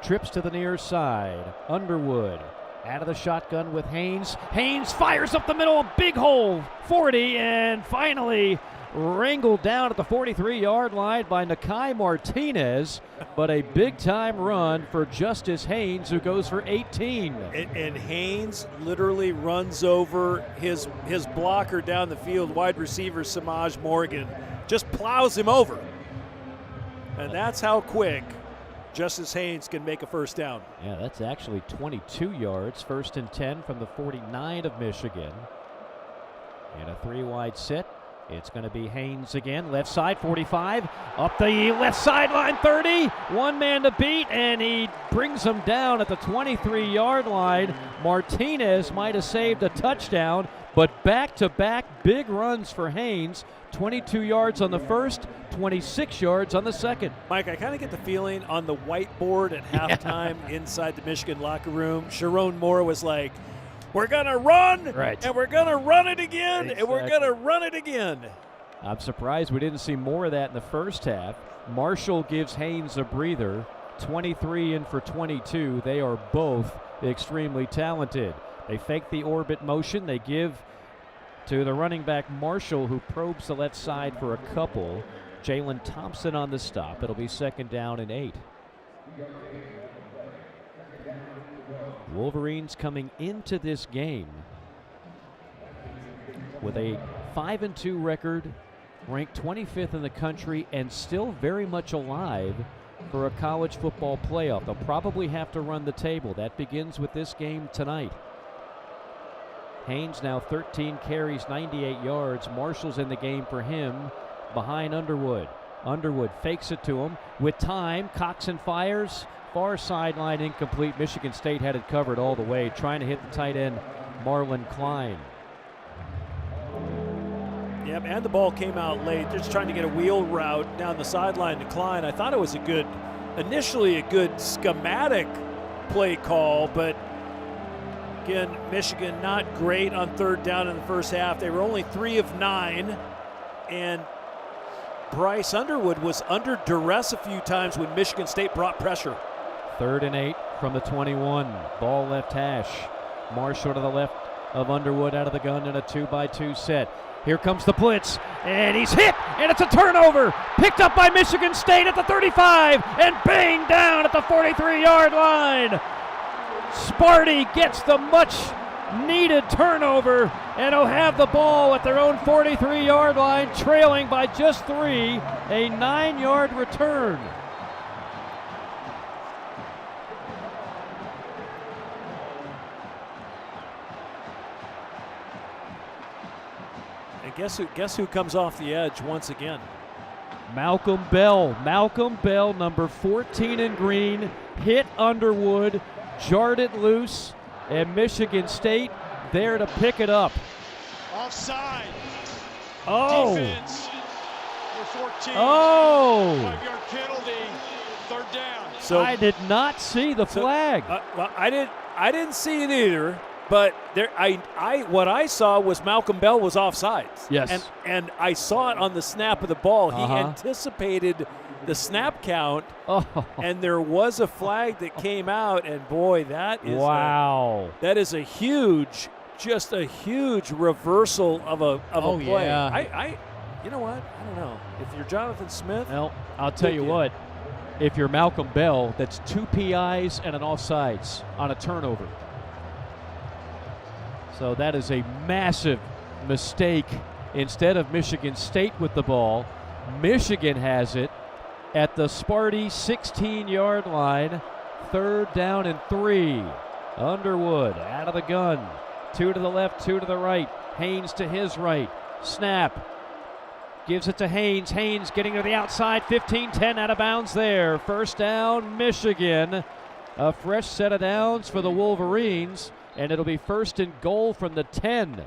Trips to the near side. Underwood out of the shotgun with Haynes. Haynes fires up the middle, a big hole, 40, and finally wrangled down at the 43-yard line by Nakai Martinez, but a big-time run for Justice Haynes, who goes for 18. And Haynes literally runs over his blocker down the field, wide receiver Samaj Morgan, just plows him over. And that's how quick Justice Haynes can make a first down. Yeah, that's actually 22 yards. 1st and 10 from the 49 of Michigan. And a 3-wide set. It's going to be Haynes again, left side, 45, up the left sideline, 30, one man to beat, and he brings him down at the 23-yard line. Martinez might have saved a touchdown, but back-to-back big runs for Haynes, 22 yards on the first, 26 yards on the second. Mike, I kind of get the feeling on the whiteboard at halftime inside the Michigan locker room, Sharon Moore was like, we're going to run, right, and we're going to run it again, and we're going to run it again. I'm surprised we didn't see more of that in the first half. Marshall gives Haynes a breather, 23 in for 22. They are both extremely talented. They fake the orbit motion. They give to the running back Marshall, who probes the left side for a couple. Jalen Thompson on the stop. It'll be 2nd down and 8. Wolverines coming into this game with a 5-2 record, ranked 25th in the country, and still very much alive for a college football playoff. They'll probably have to run the table. That begins with this game tonight. Haynes now 13 carries, 98 yards. Marshall's in the game for him behind Underwood. Underwood fakes it to him with time. Coxon fires. Far sideline incomplete. Michigan State had it covered all the way, trying to hit the tight end, Marlon Klein. Yep, and the ball came out late. Just trying to get a wheel route down the sideline to Klein. I thought it was initially a good schematic play call, but again, Michigan not great on 3rd down in the first half. They were only 3 of 9, and Bryce Underwood was under duress a few times when Michigan State brought pressure. 3rd and 8 from the 21. Ball left hash. Marshall to the left of Underwood out of the gun in a 2-by-2 set. Here comes the blitz, and he's hit, and it's a turnover. Picked up by Michigan State at the 35, and bang down at the 43-yard line. Sparty gets the much-needed turnover, and will have the ball at their own 43-yard line, trailing by just 3, a 9-yard return. Guess who comes off the edge once again? Malcolm Bell. Malcolm Bell, number 14 in green, hit Underwood, jarred it loose, and Michigan State there to pick it up. Offside. Oh. Defense. Number 14. Oh. 5-yard penalty. 3rd down. So I did not see the flag. Well, I didn't see it either. But there, what I saw was Malcolm Bell was offsides. Yes. And I saw it on the snap of the ball. He anticipated the snap count, and there was a flag that came out, and boy, that is that is a huge reversal of a play. Yeah. you know what? I don't know. If you're Jonathan Smith. Well, I'll tell you what. If you're Malcolm Bell, that's 2 PIs and an offsides on a turnover. So that is a massive mistake. Instead of Michigan State with the ball, Michigan has it at the Sparty 16-yard line. 3rd down and 3. Underwood out of the gun. 2 to the left, 2 to the right. Haynes to his right. Snap. Gives it to Haynes. Haynes getting to the outside. 15-10 out of bounds there. 1st down, Michigan. A fresh set of downs for the Wolverines, and it'll be 1st and goal from the 10.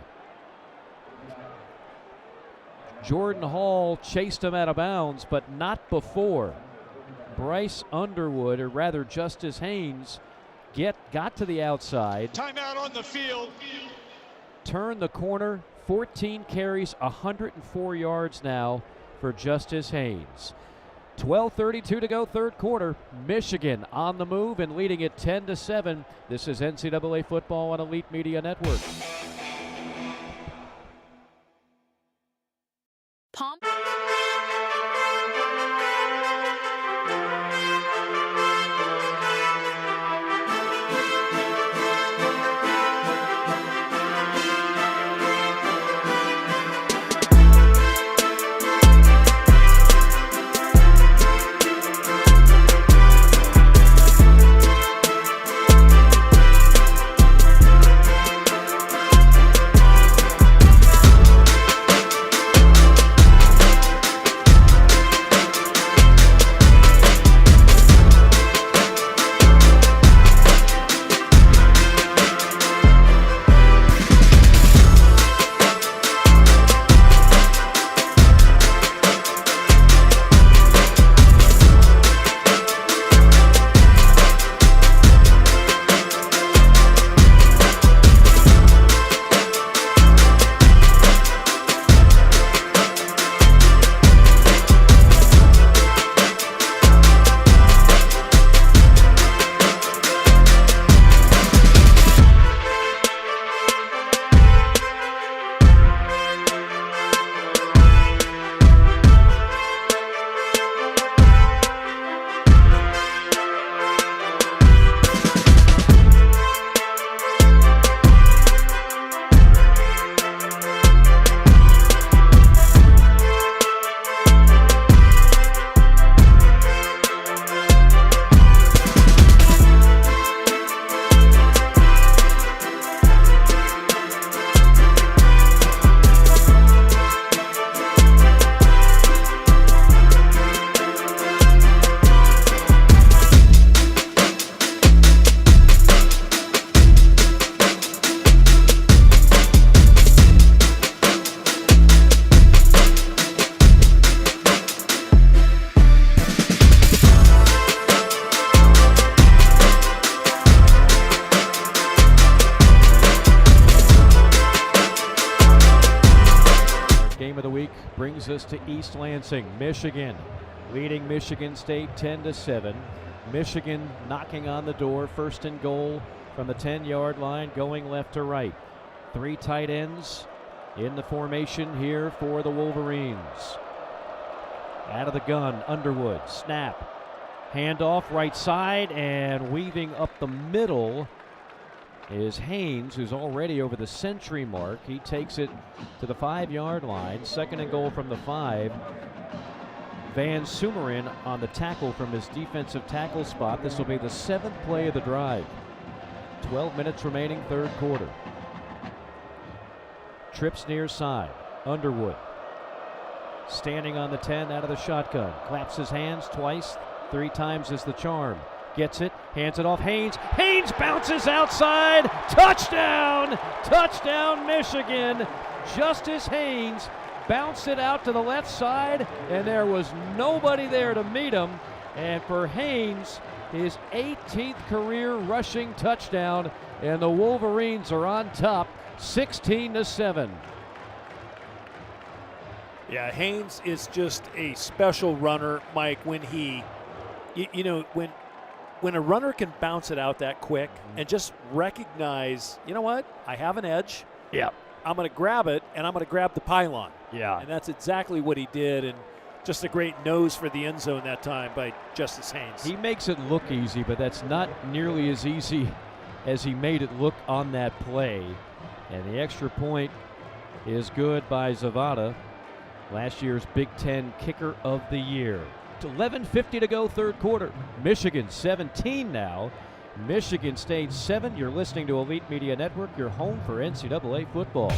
Jordan Hall chased him out of bounds, but not before. Bryce Underwood, or rather Justice Haynes, got to the outside. Timeout on the field. Turned the corner. 14 carries, 104 yards now for Justice Haynes. 12:32 to go, 3rd quarter. Michigan on the move and leading it 10-7. This is NCAA football on Elite Media Network. Pomp. Brings us to East Lansing. Michigan leading Michigan State 10-7. Michigan knocking on the door. 1st and goal from the 10-yard line, going left to right. 3 tight ends in the formation here for the Wolverines. Out of the gun, Underwood. Snap. Handoff right side, and weaving up the middle is Haynes, who's already over the century mark. He takes it to the 5-yard line. 2nd and goal from the 5. Van Sumeren on the tackle from his defensive tackle spot. This will be the 7th play of the drive. 12 minutes remaining, 3rd quarter. Trips near side. Underwood standing on the 10 out of the shotgun. Claps his hands twice. 3 times is the charm. Gets it, hands it off. Haynes. Haynes bounces outside. Touchdown! Touchdown, Michigan. Justice Haynes bounced it out to the left side, and there was nobody there to meet him. And for Haynes, his 18th career rushing touchdown, and the Wolverines are on top, 16-7. Yeah, Haynes is just a special runner, Mike, when he, when a runner can bounce it out that quick and just recognize, you know what, I have an edge. Yeah. I'm going to grab it and I'm going to grab the pylon. Yeah. And that's exactly what he did, and just a great nose for the end zone that time by Justice Haynes. He makes it look easy, but that's not nearly as easy as he made it look on that play. And the extra point is good by Zavada, last year's Big Ten Kicker of the Year. 11:50 to go, third quarter. Michigan 17 now. Michigan State 7. You're listening to Elite Media Network, your home for NCAA football.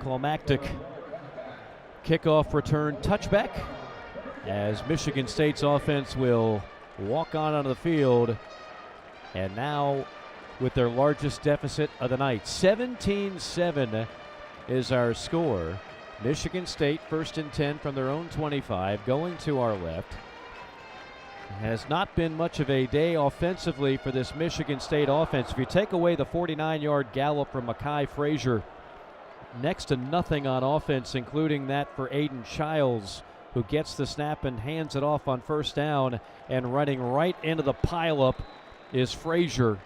Climactic kickoff return touchback as Michigan State's offense will walk on onto the field. And now with their largest deficit of the night, 17-7 is our score. Michigan State first and 10 from their own 25, going to our left. Has not been much of a day offensively for this Michigan State offense. If you take away the 49-yard gallop from Mekhi Frazier, next to nothing on offense, including that for Aiden Childs, who gets the snap and hands it off on first down, and running right into the pileup is Frazier.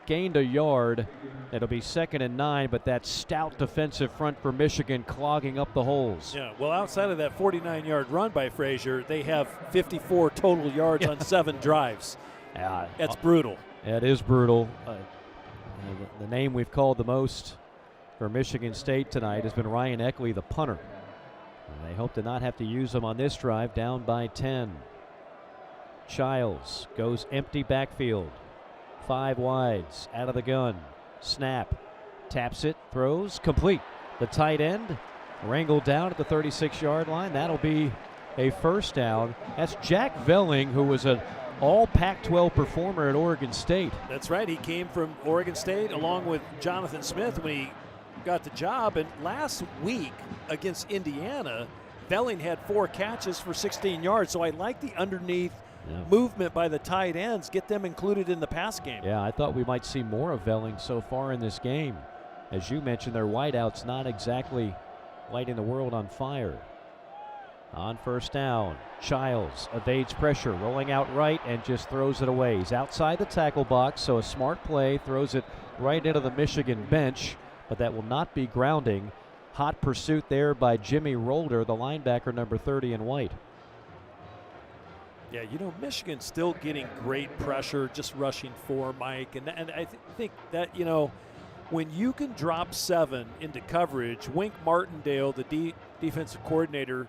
Gained a yard. It'll be 2nd and 9, but that stout defensive front for Michigan clogging up the holes. Yeah, well, outside of that 49-yard run by Frazier, they have 54 total yards on 7 drives. That's brutal. It is brutal. The name we've called the most for Michigan State tonight has been Ryan Eckley, the punter. And they hope to not have to use him on this drive, down by 10. Childs goes empty backfield. 5 wides, out of the gun. Snap, taps it, throws, complete. The tight end wrangled down at the 36-yard line. That'll be a first down. That's Jack Velling, who was a all Pac-12 performer at Oregon State. That's right. He came from Oregon State along with Jonathan Smith when he got the job. And last week against Indiana, Velling had 4 catches for 16 yards. So I like the underneath movement by the tight ends. Get them included in the pass game. Yeah, I thought we might see more of Velling so far in this game. As you mentioned, their wideouts not exactly lighting the world on fire. On first down, Childs evades pressure, rolling out right and just throws it away. He's outside the tackle box, so a smart play, throws it right into the Michigan bench, but that will not be grounding. Hot pursuit there by Jimmy Rolder, the linebacker, number 30 in white. Yeah, you know, Michigan's still getting great pressure, just rushing for Mike. And I think that, you know, when you can drop 7 into coverage, Wink Martindale, the defensive coordinator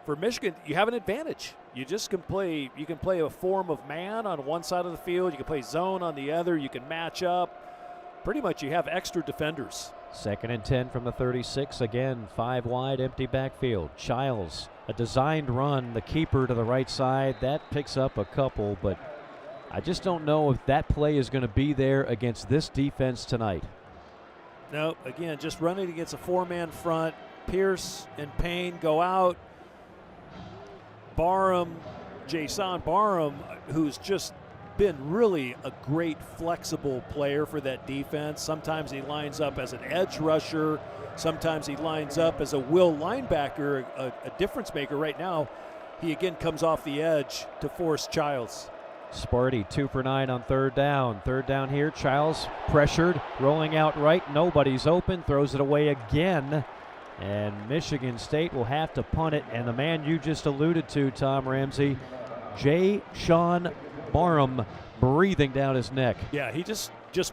for Michigan, you have an advantage. You just can play a form of man on one side of the field. You can play zone on the other. You can match up. Pretty much you have extra defenders. 2nd and 10 from the 36. Again, 5 wide, empty backfield. Childs, a designed run, the keeper to the right side. That picks up a couple, but I just don't know if that play is going to be there against this defense tonight. No, again, just running against a 4-man front. Pierce and Payne go out. Jason Barham, who's just been really a great flexible player for that defense. Sometimes he lines up as an edge rusher. Sometimes he lines up as a will linebacker, a difference maker. Right now, he again comes off the edge to force Childs. Sparty 2 for 9 on 3rd down. 3rd down here, Childs pressured, rolling out right. Nobody's open, throws it away again. And Michigan State will have to punt it. And the man you just alluded to, Tom Ramsey, Sean Barham, breathing down his neck. Yeah, he just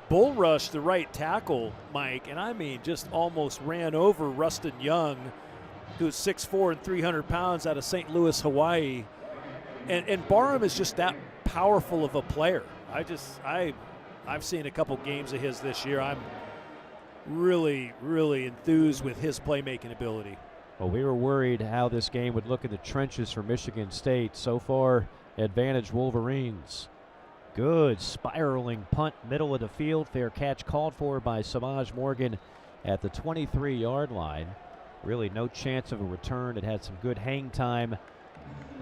bull rushed the right tackle, Mike, and I mean just almost ran over Rustin Young, who's 6'4" and 300 pounds out of St. Louis, Hawaii. And Barham is just that powerful of a player. I've seen a couple games of his this year. I'm really, really enthused with his playmaking ability. Well, we were worried how this game would look in the trenches for Michigan State. So far, advantage Wolverines. Good spiraling punt, middle of the field. Fair catch called for by Samaj Morgan at the 23-yard line. Really no chance of a return. It had some good hang time.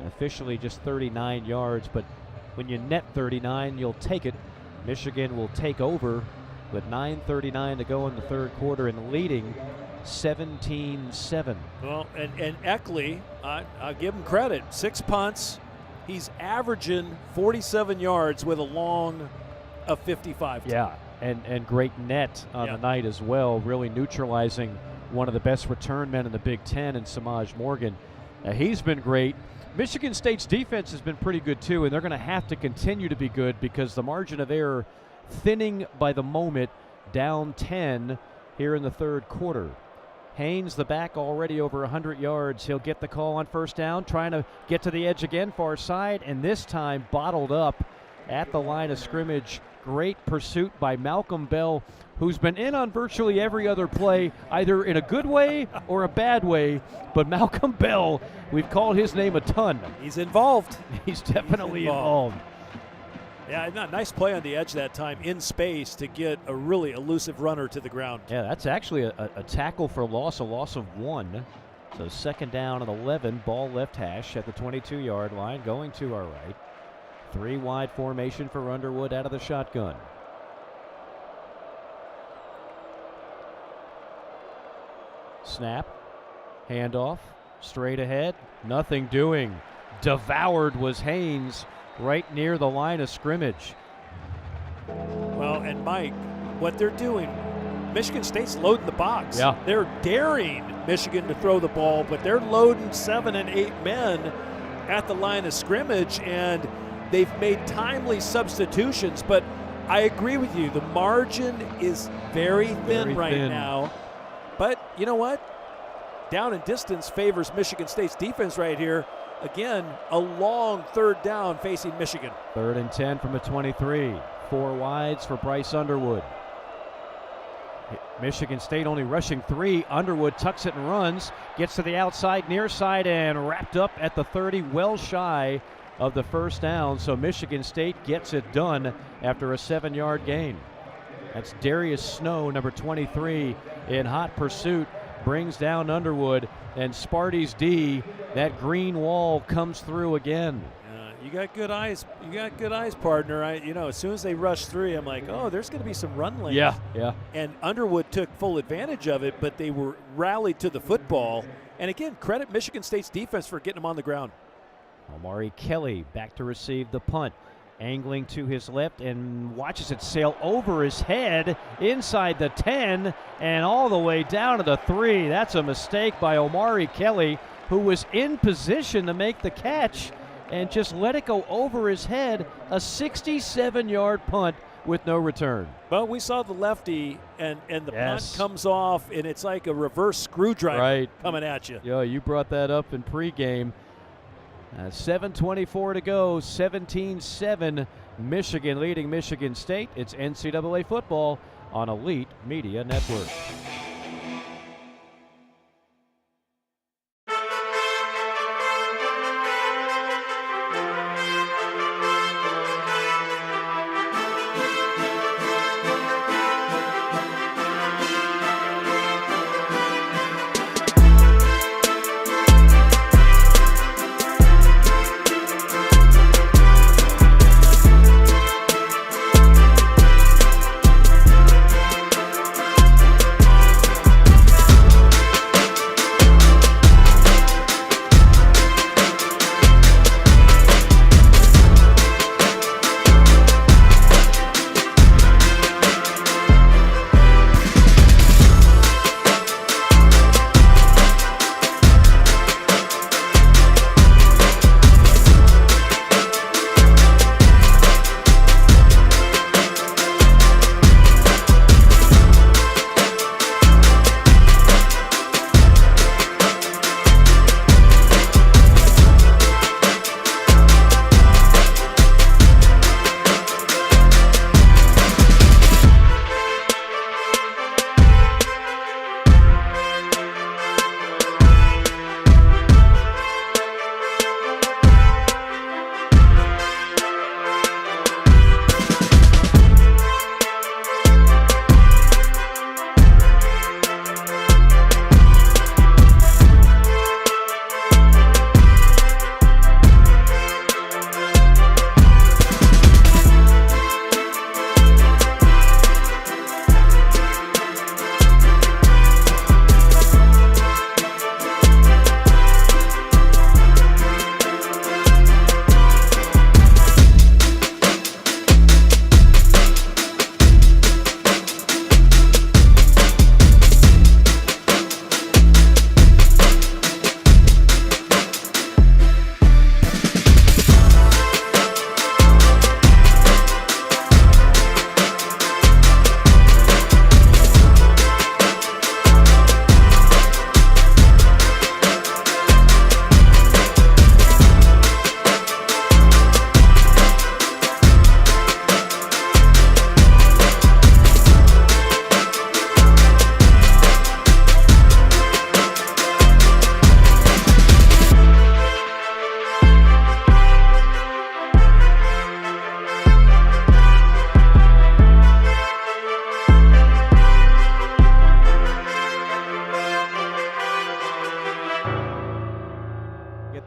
Officially just 39 yards, but when you net 39, you'll take it. Michigan will take over with 9:39 to go in the 3rd quarter and leading 17-7. Well, and Eckley, I'll give him credit. 6 punts. He's averaging 47 yards with a long of 55. Yeah, and great net on the night as well, really neutralizing one of the best return men in the Big Ten in Samaj Morgan. He's been great. Michigan State's defense has been pretty good too, and they're going to have to continue to be good because the margin of error thinning by the moment, down 10 here in the 3rd quarter. Haynes, the back, already over 100 yards. He'll get the call on 1st down, trying to get to the edge again, far side, and this time bottled up at the line of scrimmage. Great pursuit by Malcolm Bell, who's been in on virtually every other play, either in a good way or a bad way. But Malcolm Bell, we've called his name a ton. He's involved. He's definitely involved. Yeah, nice play on the edge that time in space to get a really elusive runner to the ground. Yeah, that's actually a tackle for a loss of 1. So 2nd down and 11, ball left hash at the 22-yard line, going to our right. 3 wide formation for Underwood out of the shotgun. Snap, handoff, straight ahead, nothing doing. Devoured was Haynes right near the line of scrimmage. Well, and Mike, what they're doing, Michigan State's loading the box. Yeah. They're daring Michigan to throw the ball, but they're loading 7 and 8 men at the line of scrimmage, and they've made timely substitutions. But I agree with you. The margin is very thin right now. But you know what? Down and distance favors Michigan State's defense right here. Again, a long 3rd down facing Michigan. 3rd and 10 from a 23. 4 wides for Bryce Underwood. Michigan State only rushing 3. Underwood tucks it and runs. Gets to the outside, near side, and wrapped up at the 30, well shy of the first down, so Michigan State gets it done after a 7-yard gain. That's Darius Snow, number 23, in hot pursuit, brings down Underwood, and Sparty's D, that green wall comes through again. You got good eyes. You got good eyes, partner. As soon as they rush through, I'm like, oh, there's going to be some run lanes. Yeah. And Underwood took full advantage of it, but they were rallied to the football. And again, credit Michigan State's defense for getting them on the ground. Omari Kelly back to receive the punt, angling to his left and watches it sail over his head inside the 10 and all the way down to the 3. That's a mistake by Omari Kelly, who was in position to make the catch and just let it go over his head. A 67-yard punt with no return. Well, we saw the lefty, and the punt comes off, and it's like a reverse screwdriver coming at you. Yeah, you brought that up in pregame. 7:24 to go, 17-7, Michigan leading Michigan State. It's NCAA football on Elite Media Network.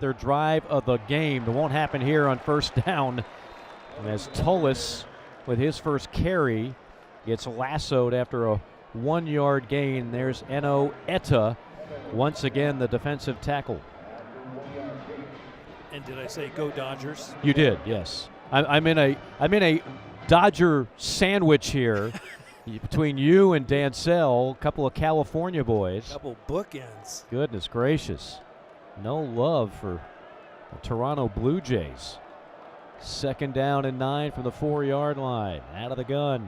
Their drive of the game. It won't happen here on first down. And as Tullis, with his first carry, gets lassoed after a 1-yard gain. There's Eno Etta, once again the defensive tackle. And did I say go Dodgers? You did, yes. I'm in a Dodger sandwich here between you and Dansell, a couple of California boys. Couple bookends. Goodness gracious. No love for the Toronto Blue Jays. 2nd down and 9 from the 4-yard line. Out of the gun.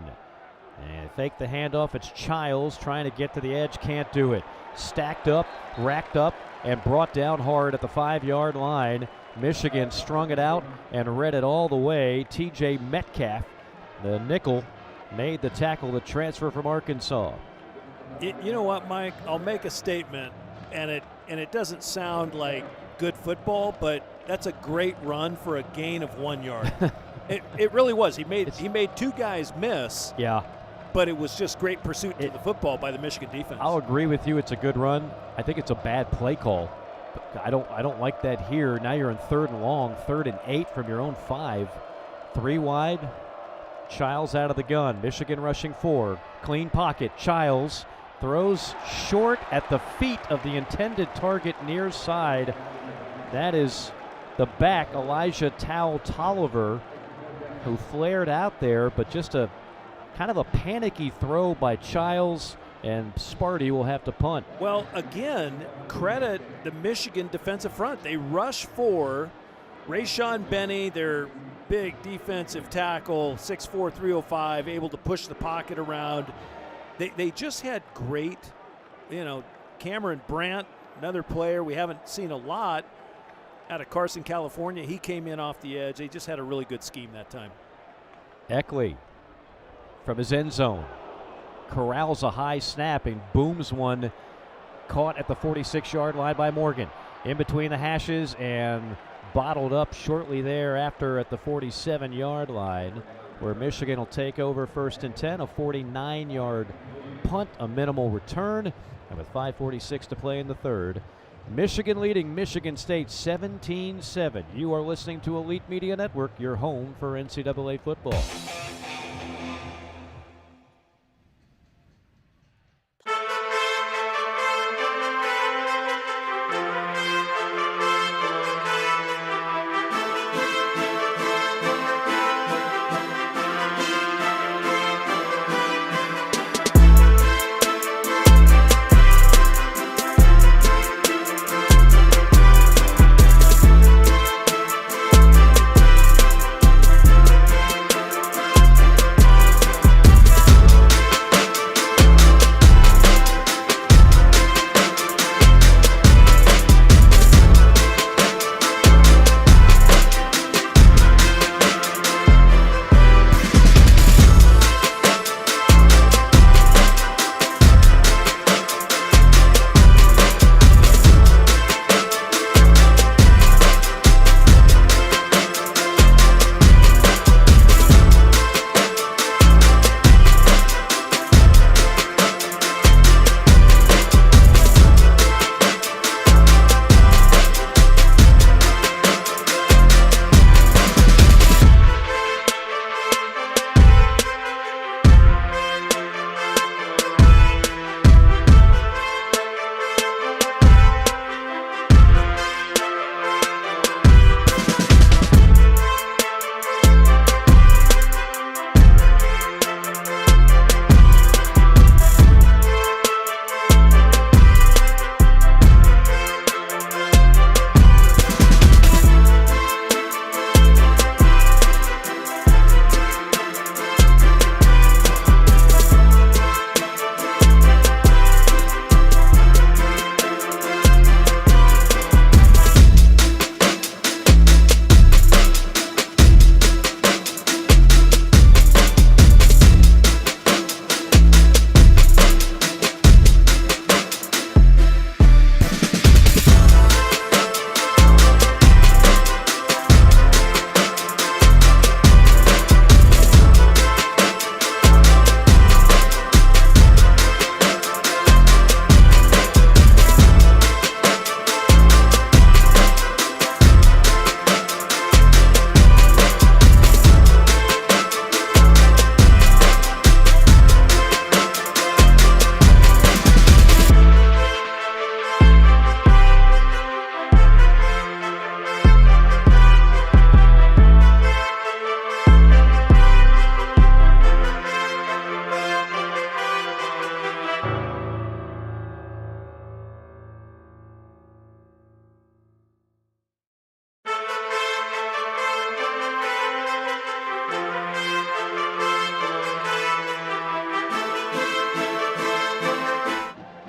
And fake the handoff. It's Childs trying to get to the edge. Can't do it. Stacked up, racked up, and brought down hard at the 5-yard line. Michigan strung it out and read it all the way. TJ Metcalf, the nickel, made the tackle, the transfer from Arkansas. You know what, Mike? I'll make a statement, and it doesn't sound like good football, but That's a great run for a gain of 1 yard. It really was. He made two guys miss. Yeah. But it was just great pursuit to the football by the Michigan defense. I'll agree with you. It's a good run. I think it's a bad play call. But I don't like that here. Now you're in 3rd and long, 3rd and 8 from your own 5. 3 wide. Childs out of the gun. Michigan rushing 4. Clean pocket. Childs throws short at the feet of the intended target near side. That is the back, Elijah Tolliver, who flared out there, but just a kind of a panicky throw by Childs, and Sparty will have to punt. Well, again, credit the Michigan defensive front. They rush 4. Rayshawn Benny, their big defensive tackle, 6'4", 305, able to push the pocket around. They just had great, Cameron Brandt, another player we haven't seen a lot out of Carson, California. He came in off the edge. They just had a really good scheme that time. Eckley from his end zone corrals a high snap and booms one, caught at the 46-yard line by Morgan. In between the hashes and bottled up shortly thereafter at the 47-yard line, where Michigan will take over 1st and 10, a 49-yard punt, a minimal return, and with 5:46 to play in the 3rd, Michigan leading Michigan State 17-7. You are listening to Elite Media Network, your home for NCAA football.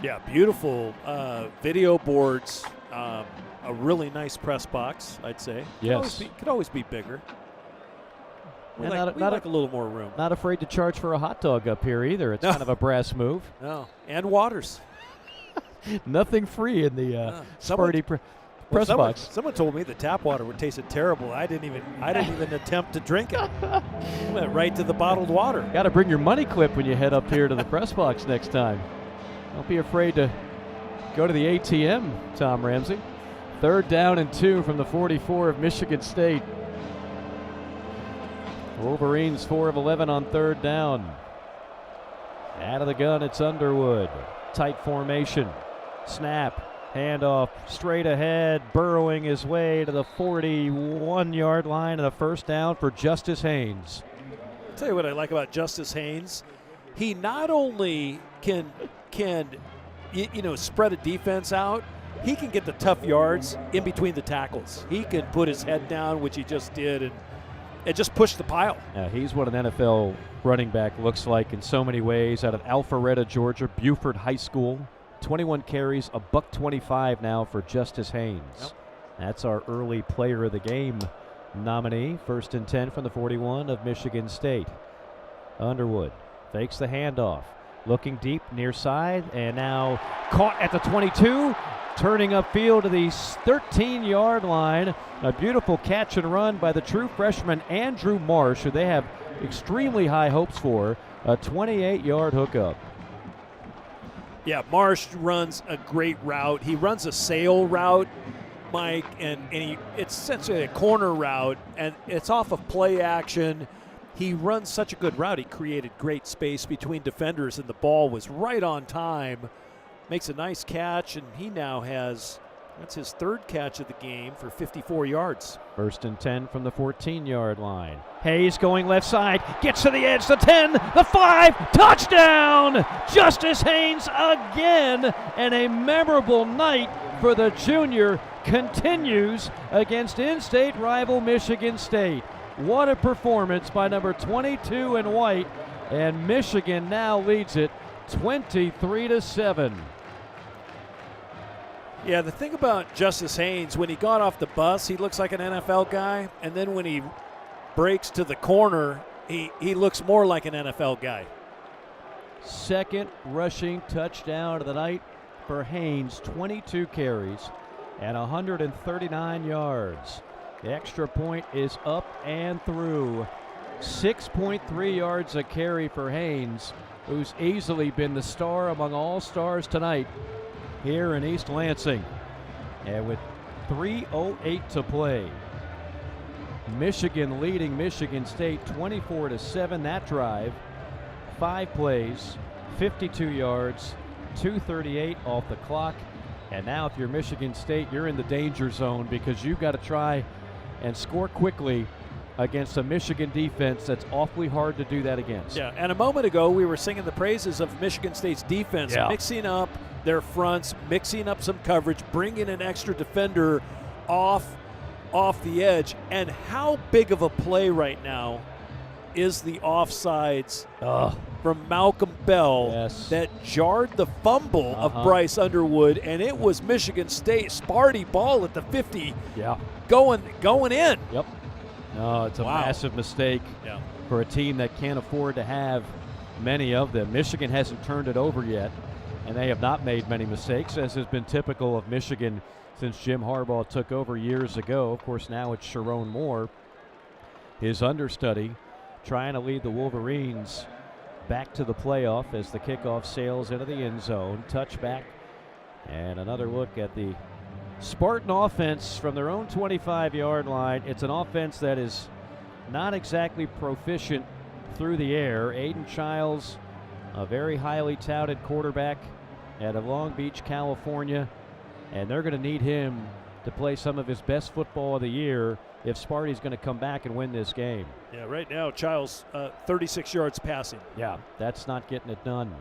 Yeah, beautiful video boards. A really nice press box, I'd say. Yes. Could always be bigger. We And like a little more room. Not afraid to charge for a hot dog up here either. It's kind of a brass move. No, and waters. Nothing free in the Sparty Press box. Someone told me the tap water would taste terrible. I didn't even attempt to drink it. Went right to the bottled water. Got to bring your money clip when you head up here to the press box next time. Don't be afraid to go to the ATM, Tom Ramsey. 3rd down and 2 from the 44 of Michigan State. Wolverines 4 of 11 on 3rd down. Out of the gun, it's Underwood. Tight formation. Snap. Handoff straight ahead, burrowing his way to the 41-yard line, and a 1st down for Justice Haynes. I'll tell you what I like about Justice Haynes. He not only can spread a defense out, he can get the tough yards in between the tackles. He can put his head down, which he just did, and just push the pile. Yeah, he's what an NFL running back looks like in so many ways. Out of Alpharetta, Georgia, Buford High School. 21 carries, $125 now for Justice Haynes. Yep. That's our early player of the game nominee. 1st and 10 from the 41 of Michigan State. Underwood fakes the handoff. Looking deep near side, and now caught at the 22. Turning upfield to the 13-yard line. A beautiful catch and run by the true freshman Andrew Marsh, who they have extremely high hopes for. A 28-yard hookup. Yeah, Marsh runs a great route. He runs a sail route, Mike, and it's essentially a corner route, and it's off of play action. He runs such a good route. He created great space between defenders, and the ball was right on time. Makes a nice catch, and he now has, that's his 3rd catch of the game for 54 yards. 1st and 10 from the 14-yard line. Hayes going left side, gets to the edge, the 10, the 5, touchdown! Justice Haynes again, and a memorable night for the junior continues against in-state rival Michigan State. What a performance by number 22 in white, and Michigan now leads it 23-7. Yeah, the thing about Justice Haynes, when he got off the bus, he looks like an NFL guy, and then when he breaks to the corner, he looks more like an NFL guy. 2nd rushing touchdown of the night for Haynes, 22 carries and 139 yards. The extra point is up and through. 6.3 yards a carry for Haynes, who's easily been the star among all stars tonight here in East Lansing. And with 3:08 to play, Michigan leading Michigan State 24-7. That drive, 5 plays, 52 yards, 2:38 off the clock. And now if you're Michigan State, you're in the danger zone because you've got to try and score quickly against a Michigan defense that's awfully hard to do that against. Yeah, and a moment ago we were singing the praises of Michigan State's defense, mixing up their fronts, mixing up some coverage, bringing an extra defender off the edge. And how big of a play right now is the offsides from Malcolm Bell that jarred the fumble of Bryce Underwood, and it was Michigan State Sparty ball at the 50 going in. Yep. No, it's a massive mistake for a team that can't afford to have many of them. Michigan hasn't turned it over yet, and they have not made many mistakes, as has been typical of Michigan since Jim Harbaugh took over years ago. Of course, now it's Sharon Moore, his understudy, trying to lead the Wolverines back to the playoff as the kickoff sails into the end zone. Touchback, and another look at the Spartan offense from their own 25-yard line. It's an offense that is not exactly proficient through the air. Aiden Childs, a very highly touted quarterback out of Long Beach, California, and they're going to need him to play some of his best football of the year if Sparty's going to come back and win this game. Yeah, right now, Childs, 36 yards passing. Yeah, that's not getting it done.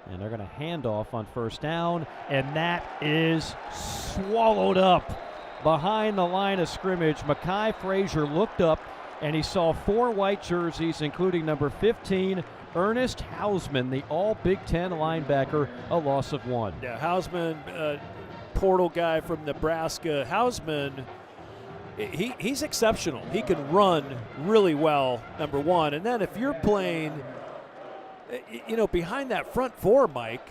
And they're going to hand off on 1st down, and that is swallowed up behind the line of scrimmage. Mekhi Frazier looked up, and he saw 4 white jerseys, including number 15, Ernest Hausman, the all-Big Ten linebacker, a loss of 1. Yeah, Hausman, portal guy from Nebraska. Hausman, he's exceptional. He can run really well, number 1. And then if you're playing, behind that front 4, Mike,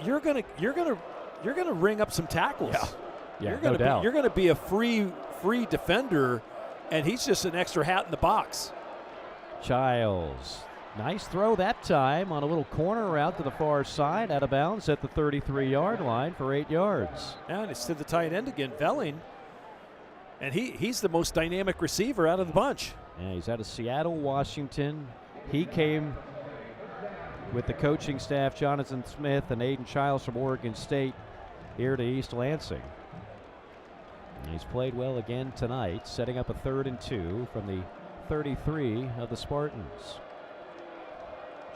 you're gonna ring up some tackles. Yeah, no doubt. You're going to be a free defender, and he's just an extra hat in the box. Childs. Nice throw that time on a little corner route to the far side, out of bounds at the 33-yard line for 8 yards. And it's to the tight end again, Velling. And he's the most dynamic receiver out of the bunch. Yeah, he's out of Seattle, Washington. He came with the coaching staff, Jonathan Smith and Aiden Childs from Oregon State, here to East Lansing. And he's played well again tonight, setting up a 3rd and 2 from the 33 of the Spartans.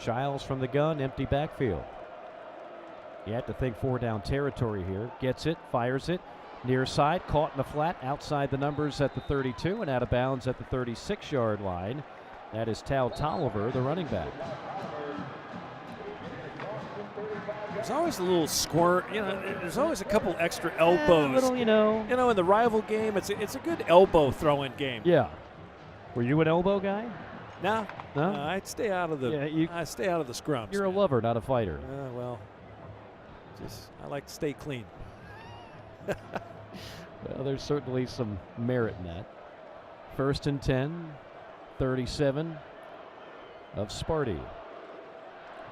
Childs from the gun, empty backfield. You have to think 4-down territory here. Gets it, fires it. Near side, caught in the flat, outside the numbers at the 32 and out of bounds at the 36-yard line. That is Tal Tolliver, the running back. There's always a little squirt, there's always a couple extra elbows. A little, in the rival game, it's a good elbow throwing game. Yeah. Were you an elbow guy? No. No? I'd stay out of the I stay out of the scrums. You're a lover, not a fighter. Well, I like to stay clean. Well, there's certainly some merit in that. 1st and 10, 37 of Sparty.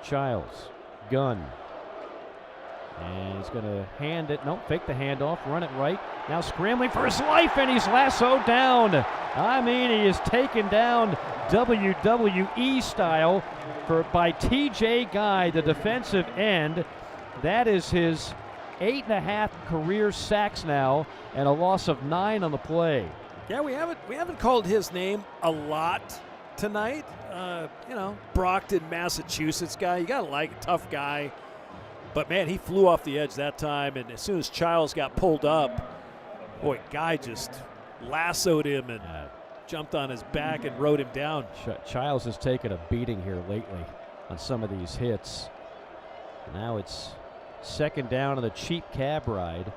Childs, gun. And he's going to hand it. Nope, fake the handoff, run it right. Now scrambling for his life, and he's lassoed down. I mean, he is taken down WWE style by TJ Guy, the defensive end. That is his 8.5 career sacks now, and a loss of 9 on the play. Yeah, we haven't called his name a lot tonight. Brockton, Massachusetts guy. You gotta like a tough guy. But man, he flew off the edge that time, and as soon as Childs got pulled up, boy, Guy just lassoed him and jumped on his back and rode him down. Childs has taken a beating here lately on some of these hits. Now it's 2nd down and a cheap cab ride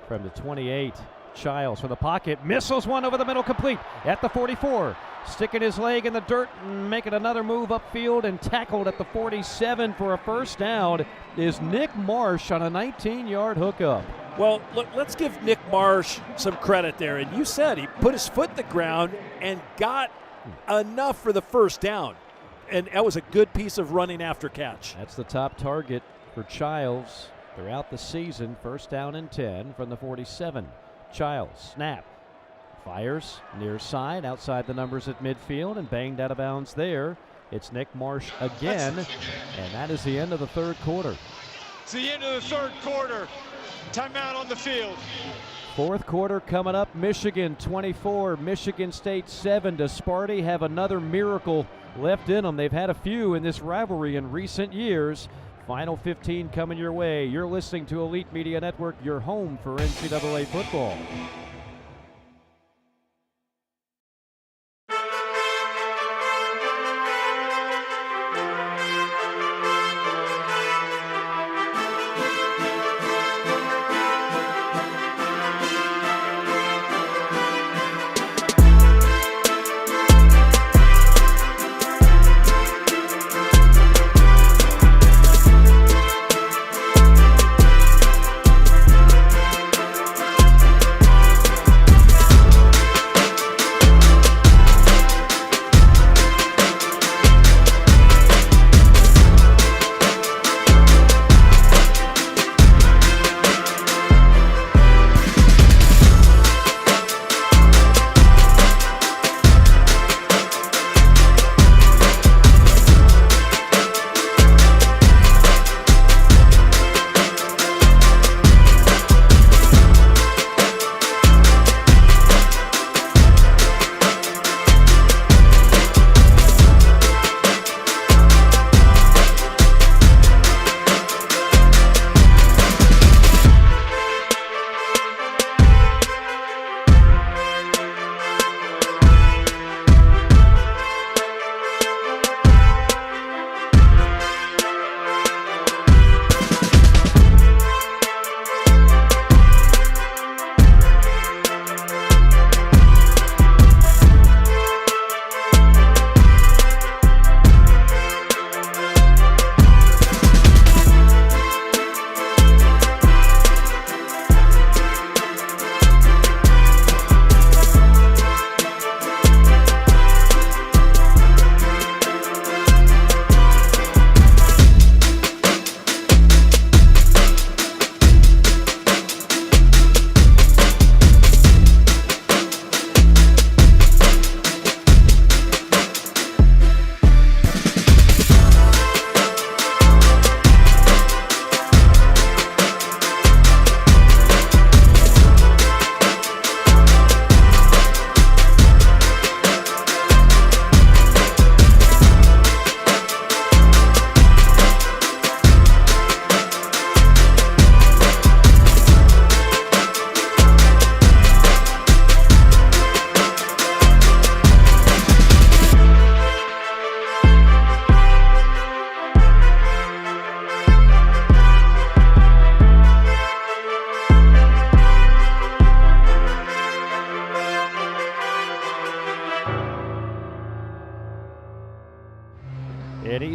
from the 28. Childs from the pocket, missiles one over the middle, complete at the 44. Sticking his leg in the dirt and making another move upfield, and tackled at the 47 for a 1st down is Nick Marsh on a 19-yard hookup. Well, look, let's give Nick Marsh some credit there. And you said he put his foot in the ground and got enough for the 1st down. And that was a good piece of running after catch. That's the top target for Childs throughout the season. 1st down and 10 from the 47. Childs, snap, fires near side, outside the numbers at midfield, and banged out of bounds there. It's Nick Marsh again, and that is the end of the 3rd quarter. It's the end of the 3rd quarter. Timeout on the field. 4th quarter coming up. Michigan 24, Michigan State 7. Does Sparty have another miracle left in them? They've had a few in this rivalry in recent years. Final 15 coming your way. You're listening to Elite Media Network, your home for NCAA football.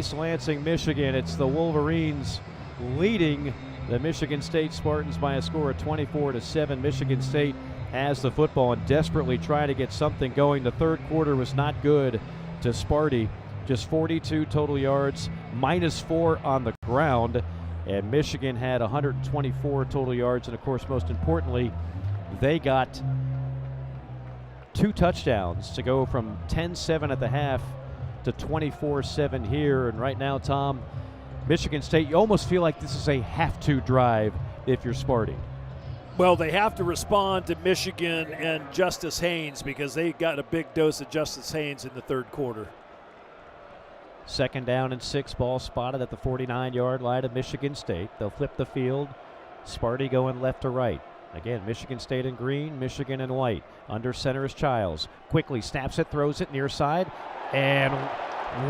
East Lansing, Michigan. It's the Wolverines leading the Michigan State Spartans by a score of 24-7. Michigan State has the football and desperately trying to get something going. The third quarter was not good to Sparty. Just 42 total yards, -4 on the ground. And Michigan had 124 total yards. And, of course, most importantly, they got 2 touchdowns to go from 10-7 at the half to 24-7 here. And right now, Tom, Michigan State, you almost feel like this is a have-to drive if you're Sparty. Well, they have to respond to Michigan and Justice Haynes because they got a big dose of Justice Haynes in the third quarter. 2nd down and 6, ball spotted at the 49-yard line of Michigan State. They'll flip the field. Sparty going left to right. Again, Michigan State in green, Michigan in white. Under center is Childs. Quickly snaps it, throws it near side, and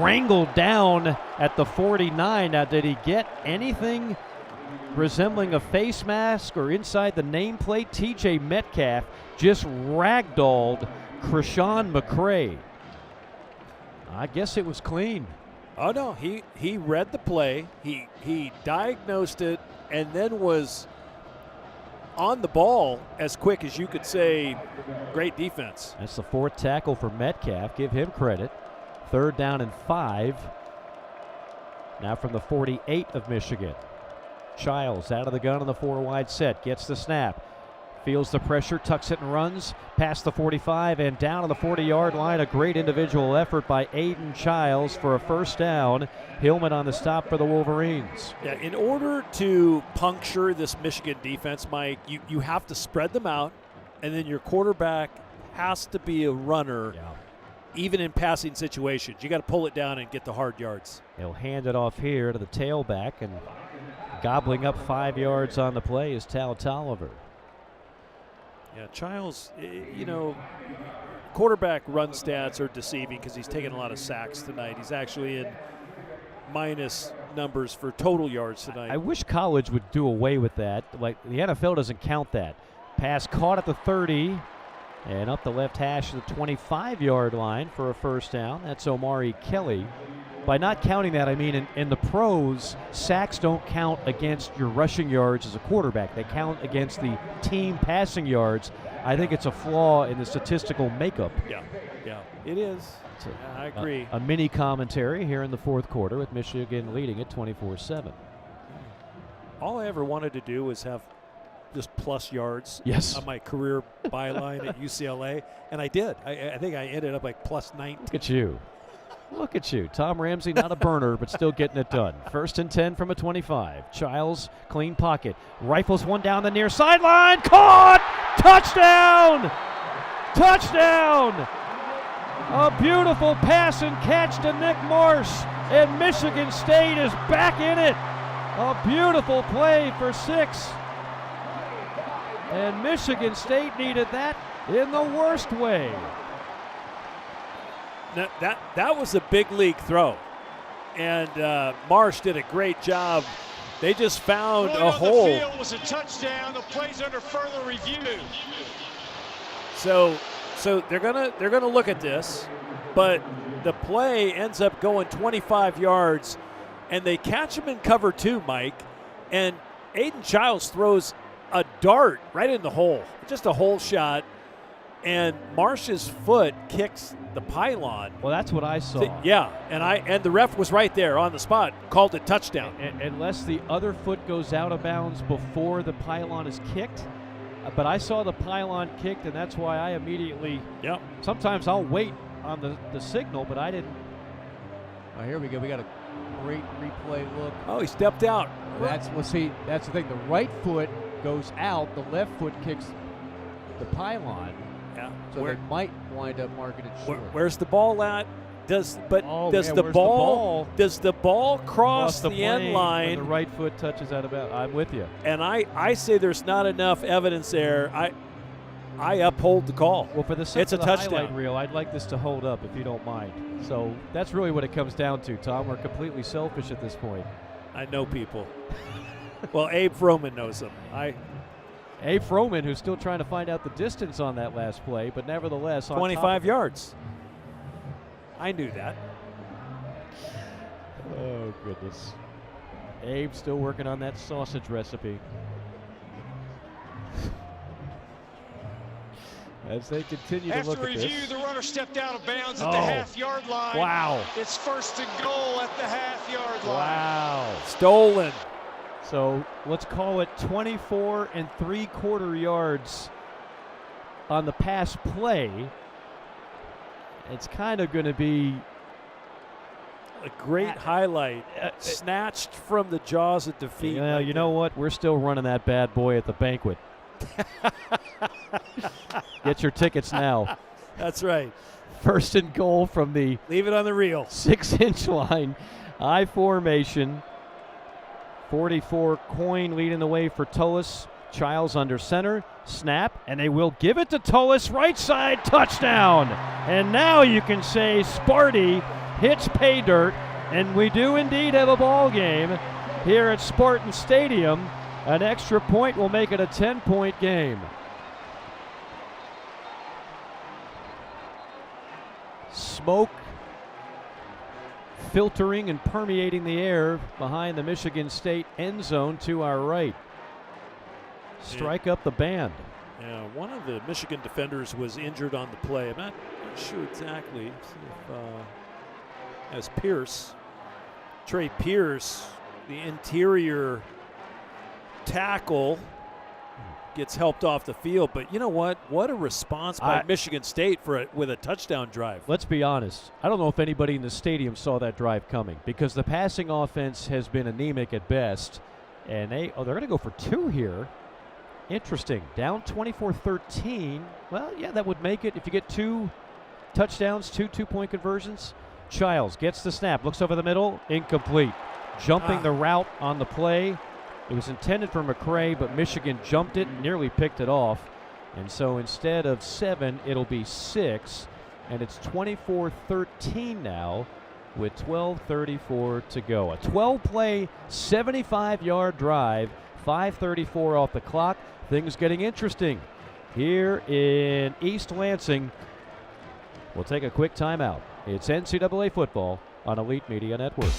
wrangled down at the 49. Now, did he get anything resembling a face mask or inside the nameplate? TJ Metcalf just ragdolled Krishan McCray. I guess it was clean. Oh, no, he read the play. He diagnosed it and then was on the ball as quick as you could say. Great defense. That's the 4th tackle for Metcalf. Give him credit. 3rd down and 5. Now from the 48 of Michigan. Childs out of the gun on the 4 wide set. Gets the snap. Feels the pressure, tucks it and runs past the 45 and down on the 40-yard line. A great individual effort by Aiden Childs for a 1st down. Hillman on the stop for the Wolverines. Yeah, in order to puncture this Michigan defense, Mike, you have to spread them out, and then your quarterback has to be a runner, even in passing situations. You got to pull it down and get the hard yards. He'll hand it off here to the tailback, and gobbling up 5 yards on the play is Tal Tolliver. Yeah, Childs, quarterback run stats are deceiving because he's taken a lot of sacks tonight. He's actually in minus numbers for total yards tonight. I wish college would do away with that. Like, the NFL doesn't count that. Pass caught at the 30 and up the left hash to the 25-yard line for a 1st down. That's Omari Kelly. By not counting that, I mean in the pros, sacks don't count against your rushing yards as a quarterback. They count against the team passing yards. I think it's a flaw in the statistical makeup. Yeah, it is. I agree. A mini commentary here in the 4th quarter with Michigan leading it 24-7. All I ever wanted to do was have just plus yards on my career byline at UCLA, and I did. I think I ended up like plus 19. Look at you. Look at you. Tom Ramsey, not a burner, but still getting it done. 1st and 10 from a 25. Childs, clean pocket. Rifles one down the near sideline. Caught! Touchdown! Touchdown! A beautiful pass and catch to Nick Marsh, and Michigan State is back in it. A beautiful play for 6. And Michigan State needed that in the worst way. Now, that was a big league throw, and Marsh did a great job. They just found a hole. The field was a touchdown. The play's under further review. So they're gonna look at this, but the play ends up going 25 yards, and they catch him in cover 2, Mike, and Aiden Childs throws a dart right in the hole, just a hole shot. And Marsh's foot kicks the pylon. Well, that's what I saw. And the ref was right there on the spot, called it touchdown. Unless the other foot goes out of bounds before the pylon is kicked. But I saw the pylon kicked, and that's why I immediately. Yep. Sometimes I'll wait on the signal, but I didn't. Oh, here we go. We got a great replay look. Oh, he stepped out. That's the thing. The right foot goes out. The left foot kicks the pylon. Yeah. So they might wind up marking it short. Where's the ball at? Does the ball cross the end line? The right foot touches out of bounds. I'm with you. And I say there's not enough evidence there. I uphold the call. Well, for the sake it's of a the touchdown. highlight reel, I'd like this to hold up if you don't mind. So that's really what it comes down to, Tom. We're completely selfish at this point. I know people. Well, Abe Froman knows them. Abe Froman, who's still trying to find out the distance on that last play, but nevertheless, on 25 yards. I knew that. Oh, goodness. Abe's still working on that sausage recipe. As they continue to look at this. After review, the runner stepped out of bounds at the half-yard line. Wow. It's first and goal at the half-yard line. Wow. Stolen. So let's call it 24 3/4 yards on the pass play. It's kind of going to be a great highlight, snatched from the jaws of defeat. Well, you know what? We're still running that bad boy at the banquet. Get your tickets now. That's right. First and goal from the leave it on the reel 6-inch line. I formation. 44 Coin leading the way for Tullis. Childs under center. Snap, and they will give it to Tullis. Right side, touchdown. And now you can say Sparty hits pay dirt, and we do indeed have a ball game here at Spartan Stadium. An extra point will make it a 10-point game. Smoke filtering and permeating the air behind the Michigan State end zone to our right. Strike up the band. Yeah, one of the Michigan defenders was injured on the play. I'm not sure exactly. As Pierce, Trey Pierce, the interior tackle, gets helped off the field. But you know what? What a response by Michigan State with a touchdown drive. Let's be honest. I don't know if anybody in the stadium saw that drive coming, because the passing offense has been anemic at best. And they're going to go for two here. Interesting. Down 24-13. Well, yeah, that would make it if you get two touchdowns, two-point conversions. Childs gets the snap, looks over the middle, incomplete. Jumping the route on the play. It was intended for McCray, but Michigan jumped it and nearly picked it off. And so instead of 7, it'll be 6. And it's 24-13 now with 12:34 to go. A 12-play, 75-yard drive, 5:34 off the clock. Things getting interesting here in East Lansing. We'll take a quick timeout. It's NCAA football on Elite Media Network.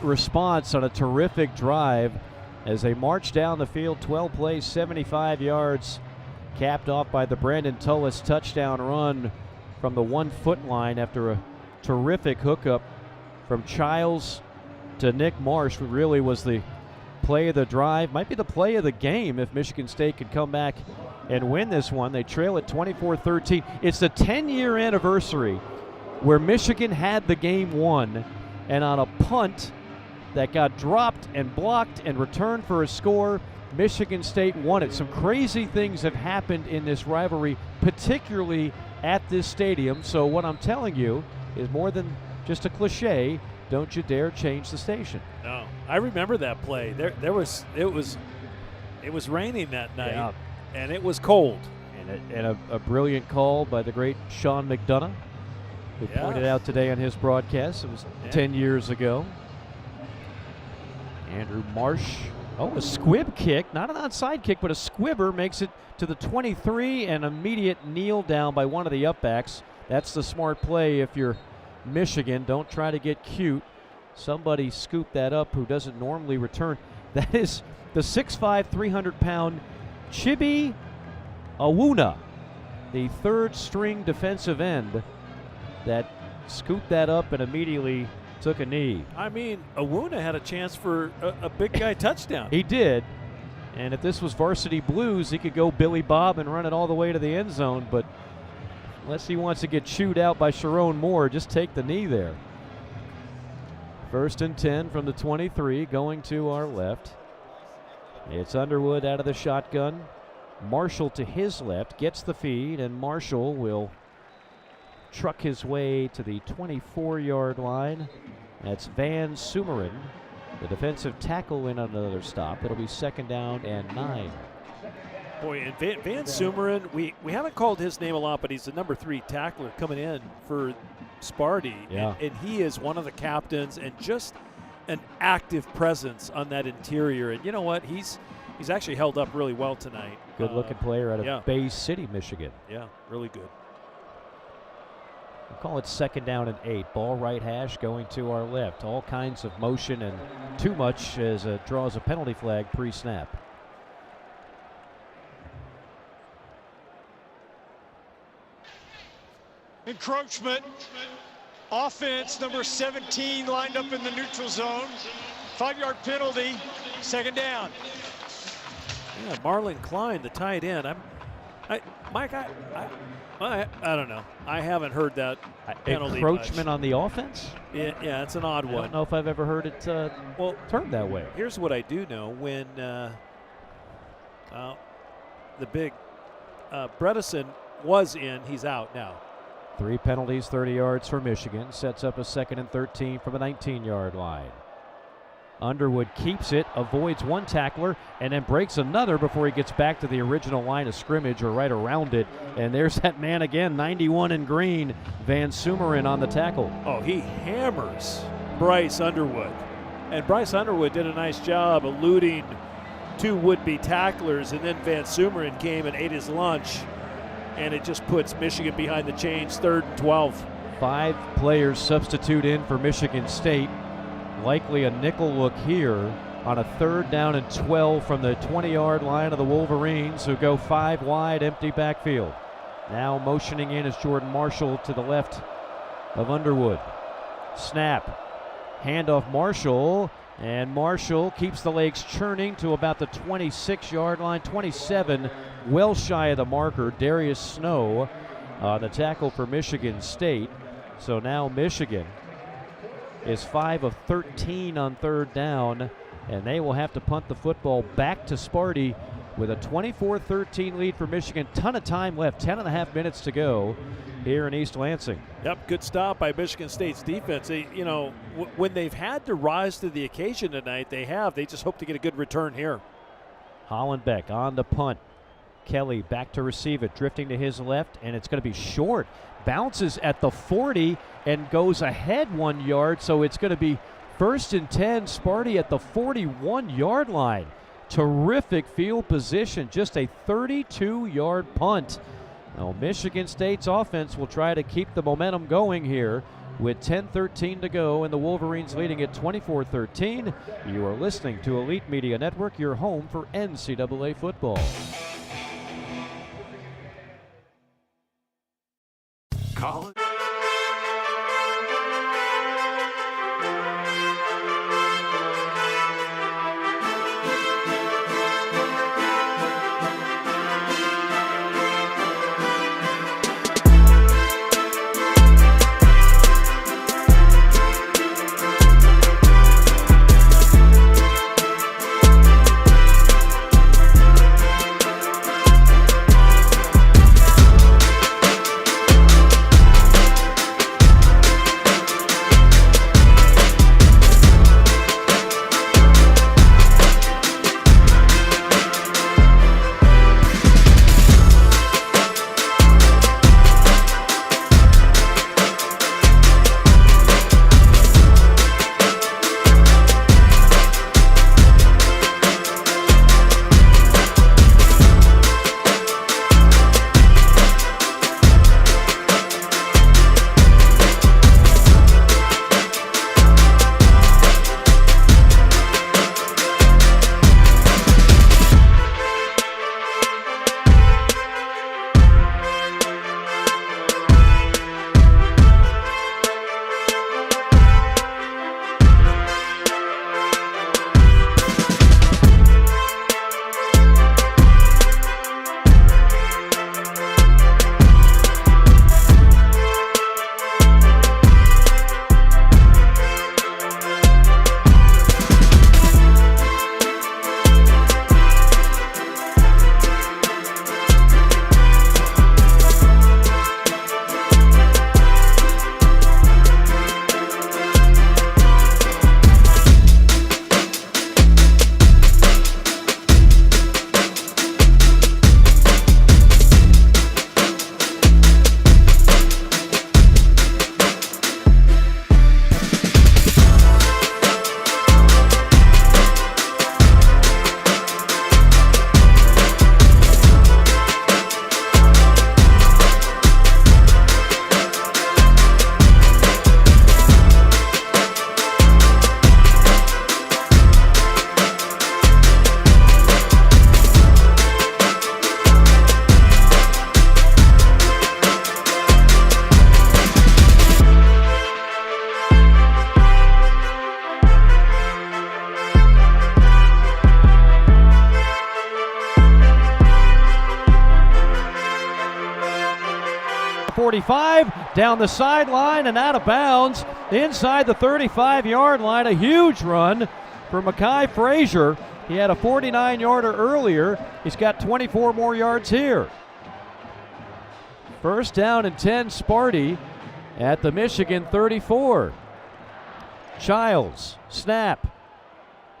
Response on a terrific drive as they march down the field. 12 plays, 75 yards, capped off by the Brandon Tullis touchdown run from the 1-foot line after a terrific hookup from Childs to Nick Marsh, who really was the play of the drive, might be the play of the game if Michigan State could come back and win this one. They trail at 24-13. It's the 10-year anniversary where Michigan had the game won, and on a punt that got dropped and blocked and returned for a score, Michigan State won it. Some crazy things have happened in this rivalry, particularly at this stadium. So what I'm telling you is more than just a cliche. Don't you dare change the station. No, I remember that play. It was raining that night, yeah. And it was cold. And a brilliant call by the great Sean McDonough, who pointed out today on his broadcast. It was 10 years ago. Andrew Marsh. Oh, a squib kick, not an onside kick, but a squibber makes it to the 23, and immediate kneel down by one of the upbacks. That's the smart play if you're Michigan. Don't try to get cute. Somebody scoop that up who doesn't normally return. That is the 6'5", 300-pound Chibi Awuna, the third-string defensive end that scooped that up and immediately took a knee. I mean, Awuna had a chance for a big guy touchdown. He did. And if this was Varsity Blues, he could go Billy Bob and run it all the way to the end zone. But unless he wants to get chewed out by Sharon Moore, just take the knee there. 1st and 10 from the 23, going to our left. It's Underwood out of the shotgun. Marshall to his left, gets the feed, and Marshall will truck his way to the 24-yard line. That's Van Sumeren, the defensive tackle, in on another stop. It'll be 2nd down and 9. Boy, and Van Sumeren, we haven't called his name a lot, but he's the number 3 tackler coming in for Sparty. Yeah. And he is one of the captains and just an active presence on that interior. And you know what? He's actually held up really well tonight. Good-looking player out of Bay City, Michigan. Yeah, really good. We'll call it 2nd down and 8. Ball right hash going to our left. All kinds of motion and too much as it draws a penalty flag pre-snap. Encroachment. Offense, number 17 lined up in the neutral zone. 5-yard penalty, 2nd down. Yeah, Marlon Klein, the tight end. Mike, I don't know. I haven't heard that penalty Encroachment much. On the offense? Yeah, it's an odd one. I don't know if I've ever heard it termed that way. Here's what I do know. When the big Bredesen was in, he's out now. 3 penalties, 30 yards for Michigan. Sets up a 2nd and 13 from the 19-yard line. Underwood keeps it, avoids one tackler, and then breaks another before he gets back to the original line of scrimmage or right around it. And there's that man again, 91 in green, Van Sumeren on the tackle. Oh, he hammers Bryce Underwood. And Bryce Underwood did a nice job eluding 2 would-be tacklers, and then Van Sumeren came and ate his lunch. And it just puts Michigan behind the chains, 3rd and 12. 5 players substitute in for Michigan State. Likely a nickel look here on a 3rd down and 12 from the 20-yard line of the Wolverines, who go 5 wide, empty backfield. Now motioning in is Jordan Marshall to the left of Underwood. Snap. Handoff Marshall, and Marshall keeps the legs churning to about the 26-yard line, 27, well shy of the marker. Darius Snow the tackle for Michigan State. So now Michigan is 5 of 13 on 3rd down, and they will have to punt the football back to Sparty with a 24-13 lead for Michigan. Ton of time left, 10.5 minutes to go here in East Lansing. Yep, good stop by Michigan State's defense. They, when they've had to rise to the occasion tonight, they just hope to get a good return here. Hollenbeck on the punt. Kelly back to receive it, drifting to his left, and it's going to be short. Bounces at the 40 and goes ahead 1 yard, so it's going to be 1st and 10, Sparty at the 41-yard line. Terrific field position, just a 32-yard punt. Now Michigan State's offense will try to keep the momentum going here with 10:13 to go, and the Wolverines leading at 24-13. You are listening to Elite Media Network, your home for NCAA football. College 45, down the sideline and out of bounds inside the 35-yard line. A huge run for Mekhi Frazier. He had a 49-yarder earlier. He's got 24 more yards here. First down and 10, Sparty at the Michigan 34. Childs, snap,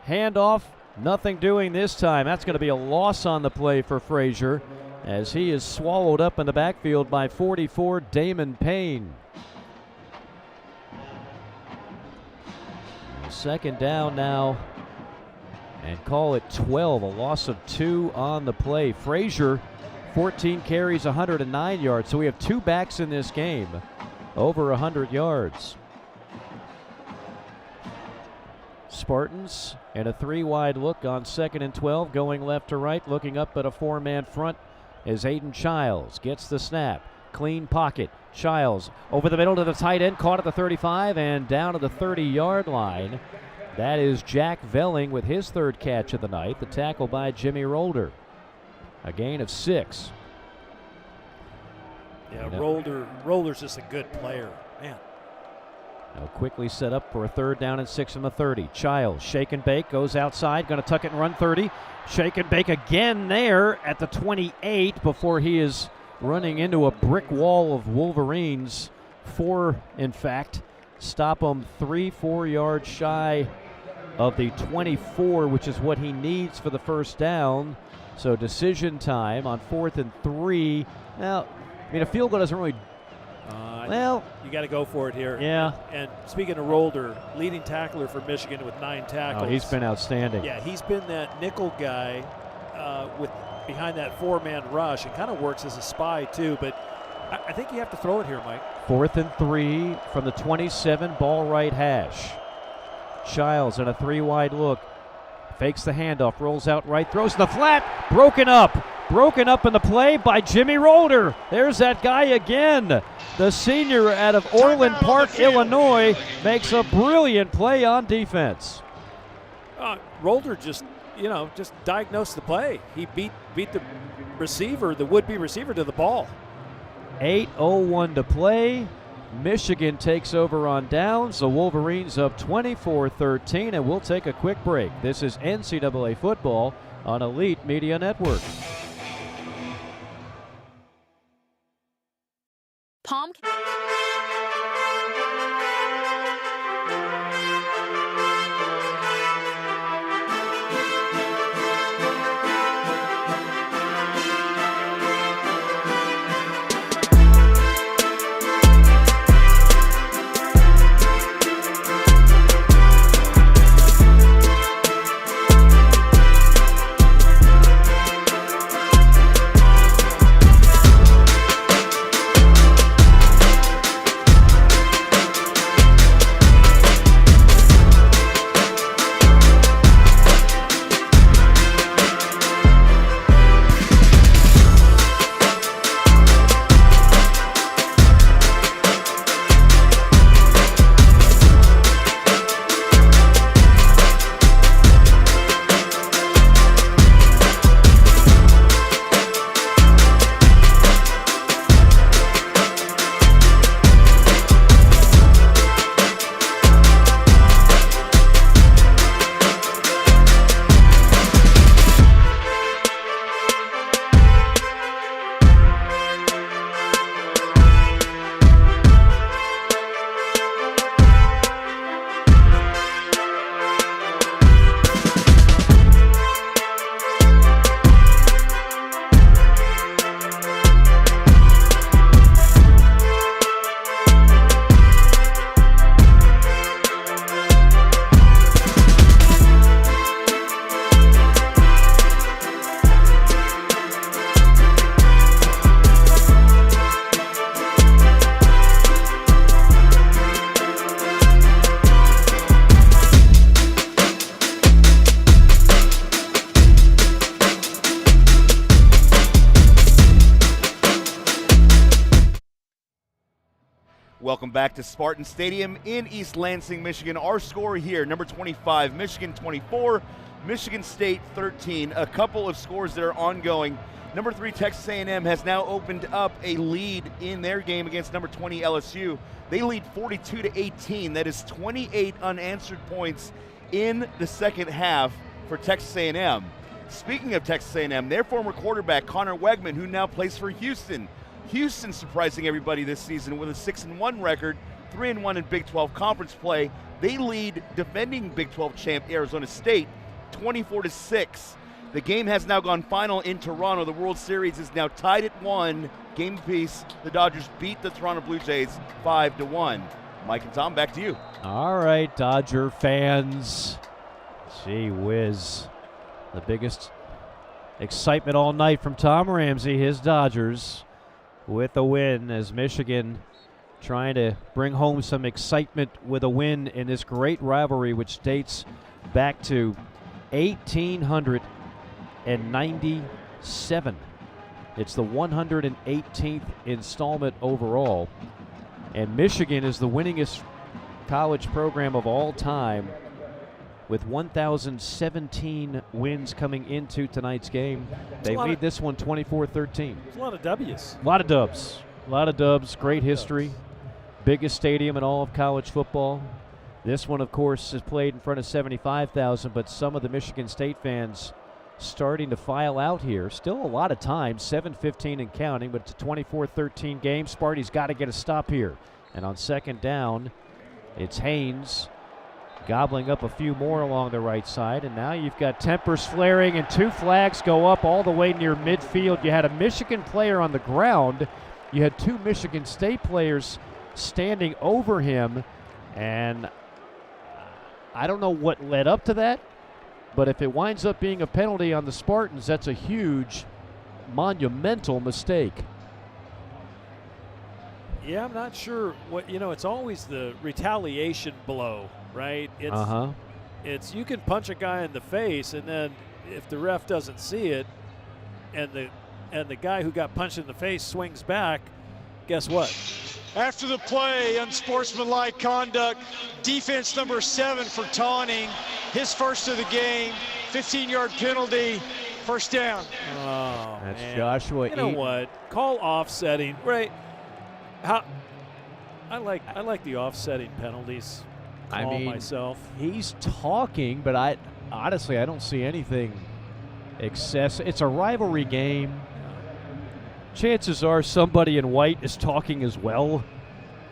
handoff, nothing doing this time. That's going to be a loss on the play for Frazier as he is swallowed up in the backfield by 44, Damon Payne. Second down now, and call it 12, a loss of 2 on the play. Frazier, 14 carries, 109 yards. So we have 2 backs in this game over 100 yards. Spartans and a 3-wide look on 2nd and 12, going left to right, looking up at a 4-man front as Aiden Childs gets the snap. Clean pocket. Childs over the middle to the tight end, caught at the 35 and down to the 30-yard line. That is Jack Velling with his 3rd catch of the night. The tackle by Jimmy Rolder. A gain of 6. Yeah, Rolder's just a good player. Man. Now quickly set up for a 3rd down and 6 from the 30. Childs, shake and bake, goes outside, going to tuck it and run 30. Shake and bake again there at the 28 before he is running into a brick wall of Wolverines. 4, in fact. Stop him 3-4 yards shy of the 24, which is what he needs for the first down. So decision time on 4th and 3. Now, I mean, a field goal doesn't really... well, you got to go for it here. Yeah. And speaking of Rolder, leading tackler for Michigan with 9 tackles. Oh, he's been outstanding. Yeah, he's been that nickel guy with behind that 4-man rush, and kind of works as a spy too. But I think you have to throw it here, Mike. 4th and 3 from the 27, ball right hash. Childs in a 3-wide look. Fakes the handoff, rolls out right, throws in the flat, broken up in the play by Jimmy Rolder. There's that guy again. The senior out of Orland Park, Illinois, makes a brilliant play on defense. Rolder just diagnosed the play. He beat the receiver, the would-be receiver, to the ball. 8:01 to play. Michigan takes over on downs. The Wolverines up 24-13, and we'll take a quick break. This is NCAA football on Elite Media Network. Palm. Welcome back to Spartan Stadium in East Lansing, Michigan. Our score here, number 25, Michigan 24, Michigan State 13. A couple of scores that are ongoing. Number 3 Texas A&M has now opened up a lead in their game against number 20 LSU. They lead 42-18. That is 28 unanswered points in the second half for Texas A&M. Speaking of Texas A&M, their former quarterback Connor Wegman, who now plays for Houston. Houston surprising everybody this season with a 6-1 record, 3-1 in Big 12 conference play. They lead defending Big 12 champ Arizona State 24-6. The game has now gone final in Toronto. The World Series is now tied at 1 game apiece. The Dodgers beat the Toronto Blue Jays 5-1. Mike and Tom, back to you. All right, Dodger fans. Gee whiz. The biggest excitement all night from Tom Ramsey, his Dodgers, with a win as Michigan trying to bring home some excitement with a win in this great rivalry, which dates back to 1897. It's the 118th installment overall, and Michigan is the winningest college program of all time with 1,017 wins coming into tonight's game. They lead this one 24-13. There's a lot of W's. A lot of dubs. A lot of dubs. Great history. Biggest stadium in all of college football. This one, of course, is played in front of 75,000, but some of the Michigan State fans starting to file out here. Still a lot of time, 7:15 and counting, but it's a 24-13 game. Sparty's got to get a stop here. And on second down, it's Haynes gobbling up a few more along the right side, and now you've got tempers flaring, and 2 flags go up all the way near midfield. You had a Michigan player on the ground. You had 2 Michigan State players standing over him, and I don't know what led up to that, but if it winds up being a penalty on the Spartans, that's a huge, monumental mistake. Yeah, I'm not sure what, it's always the retaliation blow, right? It's you can punch a guy in the face, and then if the ref doesn't see it and the guy who got punched in the face swings back, guess what? After the play, unsportsmanlike conduct, defense number 7 for taunting, his first of the game, 15-yard penalty, first down. Oh, that's man. Joshua You know Eaton. what? Call offsetting, right? I like the offsetting penalties. I mean, myself. He's talking, but I don't see anything excessive. It's a rivalry game. Chances are somebody in white is talking as well.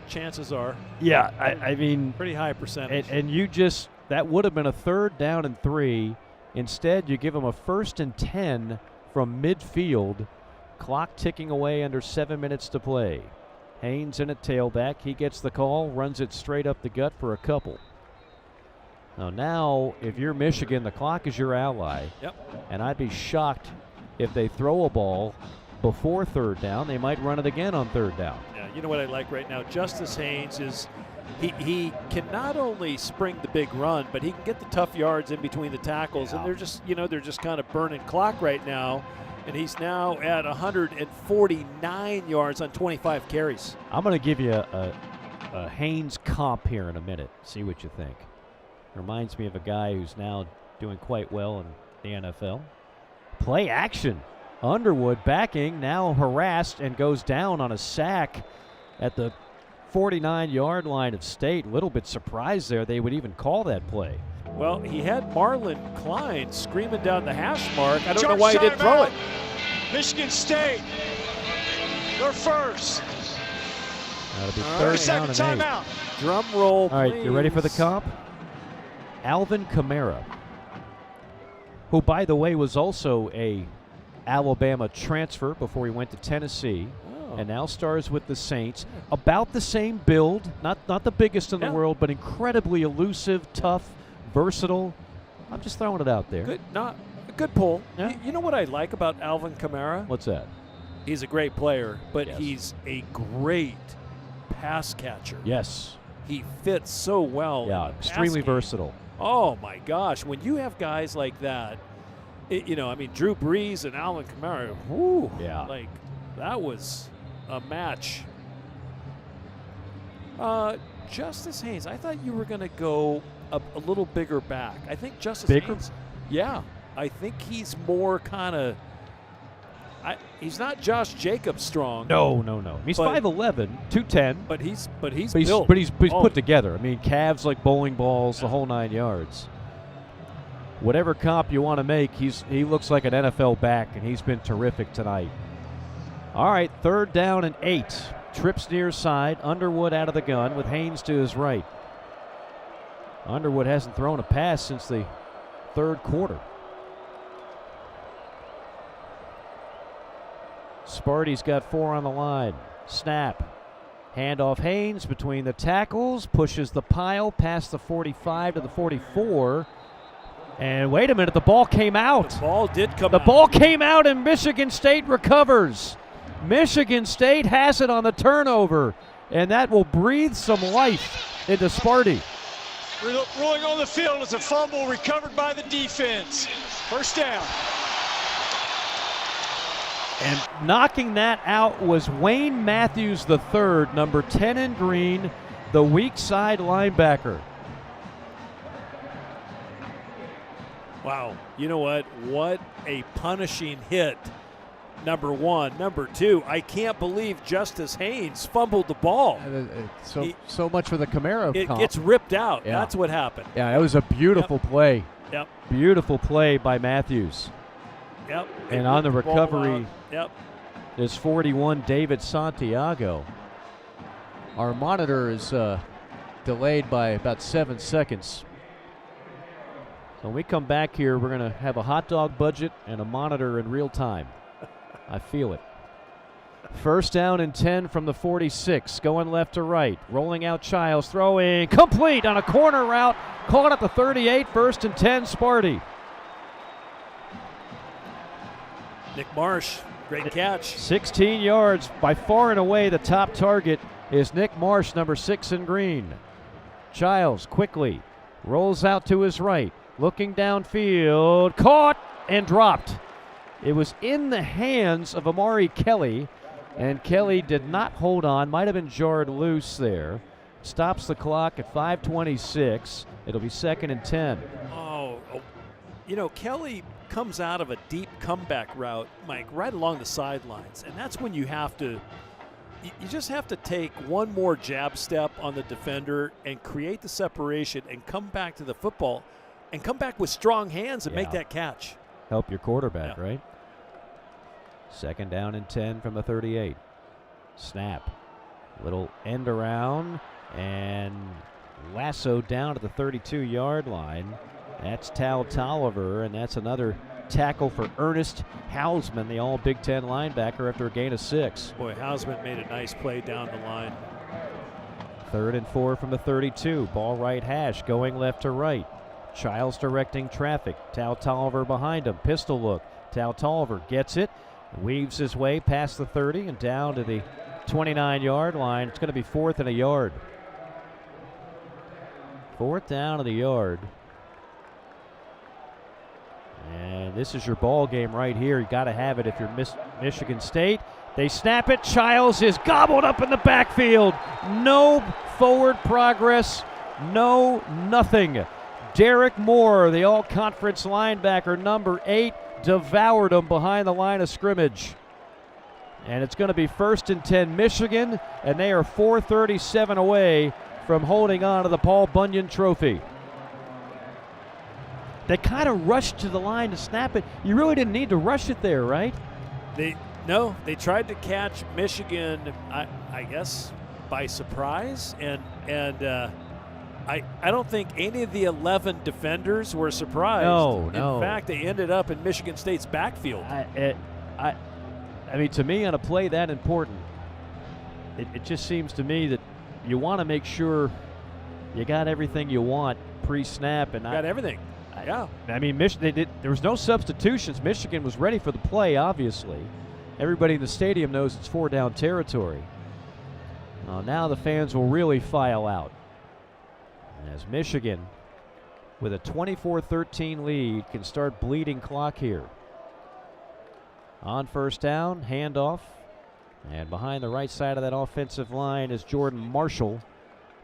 Chances are. Yeah, I mean, pretty high percentage. And that would have been a 3rd down and 3. Instead, you give them a 1st and 10 from midfield. Clock ticking away under 7 minutes to play. Haynes in at tailback. He gets the call, runs it straight up the gut for a couple. Now, if you're Michigan, the clock is your ally. Yep. And I'd be shocked if they throw a ball before 3rd down. They might run it again on 3rd down. Yeah, you know what I like right now? Justice Haynes is he can not only spring the big run, but he can get the tough yards in between the tackles. And they're just kind of burning clock right now. And he's now at 149 yards on 25 carries. I'm going to give you a Haynes comp here in a minute. See what you think. Reminds me of a guy who's now doing quite well in the NFL. Play action. Underwood backing, now harassed and goes down on a sack at the 49-yard line of State. A little bit surprised there they would even call that play. Well, he had Marlon Klein screaming down the hash mark. I don't know why he didn't throw it. Michigan State, they're first. That'll be 3rd down and 8. Timeout. Drum roll, All right, you ready for the comp? Alvin Kamara, who, by the way, was also a Alabama transfer before he went to Tennessee, and now stars with the Saints. About the same build, not the biggest in the world, but incredibly elusive, tough, versatile. I'm just throwing it out there. Good pull. Yeah. You know what I like about Alvin Kamara? What's that? He's a great player, but Yes. he's a great pass catcher. Yes. He fits so well. Yeah, in the pass extremely game. versatile. Oh, my gosh. When you have guys like that, Drew Brees and Alvin Kamara, whoo, Yeah. like that was a match. Justice Haynes, I thought you were going to go a little bigger back. I think Justice Bigger? Haynes. Yeah, I think he's more kind of. He's not Josh Jacobs strong. No. He's 5'11", 210. But he's built. But he's put together. I mean, calves like bowling balls, the whole 9 yards. Whatever comp you want to make, he looks like an NFL back, and he's been terrific tonight. All right, 3rd down and 8. Trips near side. Underwood out of the gun with Haynes to his right. Underwood hasn't thrown a pass since the 3rd quarter. Sparty's got 4 on the line. Snap. Handoff Haynes between the tackles. Pushes the pile past the 45 to the 44. And wait a minute, the ball came out. The ball did come out. The ball came out and Michigan State recovers. Michigan State has it on the turnover. And that will breathe some life into Sparty. Rolling on the field is a fumble recovered by the defense. 1st down. And knocking that out was Wayne Matthews III, number 10 in green, the weak side linebacker. Wow. You know what? What a punishing hit. Number 1. Number 2, I can't believe Justice Haynes fumbled the ball. So much for the Camaro It comp. gets ripped out. Yeah. That's what happened. Yeah, it was a beautiful play. Yep. Beautiful play by Matthews. Yep. And on the recovery Yep. is 41 David Santiago. Our monitor is delayed by about 7 seconds. So when we come back here, we're going to have a hot dog budget and a monitor in real time. I feel it. 1st down and 10 from the 46. Going left to right. Rolling out Childs. Throwing complete on a corner route. Caught at the 38. 1st and 10 Sparty. Nick Marsh, great catch. 16 yards. By far and away the top target is Nick Marsh, number 6 in green. Childs quickly rolls out to his right. Looking downfield. Caught and dropped. It was in the hands of Amari Kelly, and Kelly did not hold on. Might have been jarred loose there. Stops the clock at 5:26. It'll be 2nd and 10. Oh, you know, Kelly comes out of a deep comeback route, Mike, right along the sidelines, and that's when you have to you just have to take one more jab step on the defender and create the separation and come back to the football and come back with strong hands and make that catch. Help your quarterback, right? 2nd down and 10 from the 38. Snap. Little end around and lasso down to the 32-yard line. That's Tal Tolliver, and that's another tackle for Ernest Hausman, the all Big Ten linebacker, after a gain of 6. Boy, Hausman made a nice play down the line. 3rd and 4 from the 32. Ball right hash, going left to right. Childs directing traffic. Tal Tolliver behind him. Pistol look. Tal Tolliver gets it, weaves his way past the 30 and down to the 29-yard line. It's going to be 4th and a yard. 4th down of the yard. And this is your ball game right here. You got to have it if you're Michigan State. They snap it. Childs is gobbled up in the backfield. No forward progress. No nothing. Derek Moore, the all-conference linebacker, number 8, devoured him behind the line of scrimmage. And it's going to be 1st and 10 Michigan, and they are 4:37 away from holding on to the Paul Bunyan Trophy. They kind of rushed to the line to snap it. You really didn't need to rush it there, right? They tried to catch Michigan, I guess, by surprise, and I don't think any of the 11 defenders were surprised. No. In fact, they ended up in Michigan State's backfield. I mean, to me, on a play that important, it just seems to me that you want to make sure you got everything you want pre-snap. And got everything. Yeah. I mean, there was no substitutions. Michigan was ready for the play, obviously. Everybody in the stadium knows it's 4-down territory. Now the fans will really file out. As Michigan, with a 24-13 lead, can start bleeding clock here. On 1st down, handoff. And behind the right side of that offensive line is Jordan Marshall,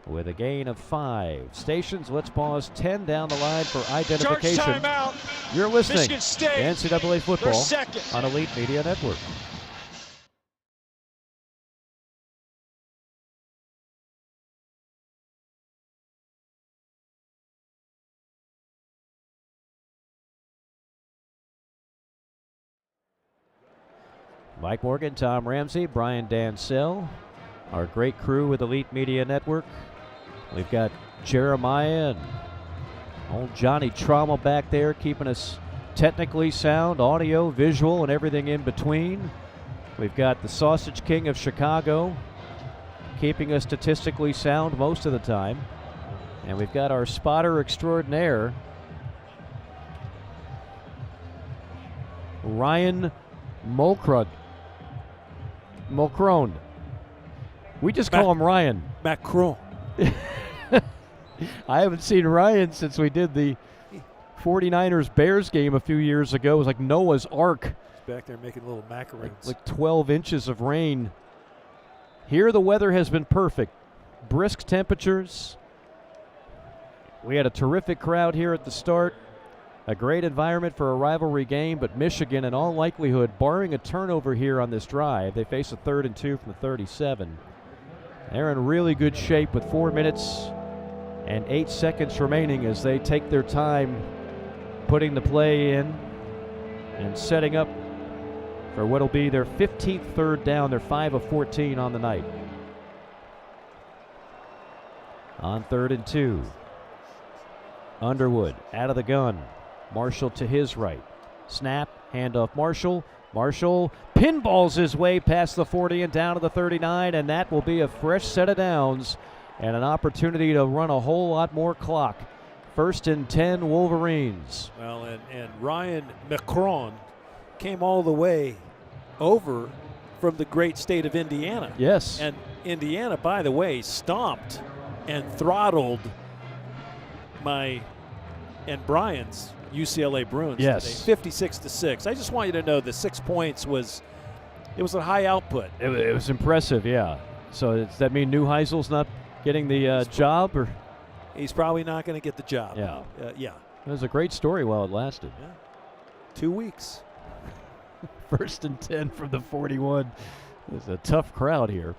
with a gain of 5. Stations, let's pause 10 down the line for identification. Charge timeout. You're listening Michigan State, to NCAA football second. on Elite Media Network. Mike Morgan, Tom Ramsey, Brian Dansell, our great crew with Elite Media Network. We've got Jeremiah and old Johnny Trammell back there keeping us technically sound, audio, visual, and everything in between. We've got the Sausage King of Chicago keeping us statistically sound most of the time. And we've got our spotter extraordinaire, Ryan Mulcrone. We just call him Ryan. Macron. I haven't seen Ryan since we did the 49ers-Bears game a few years ago. It was like Noah's Ark. He's back there making little macaroons. Like 12 inches of rain. Here the weather has been perfect. Brisk temperatures. We had a terrific crowd here at the start. A great environment for a rivalry game, but Michigan, in all likelihood, barring a turnover here on this drive, they face a 3rd and 2 from the 37. They're in really good shape with 4 minutes and 8 seconds remaining as they take their time putting the play in and setting up for what will be their 15th third down. They're 5 of 14 on the night. On 3rd and 2. Underwood out of the gun. Marshall to his right. Snap, handoff Marshall. Marshall pinballs his way past the 40 and down to the 39, and that will be a fresh set of downs and an opportunity to run a whole lot more clock. 1st and 10 Wolverines. Well, and Ryan Macron came all the way over from the great state of Indiana. Yes. And Indiana, by the way, stomped and throttled my and Brian's UCLA Bruins today, 56-6. I just want you to know the 6 points was a high output. It was impressive, yeah. So does that mean Neuheisel's not getting the job, or he's probably not going to get the job? Yeah, yeah. It was a great story while it lasted. Yeah. 2 weeks. 1st and 10 from the 41. There's a tough crowd here.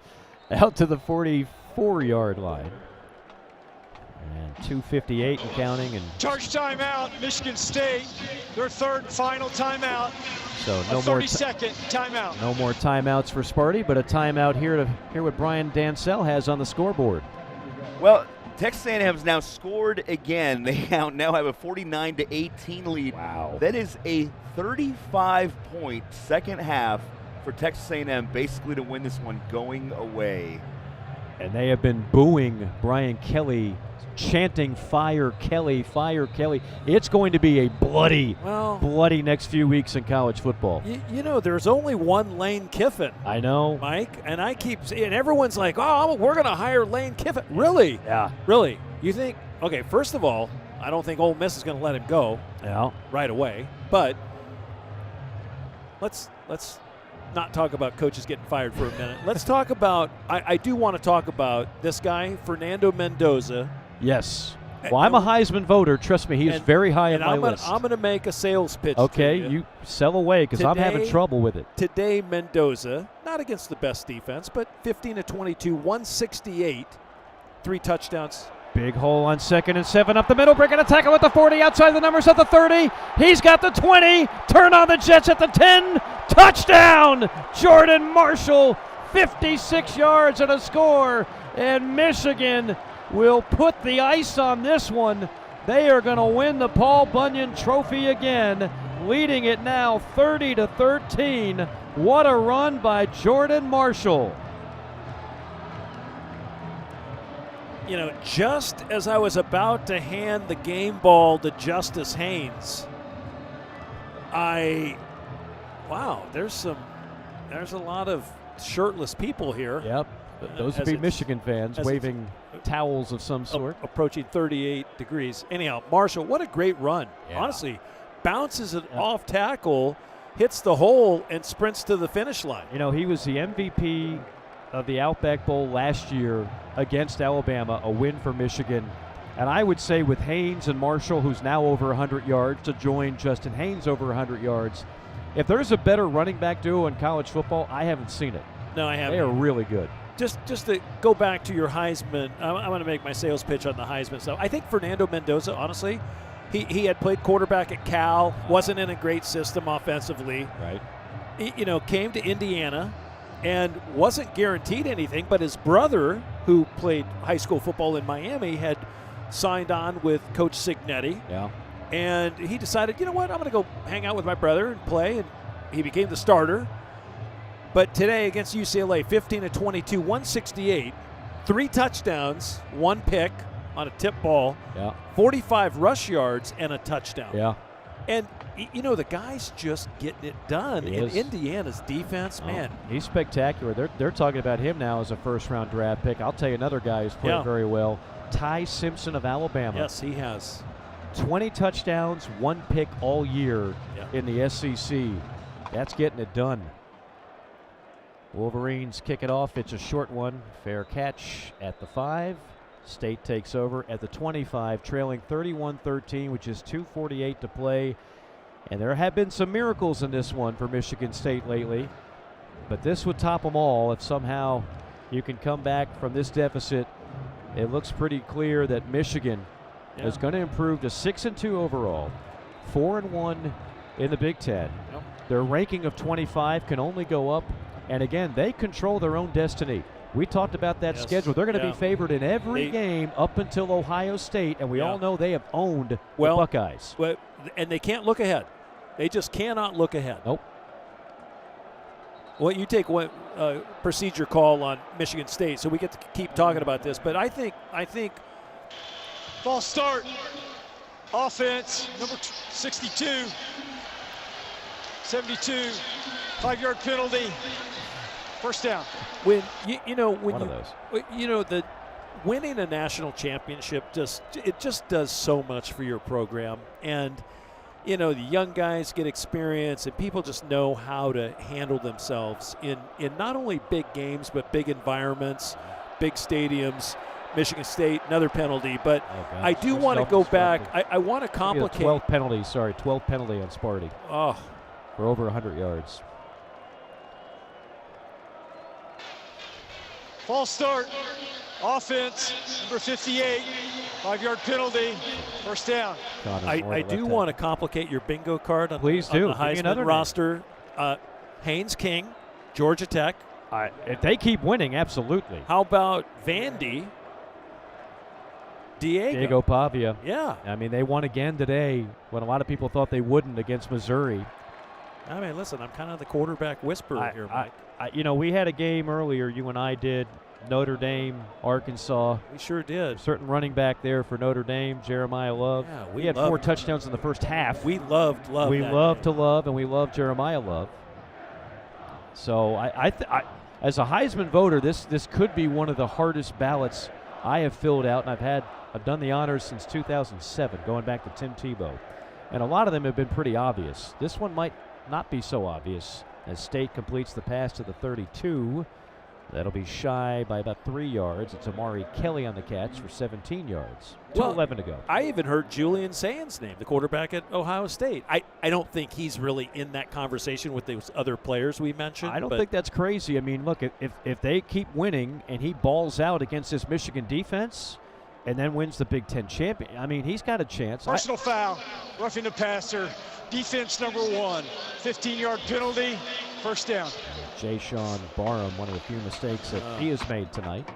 Out to the 44-yard line. And 2:58 and counting. And Charge timeout, Michigan State. Their 3rd and final timeout. So no a more 30-second timeout. No more timeouts for Sparty, but a timeout here to hear what Brian Dansell has on the scoreboard. Well, Texas A&M's now scored again. They now have a 49-18 lead. Wow. That is a 35-point second half for Texas A&M, basically to win this one going away. And they have been booing Brian Kelly, chanting "Fire Kelly, fire Kelly." It's going to be a bloody next few weeks in college football. You know, there's only one Lane Kiffin. I know, Mike, and and everyone's like, "Oh, we're going to hire Lane Kiffin." Really? Yeah. Really? You think? Okay, first of all, I don't think Ole Miss is going to let him go. Yeah. Right away. But let's not talk about coaches getting fired for a minute. Let's talk about. I do want to talk about this guy, Fernando Mendoza. Yes. Well, I'm a Heisman voter. Trust me, he is very high on my list. I'm going to make a sales pitch. Okay, to you sell away because I'm having trouble with it. Today, Mendoza, not against the best defense, but 15 of 22, 168, 3 touchdowns. Big hole on 2nd and 7 up the middle, breaking a tackle at the 40, outside the numbers at the 30. He's got the 20, turn on the Jets at the 10, touchdown! Jordan Marshall, 56 yards and a score, and Michigan will put the ice on this one. They are going to win the Paul Bunyan Trophy again, leading it now 30-13. What a run by Jordan Marshall. You know, just as I was about to hand the game ball to Justice Haynes, wow, there's a lot of shirtless people here. Yep. Those would be Michigan fans waving towels of some sort. Approaching 38 degrees. Anyhow, Marshall, what a great run. Yeah. Honestly, bounces it off tackle, hits the hole, and sprints to the finish line. You know, he was the MVP of the Outback Bowl last year against Alabama, a win for Michigan. And I would say with Haynes and Marshall, who's now over 100 yards, to join Justin Haynes over 100 yards, if there's a better running back duo in college football, I haven't seen it. No, I haven't. They are really good. Just to go back to your Heisman, I'm going to make my sales pitch on the Heisman stuff. I think Fernando Mendoza, honestly, he had played quarterback at Cal, wasn't in a great system offensively. Right. He, came to Indiana and wasn't guaranteed anything, but his brother, who played high school football in Miami, had signed on with Coach Signetti. Yeah. And he decided, you know what, I'm going to go hang out with my brother and play, and he became the starter. But today against UCLA, 15 of 22, 168, 3 touchdowns, 1 pick on a tip ball, 45 rush yards, and a touchdown. Yeah. And, the guy's just getting it done. He in is. Indiana's defense, man. He's spectacular. They're talking about him now as a first-round draft pick. I'll tell you another guy who's played very well, Ty Simpson of Alabama. Yes, he has. 20 touchdowns, 1 pick all year in the SEC. That's getting it done. Wolverines kick it off. It's a short one. Fair catch at the 5. State takes over at the 25, trailing 31-13, which is 2:48 to play. And there have been some miracles in this one for Michigan State lately. But this would top them all if somehow you can come back from this deficit. It looks pretty clear that Michigan is going to improve to 6-2 overall, 4-1 in the Big Ten. Their ranking of 25 can only go up. And again, they control their own destiny. We talked about that schedule. They're going to be favored in every game up until Ohio State, and we all know they have owned the Buckeyes. Well, and they can't look ahead. They just cannot look ahead. Nope. Well, you take one procedure call on Michigan State, so we get to keep talking about this. But I think false start. Offense, number 62. 72. 5-yard penalty. First down. When winning a national championship just does so much for your program, and the young guys get experience, and people just know how to handle themselves in not only big games but big environments, big stadiums. Michigan State, another penalty, but I do want to go back. I want to complicate. 12 penalty on Sparty. Oh, for over 100 yards. False start. Offense, number 58. 5-yard penalty. First down. I do want to complicate your bingo card on, Please on do. the Heisman roster. Haynes King, Georgia Tech. If they keep winning, absolutely. How about Vandy? Diego Pavia. Yeah. I mean, they won again today when a lot of people thought they wouldn't against Missouri. I mean, listen, I'm kind of the quarterback whisperer here, Mike. We had a game earlier, you and I did, Notre Dame, Arkansas. We sure did. A certain running back there for Notre Dame, Jeremiah Love. Yeah, he had 4 touchdowns in the first half. We loved Love. We love to love, and we love Jeremiah Love. So as a Heisman voter, this could be one of the hardest ballots I have filled out, and I've done the honors since 2007, going back to Tim Tebow. And a lot of them have been pretty obvious. This one might not be so obvious as State completes the pass to the 32. That'll be shy by about 3 yards. It's Amari Kelly on the catch for 17 yards. 2:11 to go. I even heard Julian Sands' name, the quarterback at Ohio State. I don't think he's really in that conversation with those other players we mentioned. I don't think that's crazy. I mean, look, if they keep winning and he balls out against this Michigan defense and then wins the Big Ten champion, I mean, he's got a chance. Personal foul, roughing the passer, defense number 1, 15-yard penalty, first down. Jay Sean Barham, one of the few mistakes that he has made tonight.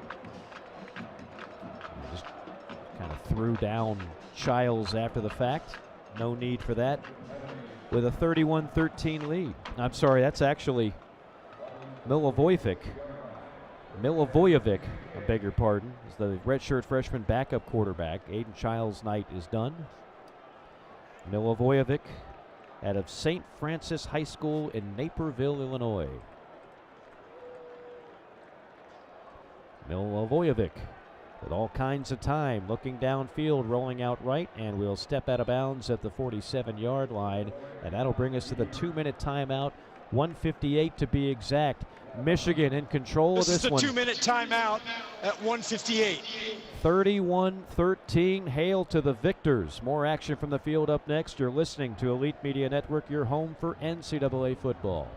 Just kind of threw down Childs after the fact. No need for that. With a 31-13 lead. I'm sorry, that's actually Milivojevic, I beg your pardon, is the redshirt freshman backup quarterback. Aiden Childs' night is done. Milivojevic out of St. Francis High School in Naperville, Illinois. Milivojevic with all kinds of time, looking downfield, rolling out right, and will step out of bounds at the 47-yard line, and that'll bring us to the 2-minute timeout 1:58 to be exact. Michigan in control of this one. This is a 2-minute timeout at 1:58. 31-13. Hail to the victors. More action from the field up next. You're listening to Elite Media Network, your home for NCAA football.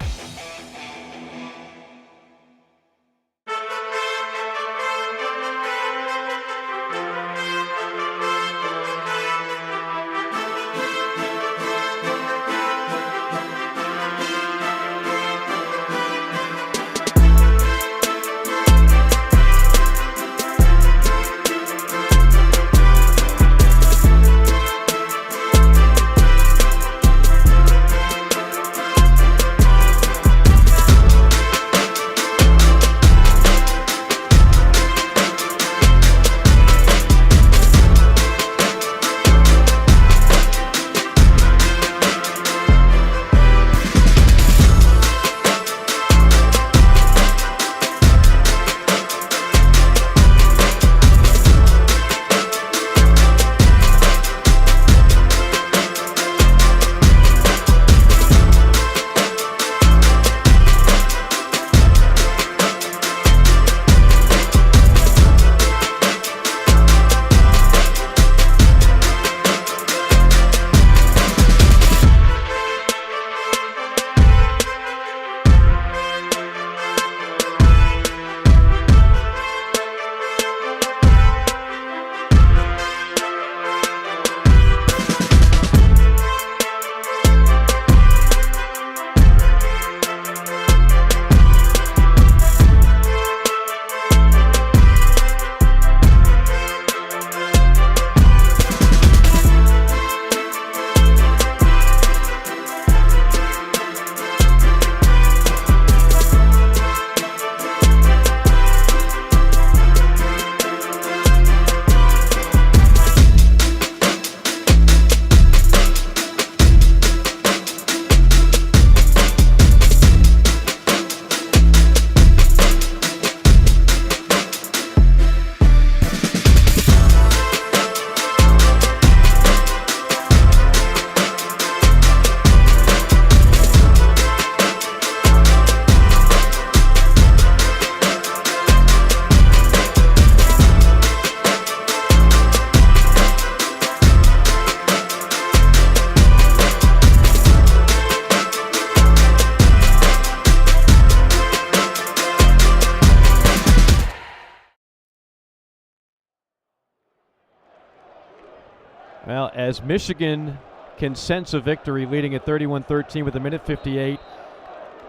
Well, as Michigan can sense a victory leading at 31-13 with 1:58,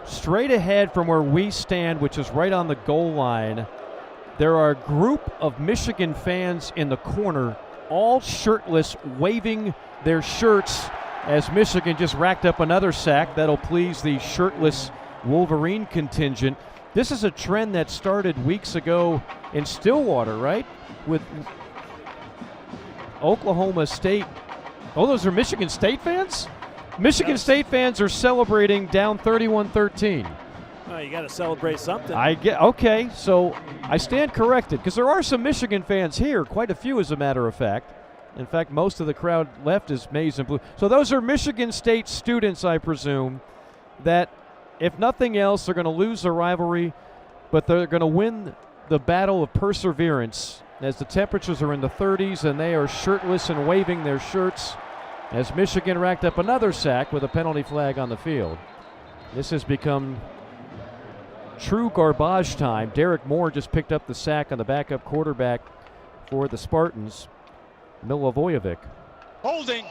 straight ahead from where we stand, which is right on the goal line, there are a group of Michigan fans in the corner, all shirtless, waving their shirts as Michigan just racked up another sack. That'll please the shirtless Wolverine contingent. This is a trend that started weeks ago in Stillwater, right? With Oklahoma State. Oh, those are Michigan State fans? Michigan State fans are celebrating down 31-13. Well, you got to celebrate something. Okay, so I stand corrected because there are some Michigan fans here, quite a few as a matter of fact. In fact, most of the crowd left is maize and blue. So those are Michigan State students, I presume, that if nothing else, they're going to lose the rivalry, but they're going to win the battle of perseverance as the temperatures are in the 30s and they are shirtless and waving their shirts as Michigan racked up another sack with a penalty flag on the field. This has become true garbage time. Derek Moore just picked up the sack on the backup quarterback for the Spartans, Milivojevic. Holding,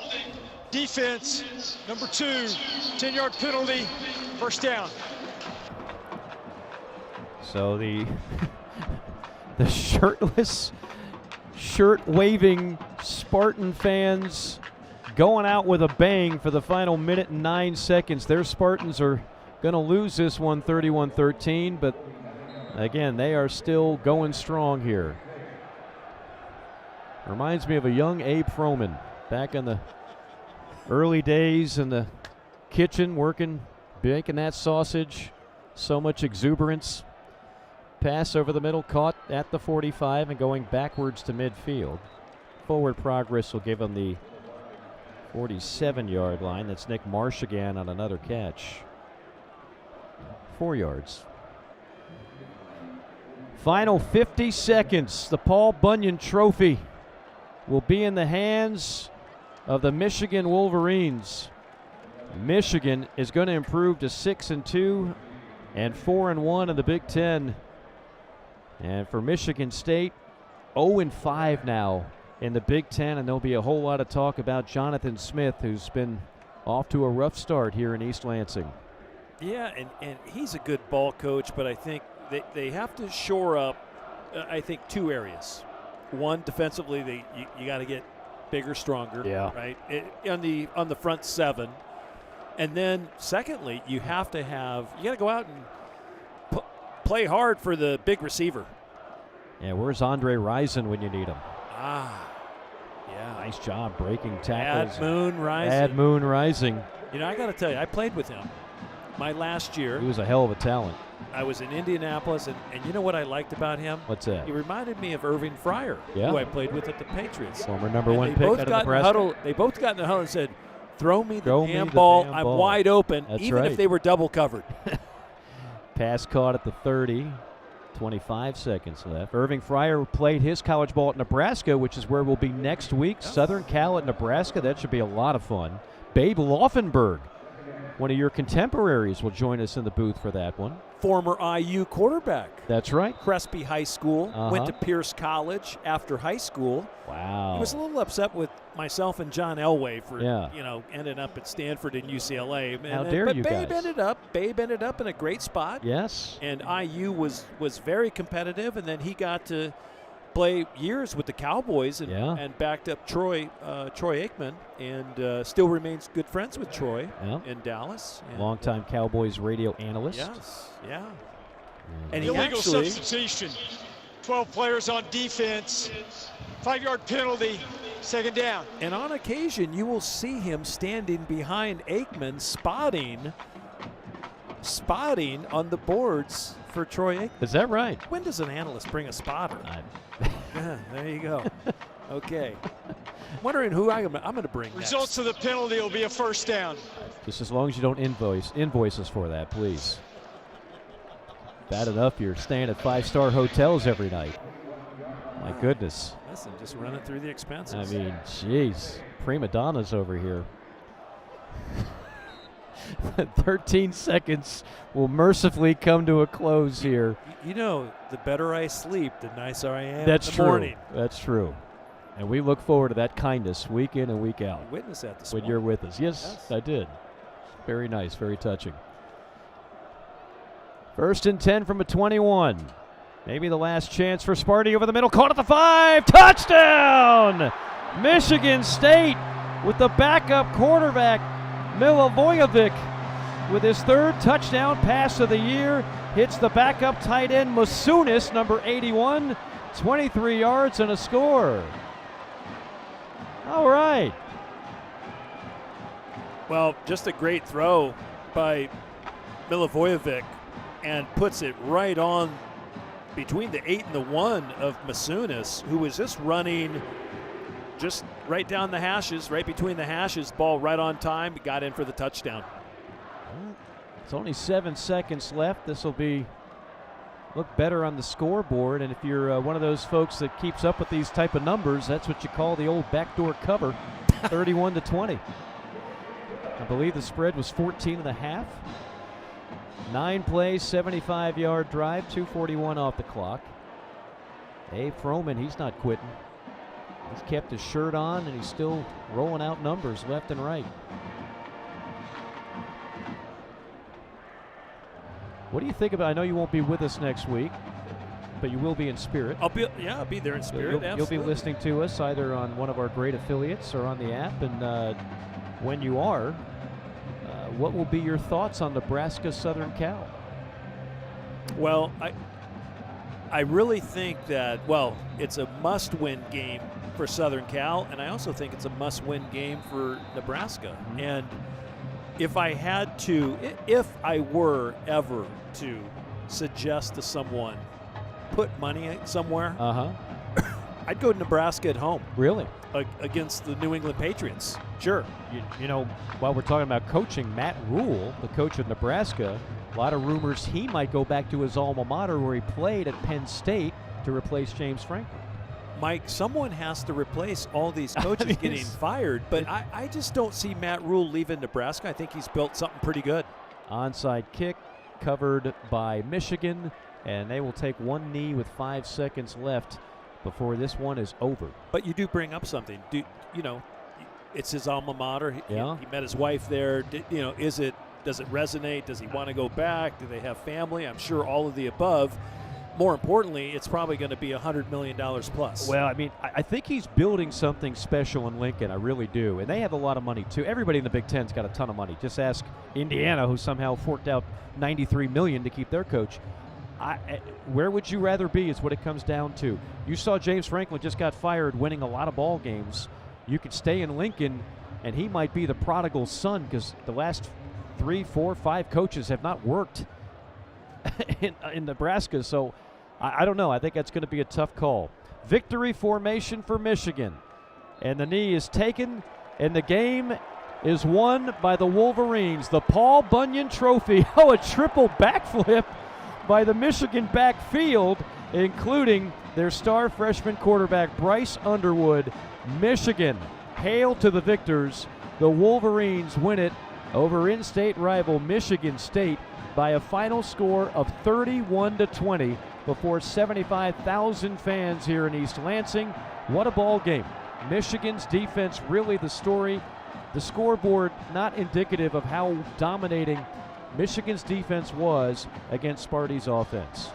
defense, number 2, 10-yard penalty, first down. So the the shirtless, shirt-waving Spartan fans going out with a bang for the final minute and 9 seconds. Their Spartans are going to lose this one 31-13, but again, they are still going strong here. Reminds me of a young Abe Froman back in the early days in the kitchen working, baking that sausage. So much exuberance. Pass over the middle, caught at the 45 and going backwards to midfield. Forward progress will give him the 47-yard line. That's Nick Marsh again on another catch. 4 yards. Final 50 seconds. The Paul Bunyan Trophy will be in the hands of the Michigan Wolverines. Michigan is going to improve to 6-2 and 4-1 in the Big Ten. And for Michigan State, 0-5 now in the Big Ten, and there'll be a whole lot of talk about Jonathan Smith, who's been off to a rough start here in East Lansing. Yeah, and he's a good ball coach, but I think they have to shore up, I think, 2 areas. One, defensively, you got to get bigger, stronger, right, on the front 7. And then, secondly, you got to go out and play hard for the big receiver. Yeah, where's Andre Rison when you need him? Yeah. Nice job breaking tackles. Ad Moon Rising. You know, I got to tell you, I played with him my last year. He was a hell of a talent. I was in Indianapolis, and you know what I liked about him? What's that? He reminded me of Irving Fryer, who I played with at the Patriots. Former number 1 pick out of Nebraska. They both got in the huddle and said, throw me the damn ball. I'm wide open, even if they were double covered. Pass caught at the 30. 25 seconds left. Irving Fryer played his college ball at Nebraska, which is where we'll be next week. Southern Cal at Nebraska. That should be a lot of fun. Babe Laufenberg, one of your contemporaries, will join us in the booth for that one. Former IU quarterback. That's right. Crespi High School. Went to Pierce College after high school. Wow. He was a little upset with myself and John Elway for ending up at Stanford and UCLA. How dare you guys? Babe ended up in a great spot. Yes. And IU was very competitive, and then he got to play years with the Cowboys and backed up Troy Aikman, and still remains good friends with Troy in Dallas. Longtime Cowboys radio analyst. Yes, yeah. And he illegal actually, substitution. 12 players on defense. 5-yard penalty. Second down. And on occasion, you will see him standing behind Aikman, spotting on the boards for Troy Aikman. Is that right? When does an analyst bring a spotter? Yeah, there you go. Okay. Wondering who I'm going to bring Results of the penalty will be a first down. Just as long as you don't invoice us for that, please. Bad enough you're staying at 5-star hotels every night. My goodness. Listen, just running through the expenses. I mean, jeez. Prima donnas over here. 13 seconds will mercifully come to a close here. You know, the better I sleep, the nicer I am That's in the morning. That's true. And we look forward to that kindness week in and week out. You witnessed that this when morning. you're with us. Yes, I did. Very nice, very touching. 1st and 10 from a 21. Maybe the last chance for Sparty over the middle. Caught at the 5. Touchdown! Michigan State with the backup quarterback, Milivojevic, with his 3rd touchdown pass of the year. Hits the backup tight end, Masunis, number 81. 23 yards and a score. All right. Well, just a great throw by Milivojevic, and puts it right on between the 8 and the 1 of Masunis, who was just running just right down the hashes, right between the hashes, ball right on time, got in for the touchdown. It's only 7 seconds left. This will look better on the scoreboard, and if you're one of those folks that keeps up with these type of numbers, that's what you call the old backdoor cover, 31-20. I believe the spread was 14.5. 9 plays, 75-yard drive, 2:41 off the clock. Dave Froman, he's not quitting. He's kept his shirt on, and he's still rolling out numbers left and right. What do you think about? I know you won't be with us next week, but you will be in spirit. I'll be there in spirit. You'll be listening to us either on one of our great affiliates or on the app. And when you are, what will be your thoughts on Nebraska Southern Cal? Well, I really think that, it's a must-win game for Southern Cal, and I also think it's a must-win game for Nebraska. Mm-hmm. And if I were ever to suggest to someone put money somewhere, I'd go to Nebraska at home. Really? Against the New England Patriots. Sure. You know, while we're talking about coaching, Matt Rule, the coach of Nebraska, A lot of rumors he might go back to his alma mater where he played at Penn State to replace James Franklin. Mike, someone has to replace all these coaches getting fired, but I just don't see Matt Rule leaving Nebraska. I think he's built something pretty good. Onside kick covered by Michigan, and they will take one knee with 5 seconds left before this one is over. But you do bring up something. It's his alma mater. He met his wife there. Does it resonate? Does he want to go back? Do they have family? I'm sure all of the above. More importantly, it's probably going to be $100 million plus. Well, I mean, I think he's building something special in Lincoln. I really do. And they have a lot of money, too. Everybody in the Big Ten's got a ton of money. Just ask Indiana, who somehow forked out $93 million to keep their coach. Where would you rather be is what it comes down to. You saw James Franklin just got fired winning a lot of ball games. You could stay in Lincoln, and he might be the prodigal son because the last 3, 4, 5 coaches have not worked in Nebraska. So I don't know. I think that's going to be a tough call. Victory formation for Michigan. And the knee is taken, and the game is won by the Wolverines. The Paul Bunyan Trophy. Oh, a triple backflip by the Michigan backfield, including their star freshman quarterback, Bryce Underwood. Michigan, hail to the victors. The Wolverines win it over in-state rival Michigan State by a final score of 31-20 before 75,000 fans here in East Lansing. What a ball game. Michigan's defense really the story. The scoreboard not indicative of how dominating Michigan's defense was against Sparty's offense.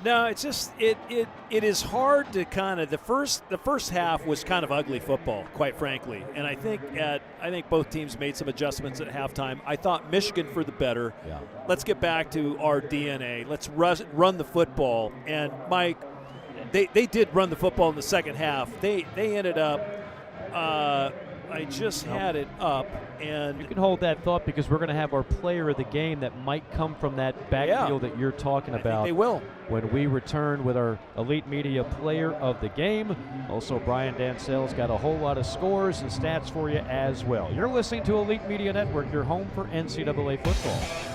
No, it's just it is hard to kind of the first half was kind of ugly football, quite frankly. And I think both teams made some adjustments at halftime. I thought Michigan for the better. Yeah. Let's get back to our DNA. Let's run the football. And Mike, they did run the football in the second half. They ended up I just had it up, and you can hold that thought because we're going to have our player of the game that might come from that backfield that you're talking about. I think they will. When we return with our Elite Media player of the game. Also, Brian Dancel's got a whole lot of scores and stats for you as well. You're listening to Elite Media Network, your home for NCAA football.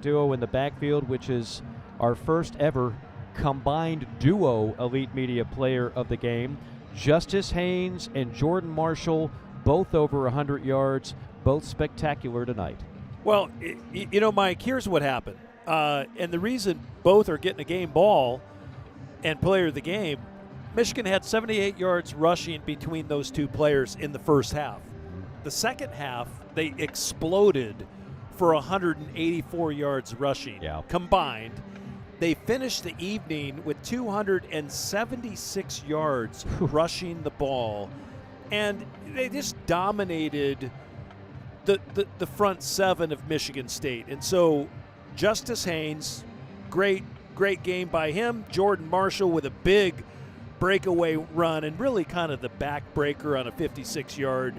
duo in the backfield, which is our first ever combined duo Elite Media Player of the game. Justice Haynes and Jordan Marshall, both over 100 yards, both spectacular tonight. Well, you know, Mike, here's what happened. And the reason both are getting a game ball and player of the game, Michigan had 78 yards rushing between those two players in the first half. The second half, they exploded for 184 yards rushing combined. They finished the evening with 276 yards rushing the ball, and they just dominated the front seven of Michigan State. And so Justice Haynes, great game by him. Jordan Marshall with a big breakaway run and really kind of the backbreaker on a 56-yard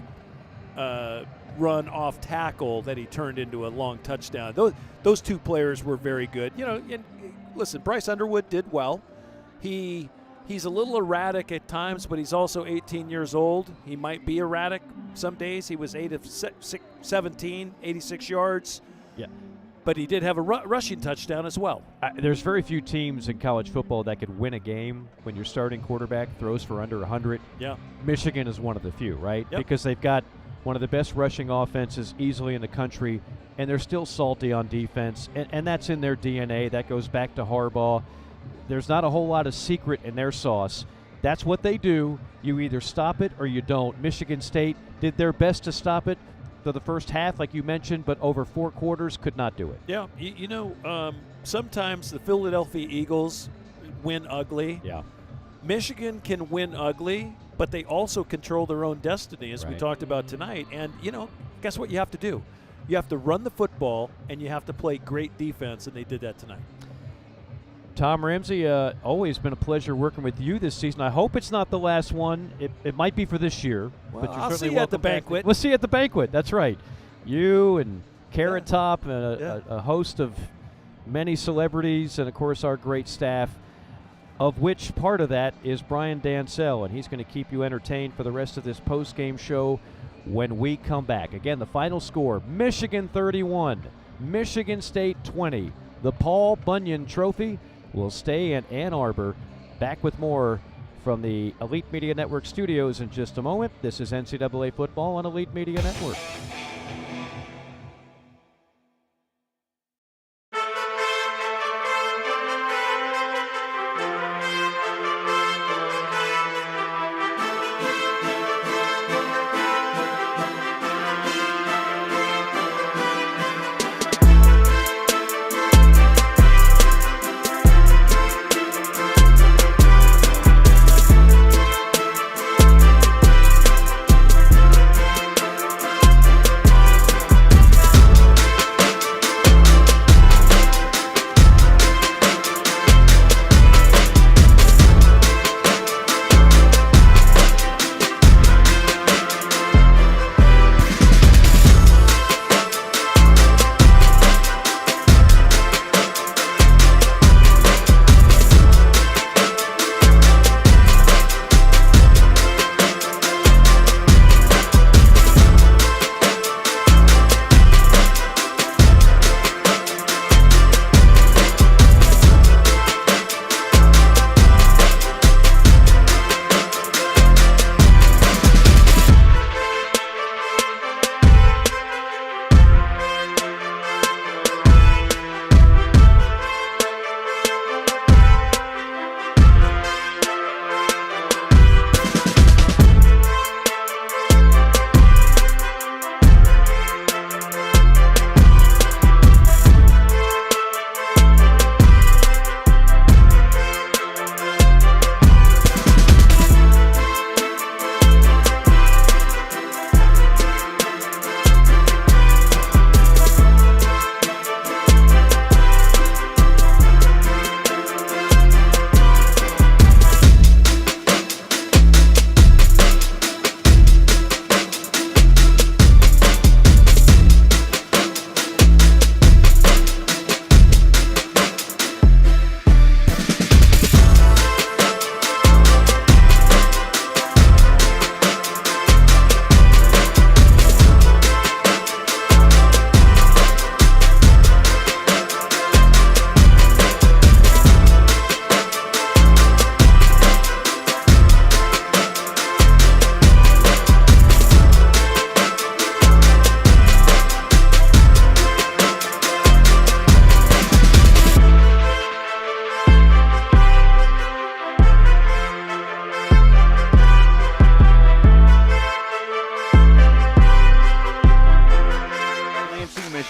run off tackle that he turned into a long touchdown. Those two players were very good. You know, and listen, Bryce Underwood did well. He's a little erratic at times, but he's also 18 years old. He might be erratic some days. He was 8 of 17, 86 yards. Yeah. But he did have a rushing touchdown as well. There's very few teams in college football that could win a game when your starting quarterback throws for under 100. Yeah. Michigan is one of the few, right? Yep. Because they've got one of the best rushing offenses easily in the country, and they're still salty on defense, and that's in their DNA. That goes back to Harbaugh. There's not a whole lot of secret in their sauce. That's what they do. You either stop it or you don't. Michigan State did their best to stop it for the first half, like you mentioned, but over 4 quarters could not do it. Yeah, you know, sometimes the Philadelphia Eagles win ugly. Yeah. Michigan can win ugly, but they also control their own destiny, as we talked about tonight. And, you know, guess what you have to do? You have to run the football, and you have to play great defense, and they did that tonight. Tom Ramsey, always been a pleasure working with you this season. I hope it's not the last one. It might be for this year. Well, but you're I'll certainly see you at the welcome back. banquet. We'll see you at the banquet. That's right. You and Carrot Top and a host of many celebrities and, of course, our great staff, of which part of that is Brian Dansell, and he's going to keep you entertained for the rest of this post-game show when we come back. Again, the final score, Michigan 31, Michigan State 20. The Paul Bunyan Trophy will stay in Ann Arbor. Back with more from the Elite Media Network studios in just a moment. This is NCAA Football on Elite Media Network.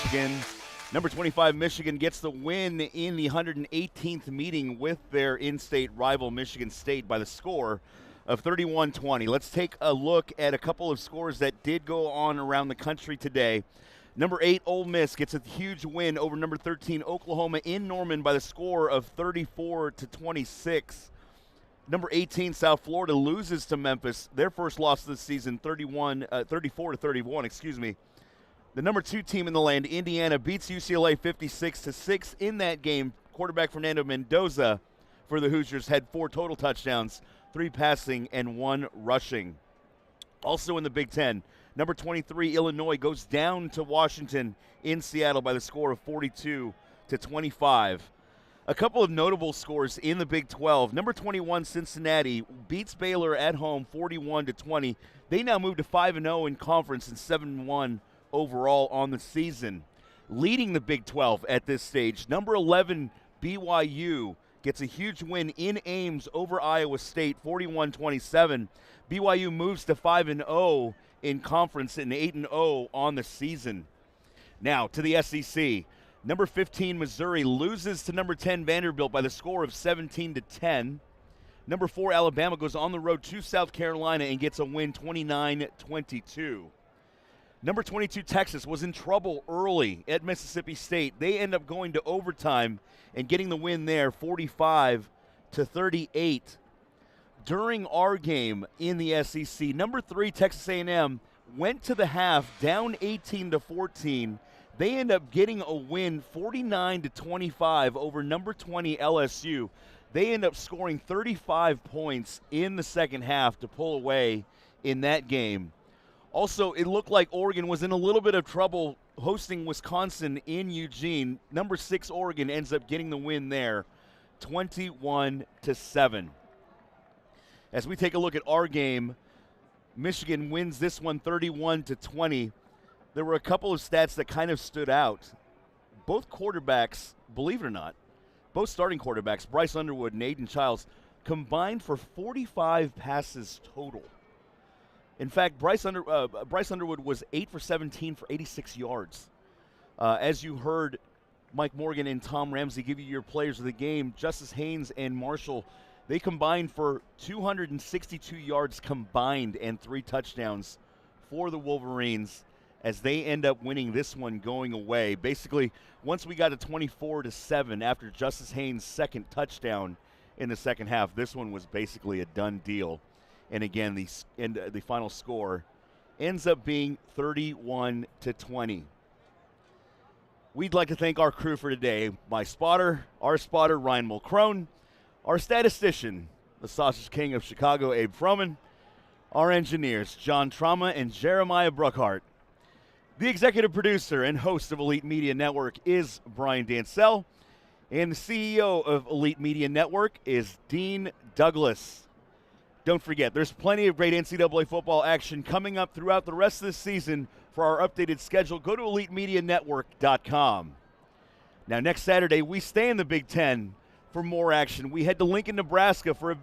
Michigan. Number 25, Michigan gets the win in the 118th meeting with their in-state rival Michigan State by the score of 31-20. Let's take a look at a couple of scores that did go on around the country today. Number 8, Ole Miss gets a huge win over number 13, Oklahoma in Norman by the score of 34-26. Number 18, South Florida loses to Memphis, their first loss of the season, 34-31, excuse me. The number 2 team in the land, Indiana, beats UCLA 56-6 in that game. Quarterback Fernando Mendoza for the Hoosiers had 4 total touchdowns, 3 passing and 1 rushing. Also in the Big Ten, number 23, Illinois goes down to Washington in Seattle by the score of 42-25. A couple of notable scores in the Big 12. Number 21, Cincinnati beats Baylor at home 41-20. They now move to 5-0 in conference and 7-1 overall on the season. Leading the Big 12 at this stage, number 11, BYU gets a huge win in Ames over Iowa State 41-27. BYU moves to 5-0 in conference and 8-0 on the season. Now to the SEC. Number 15, Missouri loses to number 10, Vanderbilt by the score of 17-10. Number 4, Alabama goes on the road to South Carolina and gets a win 29-22. Number 22, Texas was in trouble early at Mississippi State. They end up going to overtime and getting the win there 45-38. During our game in the SEC, number 3, Texas A&M went to the half down 18-14. They end up getting a win 49-25 over number 20 LSU. They end up scoring 35 points in the second half to pull away in that game. Also, it looked like Oregon was in a little bit of trouble hosting Wisconsin in Eugene. Number 6 Oregon ends up getting the win there, 21-7. As we take a look at our game, Michigan wins this one 31-20. There were a couple of stats that kind of stood out. Both quarterbacks, believe it or not, both starting quarterbacks, Bryce Underwood and Aiden Childs, combined for 45 passes total. In fact, Bryce Underwood was 8 for 17 for 86 yards. As you heard Mike Morgan and Tom Ramsey give you your players of the game, Justice Haynes and Marshall, they combined for 262 yards combined and 3 touchdowns for the Wolverines as they end up winning this one going away. Basically, once we got to 24-7 after Justice Haynes' second touchdown in the second half, this one was basically a done deal. And again, the final score ends up being 31-20. We'd like to thank our crew for today. Our spotter, Ryan Mulcrone, our statistician, the Sausage King of Chicago, Abe Froman, our engineers, John Trauma and Jeremiah Bruckhart. The executive producer and host of Elite Media Network is Brian Dansell, and the CEO of Elite Media Network is Dean Douglas. Don't forget, there's plenty of great NCAA football action coming up throughout the rest of the season. For our updated schedule, go to EliteMediaNetwork.com. Now, next Saturday, we stay in the Big Ten for more action. We head to Lincoln, Nebraska for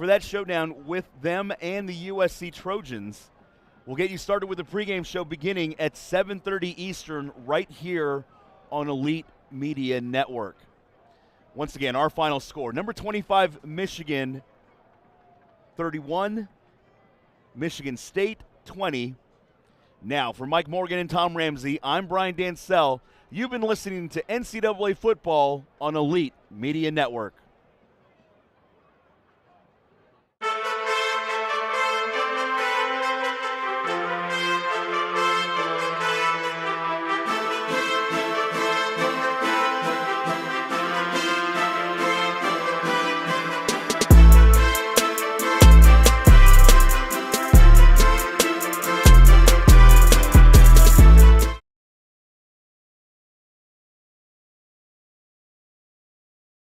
that showdown with them and the USC Trojans. We'll get you started with the pregame show beginning at 7:30 Eastern right here on Elite Media Network. Once again, our final score, number 25, Michigan 31, Michigan State 20. Now, for Mike Morgan and Tom Ramsey, I'm Brian Dansell. You've been listening to NCAA Football on Elite Media Network.